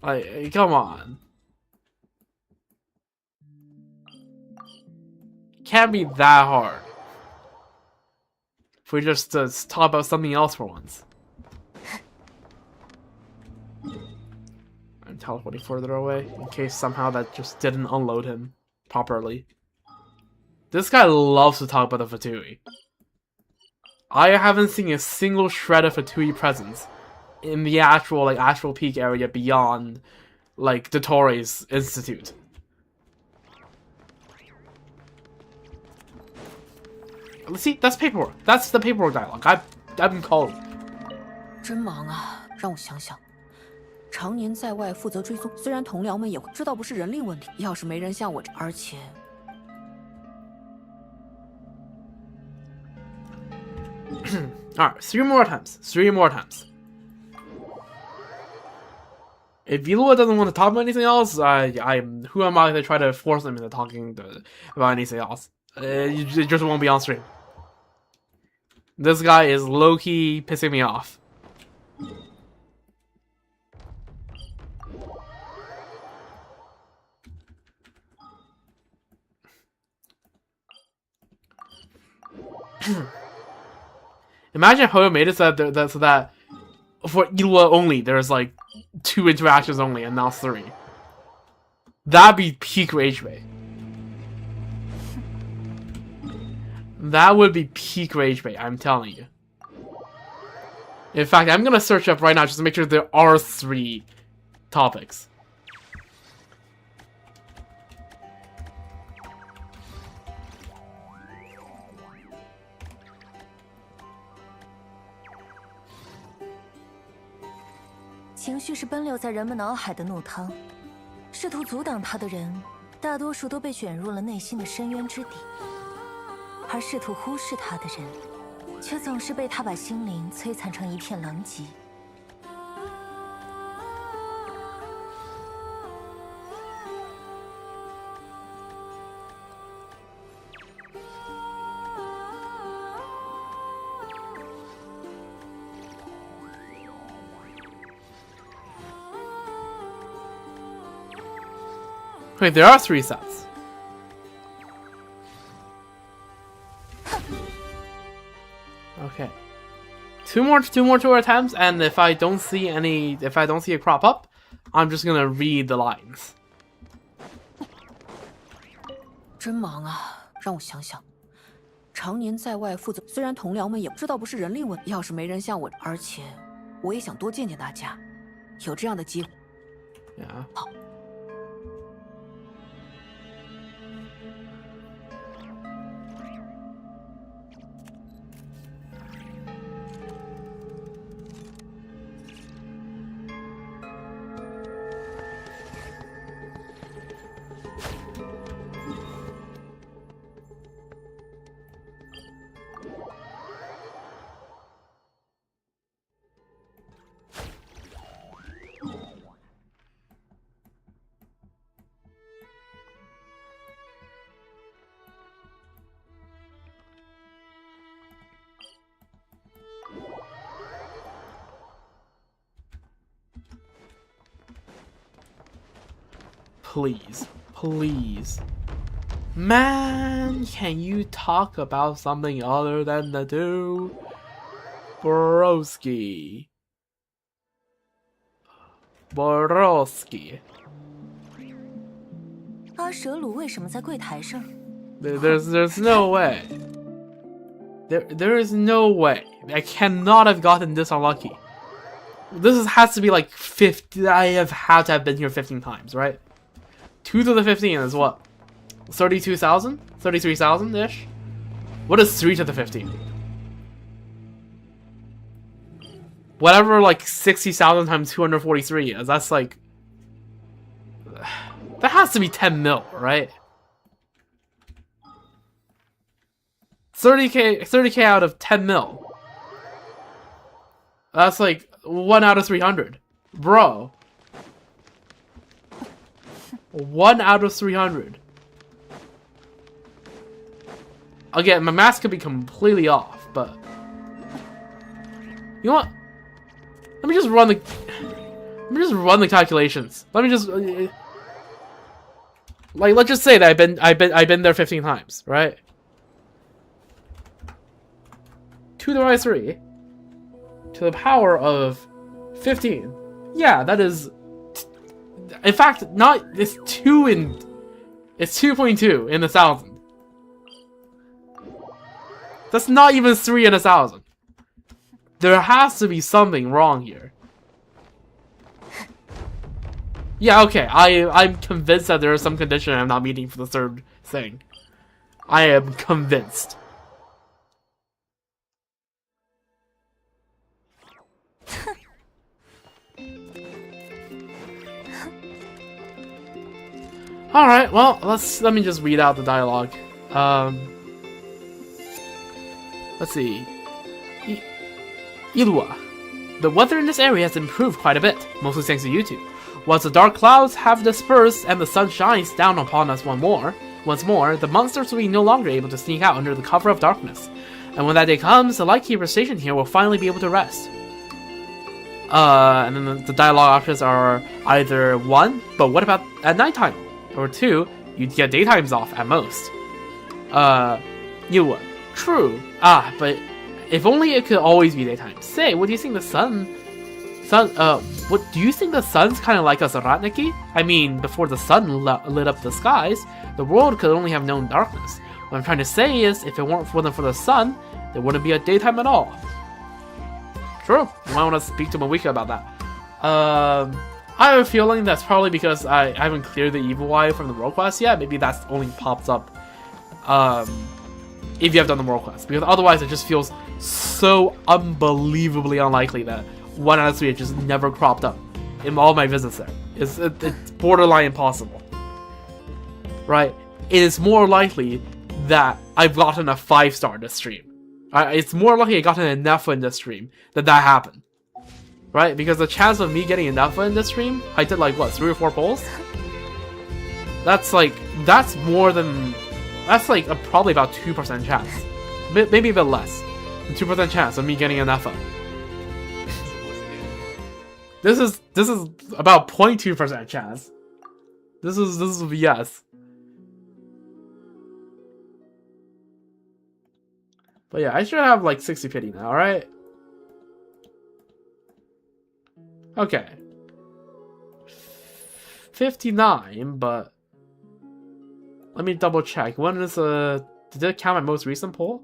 Like, come on. Can't be that hard. If we just talk about something else for once. I'm teleporting further away in case somehow that just didn't unload him properly. This guy loves to talk about the Fatui. I haven't seen a single shred of Fatui presence in the actual Astral Peak area beyond like Dottores Institute. See, that's paperwork. That's the paperwork dialogue. I've been calling. 真忙啊，让我想想。常年在外负责追踪，虽然同僚们也会知道不是人力问题，要是没人像我这，而且。Alright, 3 more times. 3 more times. If Vilua doesn't want to talk about anything else, who am I to try to force him into talking about anything else? It just won't be on stream. This guy is low-key pissing me off. Imagine how it made it so that for Ilua only there's like 2 interactions only and now 3. That'd be peak rage bait. That would be peak rage bait, I'm telling you. In fact, I'm gonna search up right now just to make sure there are 3 topics.情绪是奔流在人们脑海的怒汤，试图阻挡它的人，大多数都被卷入了内心的深渊之底，而试图忽视它的人，却总是被他把心灵摧残成一片狼藉。Wait, there are 3 sets. Okay. Two more tour attempts, and if I don't see a crop up, I'm just gonna read the lines. 真忙啊，让我想想。常年在外负责，虽然同僚们也知道不是人力问题，要是没人像我，而且我也想多见见大家，有这样的机会。Yeah. 好。Please, please. Man, can you talk about something other than the 2? Broski. Broski. 阿舍鲁为什么在柜台上？ There's no way. There is no way. I cannot have gotten this unlucky. Has to be like 50. I have had to have been here 15 times, right? 2 to the 15 is what? 32,000? 33,000-ish? What is 3 to the 15? Whatever, like, 60,000 times 243 is. That's like... That has to be 10 mil, right? 30k out of 10 mil. That's like 1 out of 300. Bro. 1 out of 300. Again, my math could be completely off, but... You know what? Let me just run the calculations. Let me just... like, let's just say that I've been there 15 times, right? 2 to the minus 3 to the power of 15. Yeah, that is... In fact, it's 2.2 in 1,000. That's not even 3 in 1,000. There has to be something wrong here. Yeah, okay, I'm convinced that there is some condition I'm not meeting for the 3rd thing. I am convinced. Alright, well, let me just read out the dialogue. Let's see. Ilua. The weather in this area has improved quite a bit, mostly thanks to you two. Once the dark clouds have dispersed and the sun shines down upon us once more, the monsters will be no longer able to sneak out under the cover of darkness. And when that day comes, the Lightkeeper stationed here will finally be able to rest. And then the dialogue options are either 1, but what about at nighttime? Or 2, you'd get daytimes off at most. Ilua. True. But if only it could always be daytime. Say, what do you think the what do you think the sun's kind of like a Saratniki? I mean, before the sun lit up the skies, the world could only have known darkness. What I'm trying to say is, if it wasn't for the sun, there wouldn't be a daytime at all. True. You might want to speak to Mawika about that. I have a feeling that's probably because I haven't cleared the Evil Eye from the world quest yet. Maybe that's only pops up if you have done the world quest. Because otherwise it just feels so unbelievably unlikely that 1 out of 3 just never cropped up in all my visits there. It's borderline impossible. Right? It is more likely that I've gotten a 5-star in this stream. It's more likely I gotten an Nefa in this stream that happened. Right? Because the chance of me getting a Nefa in this stream, I did like, what, 3 or 4 polls? That's probably about 2% chance. Maybe a bit less than 2% chance of me getting a Nefa. This is about 0.2% chance. This is BS. But yeah, I should have like 60 pity now, right? Okay. 59, but let me double check. When is did it count my most recent poll?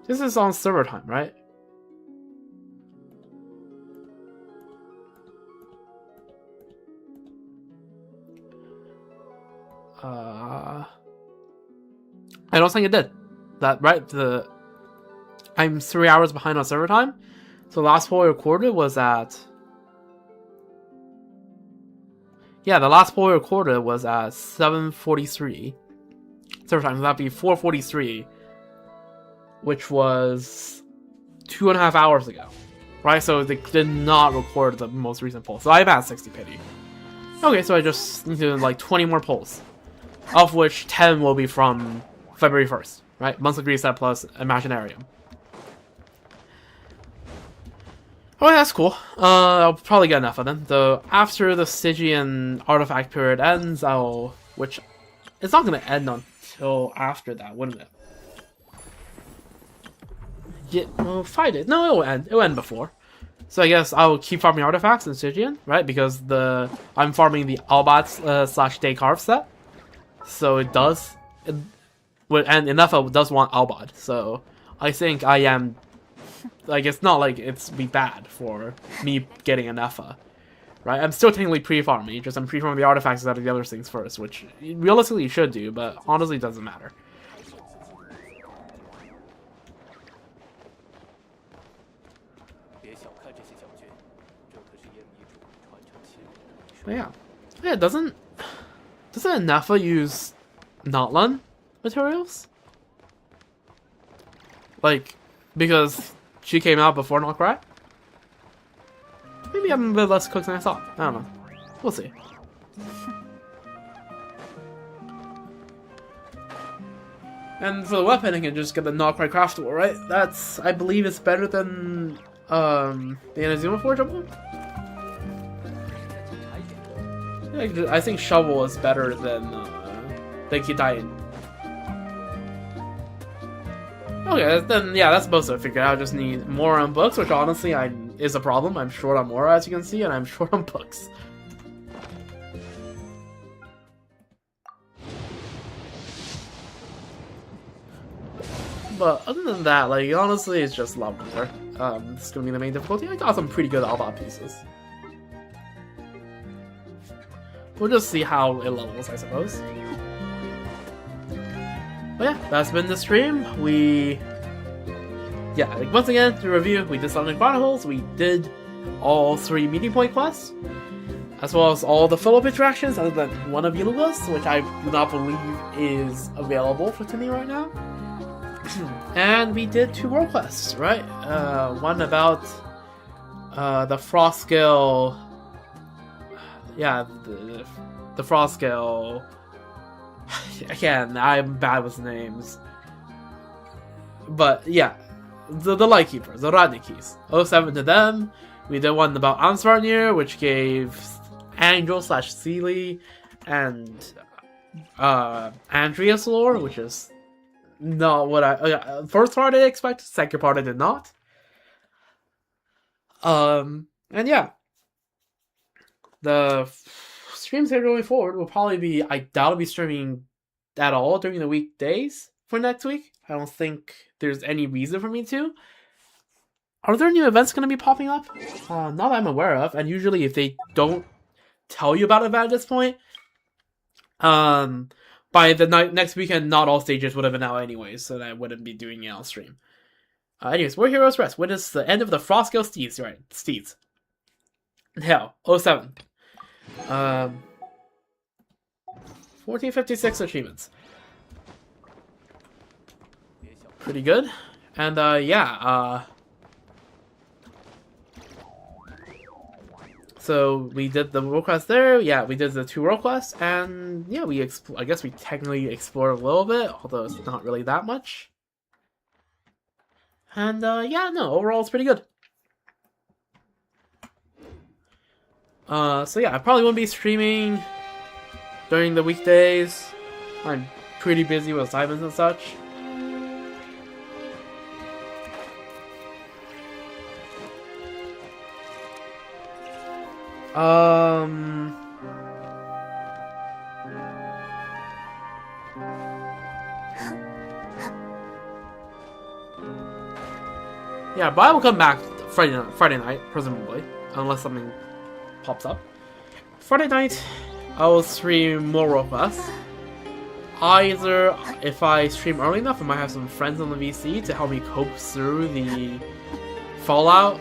This is on server time, right? I don't think it did. That right? I'm 3 hours behind on server time. So the last poll I recorded was at... Yeah, the last poll I recorded was at 7:43. Server time, so that'd be 4:43. Which was 2.5 hours ago. Right? So they did not record the most recent poll. So I'm at 60 pity. Okay, so I just need to do like 20 more polls. Of which 10 will be from February 1st. Right? Monthly reset plus Imaginarium. Oh, that's cool. I'll probably get enough of them. Though after the Stygian artifact period ends, which it's not going to end until after that, wouldn't it? Yeah, well, fight it. No, it'll end. It'll end before. So I guess I'll keep farming artifacts in Stygian, right? Because I'm farming the Albat / Descartes set. So it does. And Inefa does want Albad. So I think I am. Like, it's not like it's be bad for me getting an Inefa, right? I'm still technically pre-farming, just I'm pre-farming the artifacts out of the other things first, which realistically you should do, but honestly it doesn't matter. But yeah, doesn't Inefa use Notlan materials? Like, because she came out before Notcry? Maybe I'm a bit less cooked than I thought. I don't know. We'll see. And for the weapon, I can just get the Notcry Craftable, right? That's, I believe it's better than the Inazuma Forgeable? I think Shovel is better than Kitain. Okay, then yeah, that's supposed to figure out. I just need more on books, which honestly is a problem. I'm short on more, as you can see, and I'm short on books. But other than that, like, honestly, it's just level war. This is gonna be the main difficulty. I got some pretty good Albot pieces. We'll just see how it levels, I suppose. But yeah, that's been the stream. Like, once again, to review, we did Selenic Chronicles, we did all 3 meeting point quests, as well as all the follow-up interactions, other than one of Iluga's, which I do not believe is available to me right now. And we did 2 world quests, right? One about the frost scale. Yeah, the frost scale. Again, I'm bad with names. But yeah, the Lightkeepers, the Radnikis. 07 to them. We did one about Ansvarnir, which gave Angel / Seely and Andreas lore, which is not what I first part I expected, second part I did not. And yeah, the streams here going forward will probably be, I doubt I'll be streaming at all during the weekdays for next week. I don't think there's any reason for me to. Are there new events going to be popping up? Not that I'm aware of, and usually if they don't tell you about it at this point, by the next weekend, not all stages would have been out anyways, so that I wouldn't be doing it on stream. Anyways, War Heroes Rest. Witness the end of the Frostgale Steeds, right? Steeds. Hell, 07. 1456 achievements. Pretty good. And, yeah, so we did the world quest there. Yeah, we did the 2 world quests, and yeah, I guess we technically explored a little bit, although it's not really that much. And yeah, no, overall it's pretty good. So yeah, I probably won't be streaming during the weekdays. I'm pretty busy with assignments and such. Yeah, but I will come back Friday night, presumably, unless something pops up. Friday night, I will stream more world quests. Either, if I stream early enough, I might have some friends on the VC to help me cope through the Fallout,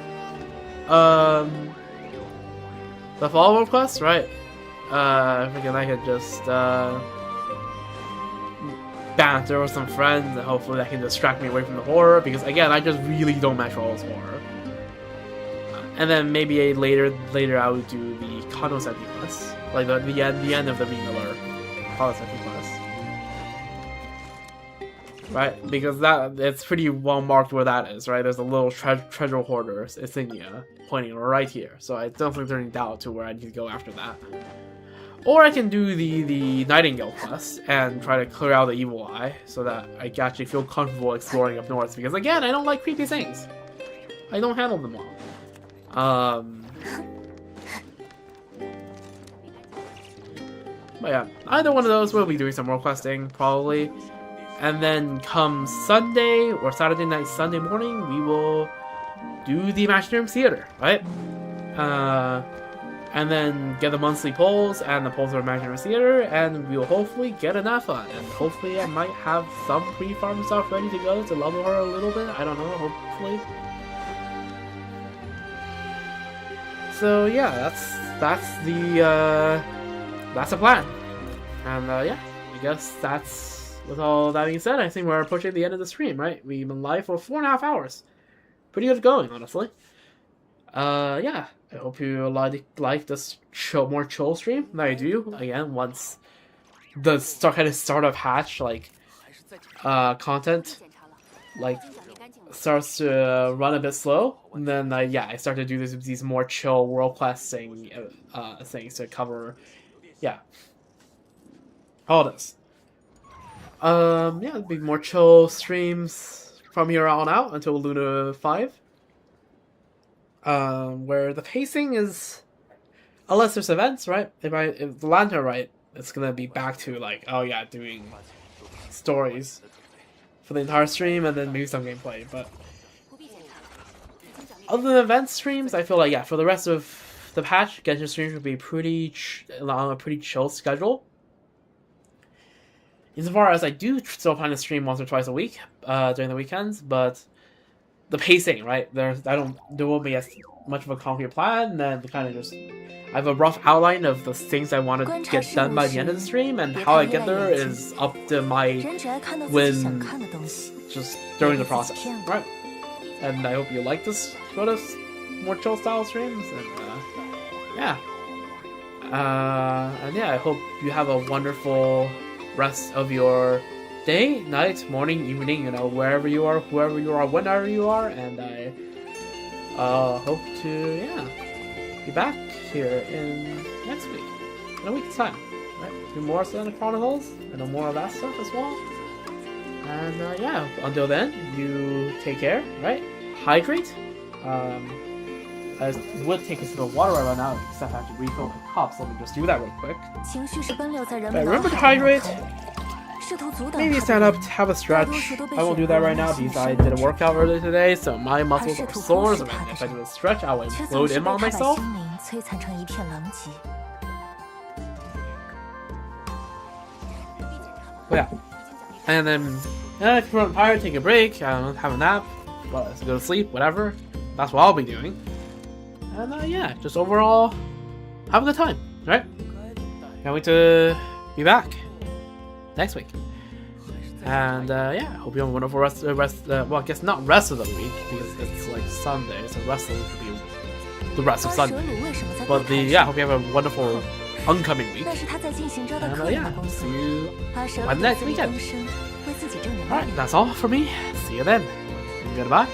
the Fallout world quest, right? Freaking I could just, banter with some friends, and hopefully that can distract me away from the horror, because again, I just really don't match all this horror. And then maybe later I would do the Konoseki quest, like the end of the V Miller Konoseki quest, right? Because it's pretty well marked where that is, right? There's a little treasure hoarder insignia pointing right here, so I don't think there's any doubt to where I need to go after that. Or I can do the Nightingale quest and try to clear out the evil eye so that I can actually feel comfortable exploring up north, because again, I don't like creepy things. I don't handle them well. But yeah, either one of those we'll be doing some more questing, probably. And then come Sunday or Saturday night, Sunday morning, we will do the Imaginarium Theater, right? And then get the monthly polls and the polls of Imaginary Theater, and we'll hopefully get an alpha, and hopefully I might have some pre-farm stuff ready to go to level her a little bit. I don't know, hopefully. So yeah, that's the plan. And yeah, I guess that's, with all that being said, I think we're approaching the end of the stream, right? We've been live for 4.5 hours. Pretty good going, honestly. Yeah, I hope you like this more chill stream that I do. Again, once the start of hatch, like, content, like, starts to run a bit slow, and then, yeah, I start to do these more chill world class things to cover, yeah, all this. Yeah, it'll be more chill streams from here on out until Luna 5. Where the pacing is, unless there's events, right? If the Lantern, right, it's gonna be back to like, oh yeah, doing stories for the entire stream and then maybe some gameplay. But other than event streams, I feel like, yeah, for the rest of the patch, Genshin streams will be on a pretty chill schedule. Insofar as I do still plan to stream once or twice a week during the weekends, but the pacing, right? There won't be as much of a concrete plan, and then kind of just I have a rough outline of the things I want to get done by the end of the stream, and how I get there is up to my when just during the process, right? And I hope you like this sort of more chill style streams, and yeah. And yeah, I hope you have a wonderful rest of your day, night, morning, evening, wherever you are, whoever you are, whenever you are, and I hope to, be back here in next week, in a week's time, right? Do more Selenic Chronicles, and more of that stuff as well. And until then, you take care, right? Hydrate. I would take a sip of water right now, except I have to refill my cup, so let me just do that real quick. Remember to hydrate. Maybe stand up, have a stretch. I won't do that right now because I did a workout earlier today, so my muscles are sore. So if I do a stretch, I will load in on myself. Oh yeah, and then if you're tired, take a break, have a nap, go to sleep, whatever. That's what I'll be doing. And just overall, have a good time, right? Can't wait to be back next week. And hope you have a wonderful rest. Well, I guess not rest of the week because it's like Sunday, so rest of the week will be the rest of Sunday. But hope you have a wonderful oncoming week. And see you by the next weekend. Alright, that's all for me. See you then. Goodbye.